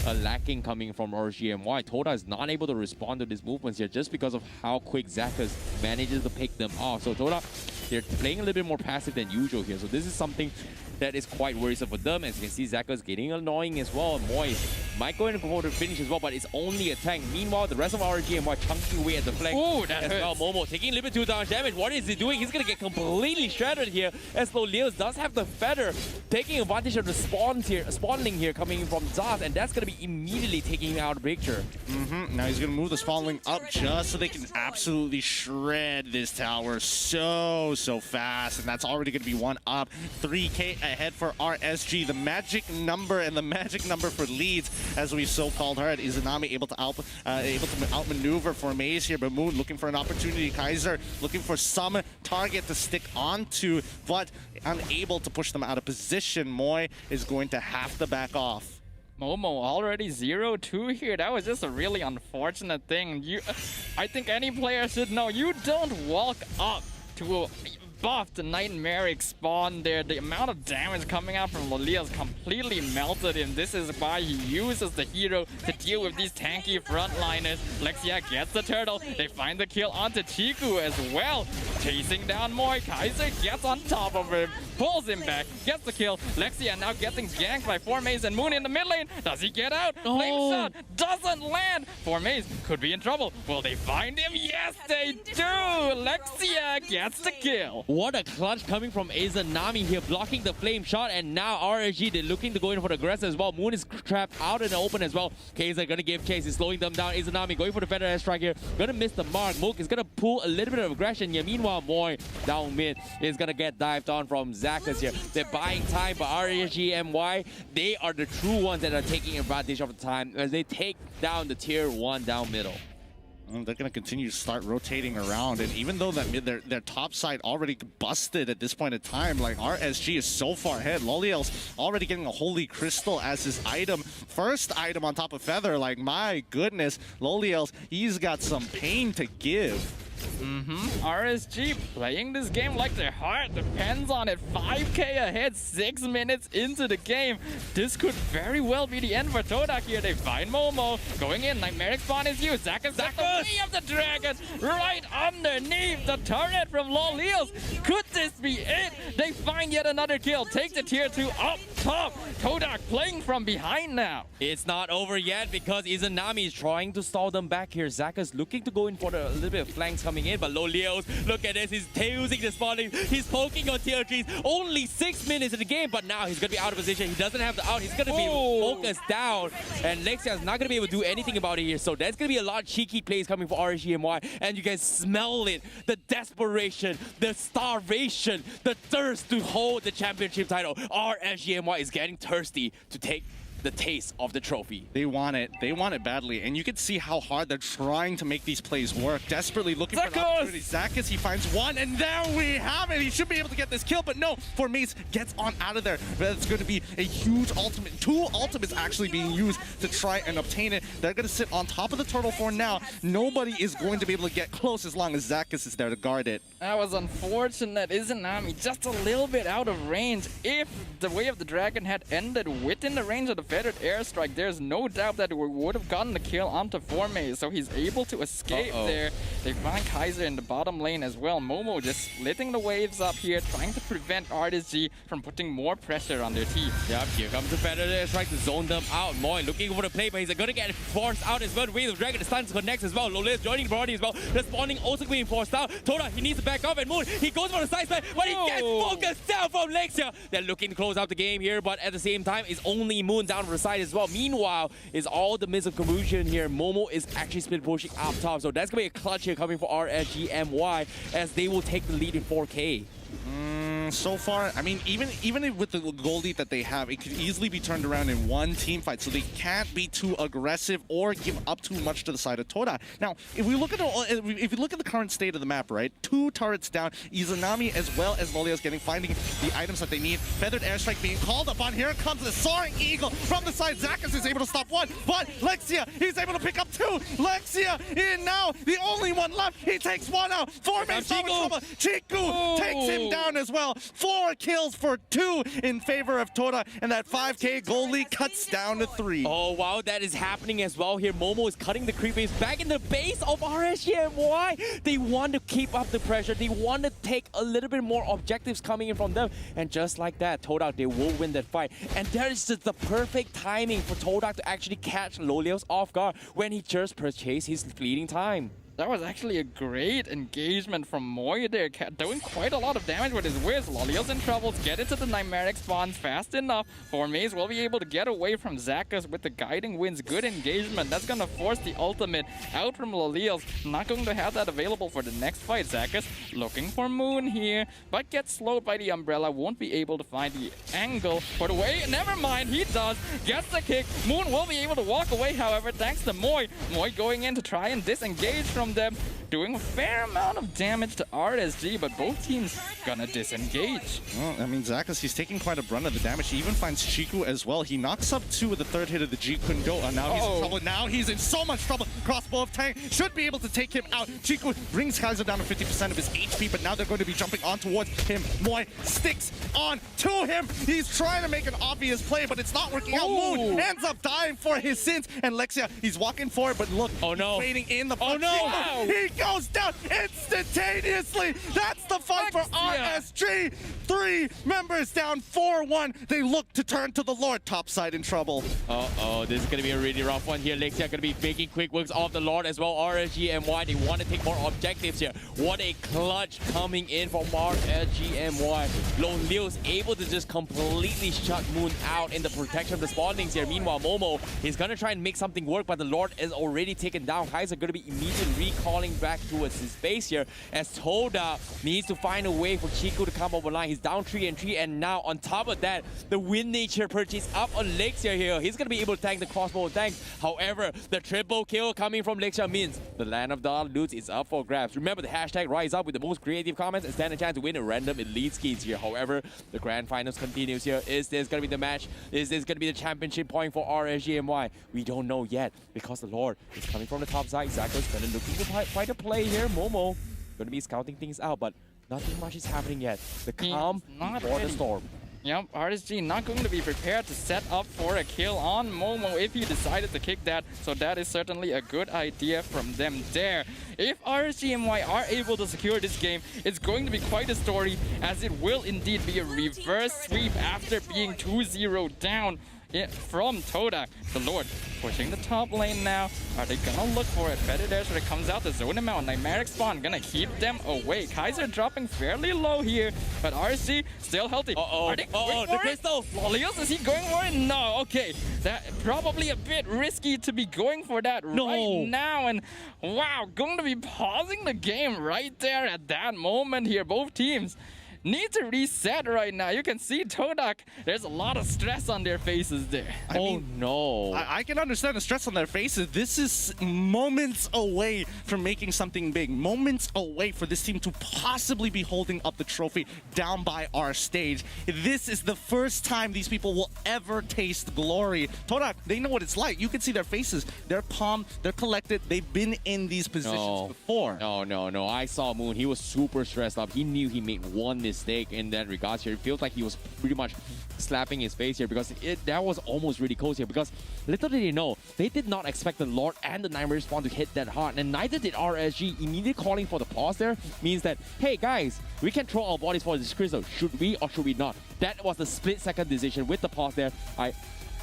lacking coming from RGMY, Toda is not able to respond to these movements here just because of how quick Zakas manages to pick them off. So Toda, they're playing a little bit more passive than usual here. So this is something that is quite worrisome for them. As you can see, Zakas getting annoying as well. Moy might go in for the finish as well, but it's only a tank. Meanwhile, the rest of RGMY chunking away at the flank. Ooh, that as hurts. well. Momo taking a little bit too down damage. What is he doing? He's going to get completely shredded here as Lolios does have the feather, taking advantage of the spawning here coming in from Zaz, and that's going to be immediately taking him out of the picture. Now he's going to move the spawning up just so they can absolutely shred this tower so fast, and that's already going to be one up. 3K ahead for RSG. The magic number and the magic number for leads, as we so called her. Izanami able to outmaneuver for Maze here, but Moon looking for an opportunity. Kaiser looking for some target to stick onto, but unable to push them out of position. Moy is going to have to back off. Momo already 0-2 here. That was just a really unfortunate thing. I think any player should know, you don't walk up to a buff the Nightmaric spawn there. The amount of damage coming out from Lolios completely melted him. This is why he uses the hero to deal with these tanky frontliners. Lexia gets the turtle. They find the kill onto Chiku as well. Chasing down Moy. Kaiser gets on top of him, pulls him back, gets the kill. Lexia now getting ganked by Formaze and Moon in the mid lane. Does he get out? Flame shot doesn't land. Formaze could be in trouble. Will they find him? Yes, they do. Lexia gets the kill. What a clutch coming from Izanami here, blocking the flame shot, and now RSG, they're looking to go in for the aggressor as well. Moon is trapped out in the open as well. Kaiser gonna give chase, he's slowing them down. Izanami going for the feather airstrike here, gonna miss the mark. Mook is gonna pull a little bit of aggression here. Meanwhile, Moy down mid is gonna get dived on from Zakas here. They're buying time, but RSG MY, they are the true ones that are taking advantage of the time as they take down the tier 1 down middle. They're going to continue to start rotating around, and even though that their top side already busted at this point in time, like RSG is so far ahead. Loliel's already getting a Holy Crystal as his item, first item on top of Feather. Like, my goodness, Loliel's, he's got some pain to give. RSG playing this game like their heart depends on it. 5K ahead, 6 minutes into the game. This could very well be the end for Todak here. They find Momo going in. Nightmaric spawn is used. Zakas the way of the dragon right underneath the turret from Lolios. Could this be it? They find yet another kill. Take the tier 2 up top. Todak playing from behind now. It's not over yet because Izanami is trying to stall them back here. Zakas looking to go in for a little bit of flanks coming in, but Lolios, look at this, he's using the spawning, he's poking on tier 3s. Only 6 minutes in the game, but now he's gonna be out of position. He doesn't have the out, he's gonna be focused down, and Lexia is not gonna be able to do anything about it here. So there's gonna be a lot of cheeky plays coming for RGMY, and you can smell it. The desperation, the starvation, the thirst to hold the championship title. RGMY is getting thirsty to take the taste of the trophy. They want it badly, and you can see how hard they're trying to make these plays work, desperately looking for an opportunity. Zakas, he finds one, and there we have it. He should be able to get this kill, but no, Formaze gets on out of there. But it's going to be a huge ultimate, 2 ultimates actually being used to try and obtain it. They're going to sit on top of the turtle for now. Nobody is going to be able to get close as long as Zakas is there to guard it. That was unfortunate. Izanami just a little bit out of range. If the Way of the Dragon had ended within the range of the feathered airstrike, there's no doubt that we would have gotten the kill onto Forme, so he's able to escape there. They find Kaiser in the bottom lane as well. Momo just splitting the waves up here, trying to prevent RSG from putting more pressure on their team. Yep, here comes the feathered airstrike to zone them out. Moy looking for the play, but he's gonna get forced out as well. Wave of Dragon, the stuns connects as well. Lola's joining Brody as well. Responding, also being forced out. Toda, he needs to back up, and Moon, he goes for the side split, but he gets focused down from Lexia. They're looking to close out the game here, but at the same time, it's only Moon down for the side as well. Meanwhile, is all the miss of confusion here. Momo is actually split pushing up top, so that's gonna be a clutch here coming for RSG MY as they will take the lead in 4K. So far, I mean, even with the goal lead that they have, it could easily be turned around in one team fight, so they can't be too aggressive or give up too much to the side of Todak. Now, if we look at the current state of the map, right? 2 turrets down, Izanami as well as Lolia's finding the items that they need. Feathered airstrike being called upon. Here comes the soaring eagle from the side. Zakas is able to stop 1, but Lexia, he's able to pick up 2. Lexia in now, the only one left. He takes 1 out. 4 makes trouble. Chiku takes him down as well. 4 kills for 2 in favor of Toda, and that 5K goal lead cuts down to 3. Oh wow, that is happening as well here. Momo is cutting the creep base back in the base of RSG MY. They want to keep up the pressure. They want to take a little bit more objectives coming in from them. And just like that, Todak, they will win that fight. And there is just the perfect timing for Todak to actually catch Lolios off guard when he just purchased his fleeting time. That was actually a great engagement from Moy there, doing quite a lot of damage with his whiz. Lolios in trouble, get into the Nightmaric spawns fast enough. Formaze will be able to get away from Zakas with the guiding winds. Good engagement. That's going to force the ultimate out from Lolios. Not going to have that available for the next fight. Zakas looking for Moon here, but gets slowed by the umbrella. Won't be able to find the angle for the way. Never mind, he does. Gets the kick. Moon will be able to walk away, however, thanks to Moy. Moy going in to try and disengage from them, doing a fair amount of damage to RSG, but both teams gonna disengage. Well, I mean, Zakas, he's taking quite a brunt of the damage. He even finds Chiku as well. He knocks up 2 with the 3rd hit of the G Kundo. Now he's in trouble. Now he's in so much trouble. Crossbow of Tang should be able to take him out. Chiku brings Kaiser down to 50% of his HP, but now they're going to be jumping on towards him. Moy sticks on to him. He's trying to make an obvious play, but it's not working out. Moon ends up dying for his sins, and Lexia, he's walking for it, but look, he's waiting in the punch. He goes down instantaneously. That's the fight for RSG. 3 members down, 4-1. They look to turn to the Lord. Topside in trouble. This is going to be a really rough one here. Lexia going to be faking quick works off the Lord as well. RSG MY, they want to take more objectives here. What a clutch coming in from RSG MY. Lolios able to just completely shut Moon out in the protection of the spawnings here. Meanwhile, Momo is going to try and make something work, but the Lord is already taken down. Kaiser going to be immediately recalling back towards his base here as Toda needs to find a way for Chiku to come over line. He's down 3-3, and now on top of that, the Wind Nature purchase up on Lexia here. He's going to be able to tank the crossbow tank. However, the triple kill coming from Lexia means the Land of Dawn loot is up for grabs. Remember the hashtag rise up with the most creative comments and stand a chance to win a random elite skins here. However, the grand finals continues here. Is this going to be the match? Is this going to be the championship point for RSG MY? We don't know yet because the Lord is coming from the top side. Zako's going to look to fight a play here. Momo going to be scouting things out, but nothing much is happening yet. The calm before the storm. Yep, RSG not going to be prepared to set up for a kill on Momo if he decided to kick that, so that is certainly a good idea from them there. If RSG MY are able to secure this game, it's going to be quite a story, as it will indeed be a reverse sweep after being 2-0 down from Todak. The Lord pushing the top lane now. Are they gonna look for it? Feathered airstrike comes out to zone him out. Nightmaric spawn gonna keep them away. Kaiser dropping fairly low here, but RSG still healthy. Are they going for the crystal! Lolios, is he going for it? No, okay. That probably a bit risky to be going for that right now. And wow, going to be pausing the game right there at that moment here. Both teams need to reset right now. You can see Todak, there's a lot of stress on their faces there. I mean, I can understand the stress on their faces. This is moments away from making something big. Moments away for this team to possibly be holding up the trophy down by our stage. This is the first time these people will ever taste glory. Todak, they know what it's like. You can see their faces. They're calm, they're collected. They've been in these positions before. No. I saw Moon. He was super stressed up. He knew he made one mistake in that regards here. It feels like he was pretty much slapping his face here because that was almost really close here, because little did they know, they did not expect the Lord and the Nightmare Spawn to hit that hard, and neither did RSG. Immediately calling for the pause there means that, hey guys, we can throw our bodies for this crystal. Should we or should we not? That was the split-second decision with the pause there.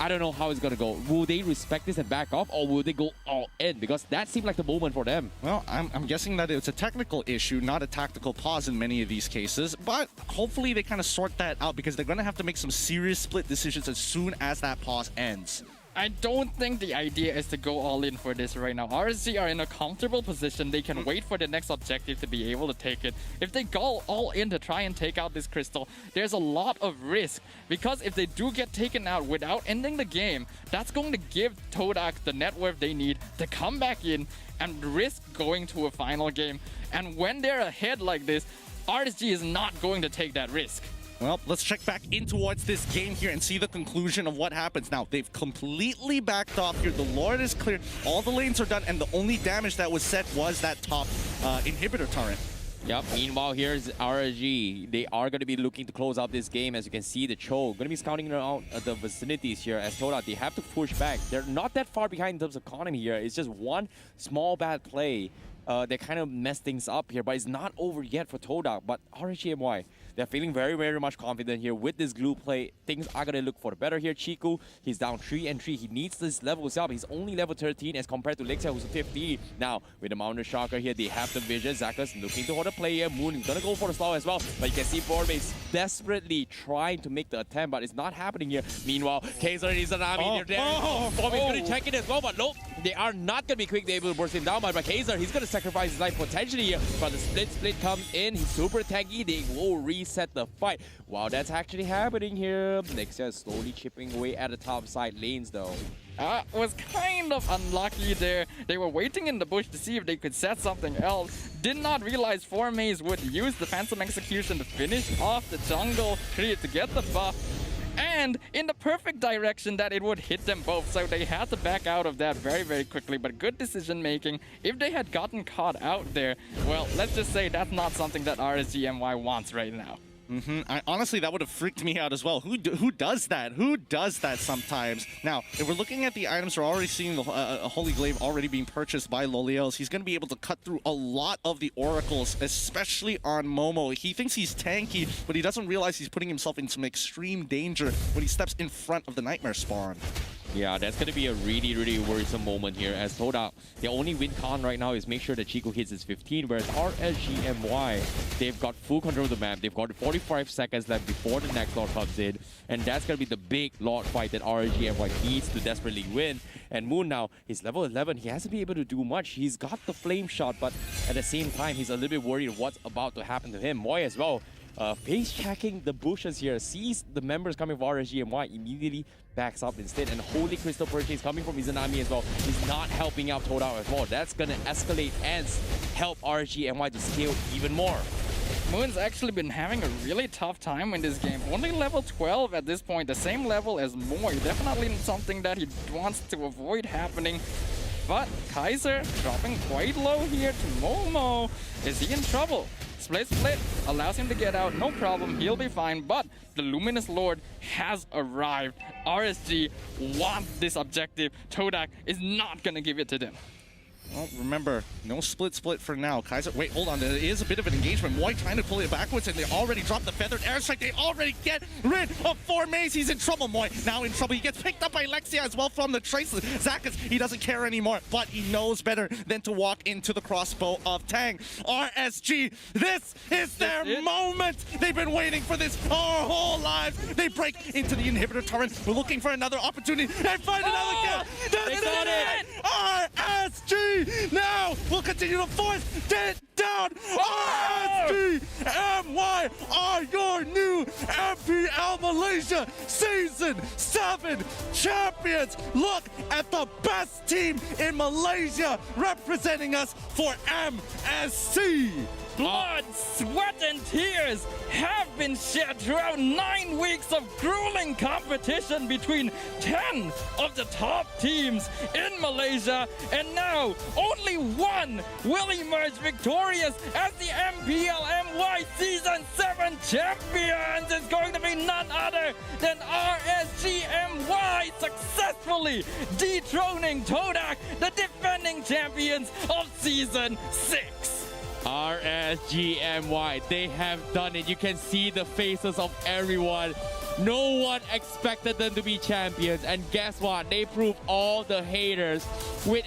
I don't know how it's going to go. Will they respect this and back off, or will they go all in? Because that seemed like the moment for them. Well, I'm guessing that it's a technical issue, not a tactical pause in many of these cases. But hopefully they kind of sort that out, because they're going to have to make some serious split decisions as soon as that pause ends. I don't think the idea is to go all in for this right now. RSG are in a comfortable position. They can wait for the next objective to be able to take it. If they go all in to try and take out this crystal, there's a lot of risk. Because if they do get taken out without ending the game, that's going to give Todak the net worth they need to come back in and risk going to a final game. And when they're ahead like this, RSG is not going to take that risk. Well, let's check back in towards this game here and see the conclusion of what happens. Now, they've completely backed off here. The Lord is clear. All the lanes are done, and the only damage that was set was that top inhibitor turret. Yep, meanwhile, here's RSG. They are going to be looking to close out this game. As you can see, the Cho going to be scouting around the vicinities here. As Todak, they have to push back. They're not that far behind in terms of economy here. It's just one small bad play. They kind of mess things up here, but it's not over yet for Todak. But RSG MY, they're feeling very, very much confident here with this glue play. Things are going to look for the better here. Chiku, he's down 3 and 3. He needs this level up. He's only level 13 as compared to Lexia, who's 15. Now, with the Mountain Shocker here, they have the vision. Zakas looking to hold a play here. Moon is going to go for the slow as well. But you can see Borbase desperately trying to make the attempt, but it's not happening here. Meanwhile, Kaiser and Izanami, they're there. Borbase going to check it as well, but nope. They are not going to be quick. They're able to burst him down, but Kaiser, he's going to sacrifice his life potentially here. But the split comes in. He's super tanky. They will reset the fight. Wow, that's actually happening here. Nexia is slowly chipping away at the top side lanes though. Was kind of unlucky there. They were waiting in the bush to see if they could set something else. Did not realize 4Maze would use the Phantom Execution to finish off the jungle tree to get the buff. And in the perfect direction that it would hit them both, so they had to back out of that very, very quickly. But good decision making. If they had gotten caught out there, well, let's just say that's not something that RSG MY wants right now. Honestly, that would have freaked me out as well. Who does that? Who does that sometimes? Now, if we're looking at the items, we're already seeing the Holy Glaive already being purchased by Loliels. He's going to be able to cut through a lot of the oracles, especially on Momo. He thinks he's tanky, but he doesn't realize he's putting himself in some extreme danger when he steps in front of the Nightmare Spawn. Yeah, that's going to be a really, really worrisome moment here as Todak, the only win con right now is make sure that Chico hits his 15, whereas RSG MY, they've got full control of the map. They've got 45 seconds left before the next Lord comes in, and that's going to be the big Lord fight that RSG MY needs to desperately win. And Moon now, he's level 11. He hasn't been able to do much. He's got the flame shot, but at the same time, he's a little bit worried of what's about to happen to him. Moy as well. Face checking the bushes here, sees the members coming from RSG MY, immediately backs up instead, and Holy Crystal purchase coming from Izanami as well. He's not helping out Todak as well. That's gonna escalate and help RSG MY to scale even more. Moon's actually been having a really tough time in this game. Only level 12 at this point, the same level as Moy. Definitely something that he wants to avoid happening. But Kaiser dropping quite low here to Momo. Is he in trouble? Split allows him to get out, no problem, he'll be fine, but the Luminous Lord has arrived. RSG want this objective. Todak is not gonna give it to them. Well, remember, no split for now. Kaiser, wait, hold on. There is a bit of an engagement. Moy trying to pull it backwards, and they already dropped the feathered airstrike. They already get rid of 4Maze. He's in trouble. Moy now in trouble. He gets picked up by Lexia as well from the traces. Zakas, he doesn't care anymore, but he knows better than to walk into the crossbow of Tang. RSG, this is their moment. They've been waiting for this our whole lives. They break into the inhibitor turret. We're looking for another opportunity and find another kill. They got it. RSG now will continue to force it down. RSG MY are your new MPL Malaysia Season 7 champions. Look at the best team in Malaysia representing us for MSC. Blood, sweat, and tears have been shed throughout 9 weeks of grueling competition between 10 of the top teams in Malaysia, and now only one will emerge victorious as the MPL MY Season Season 7 champions is going to be none other than RSG MY, successfully dethroning Todak, the defending champions of Season 6. RSG MY, they have done it. You can see the faces of everyone. No one expected them to be champions, and guess what? They proved all the haters with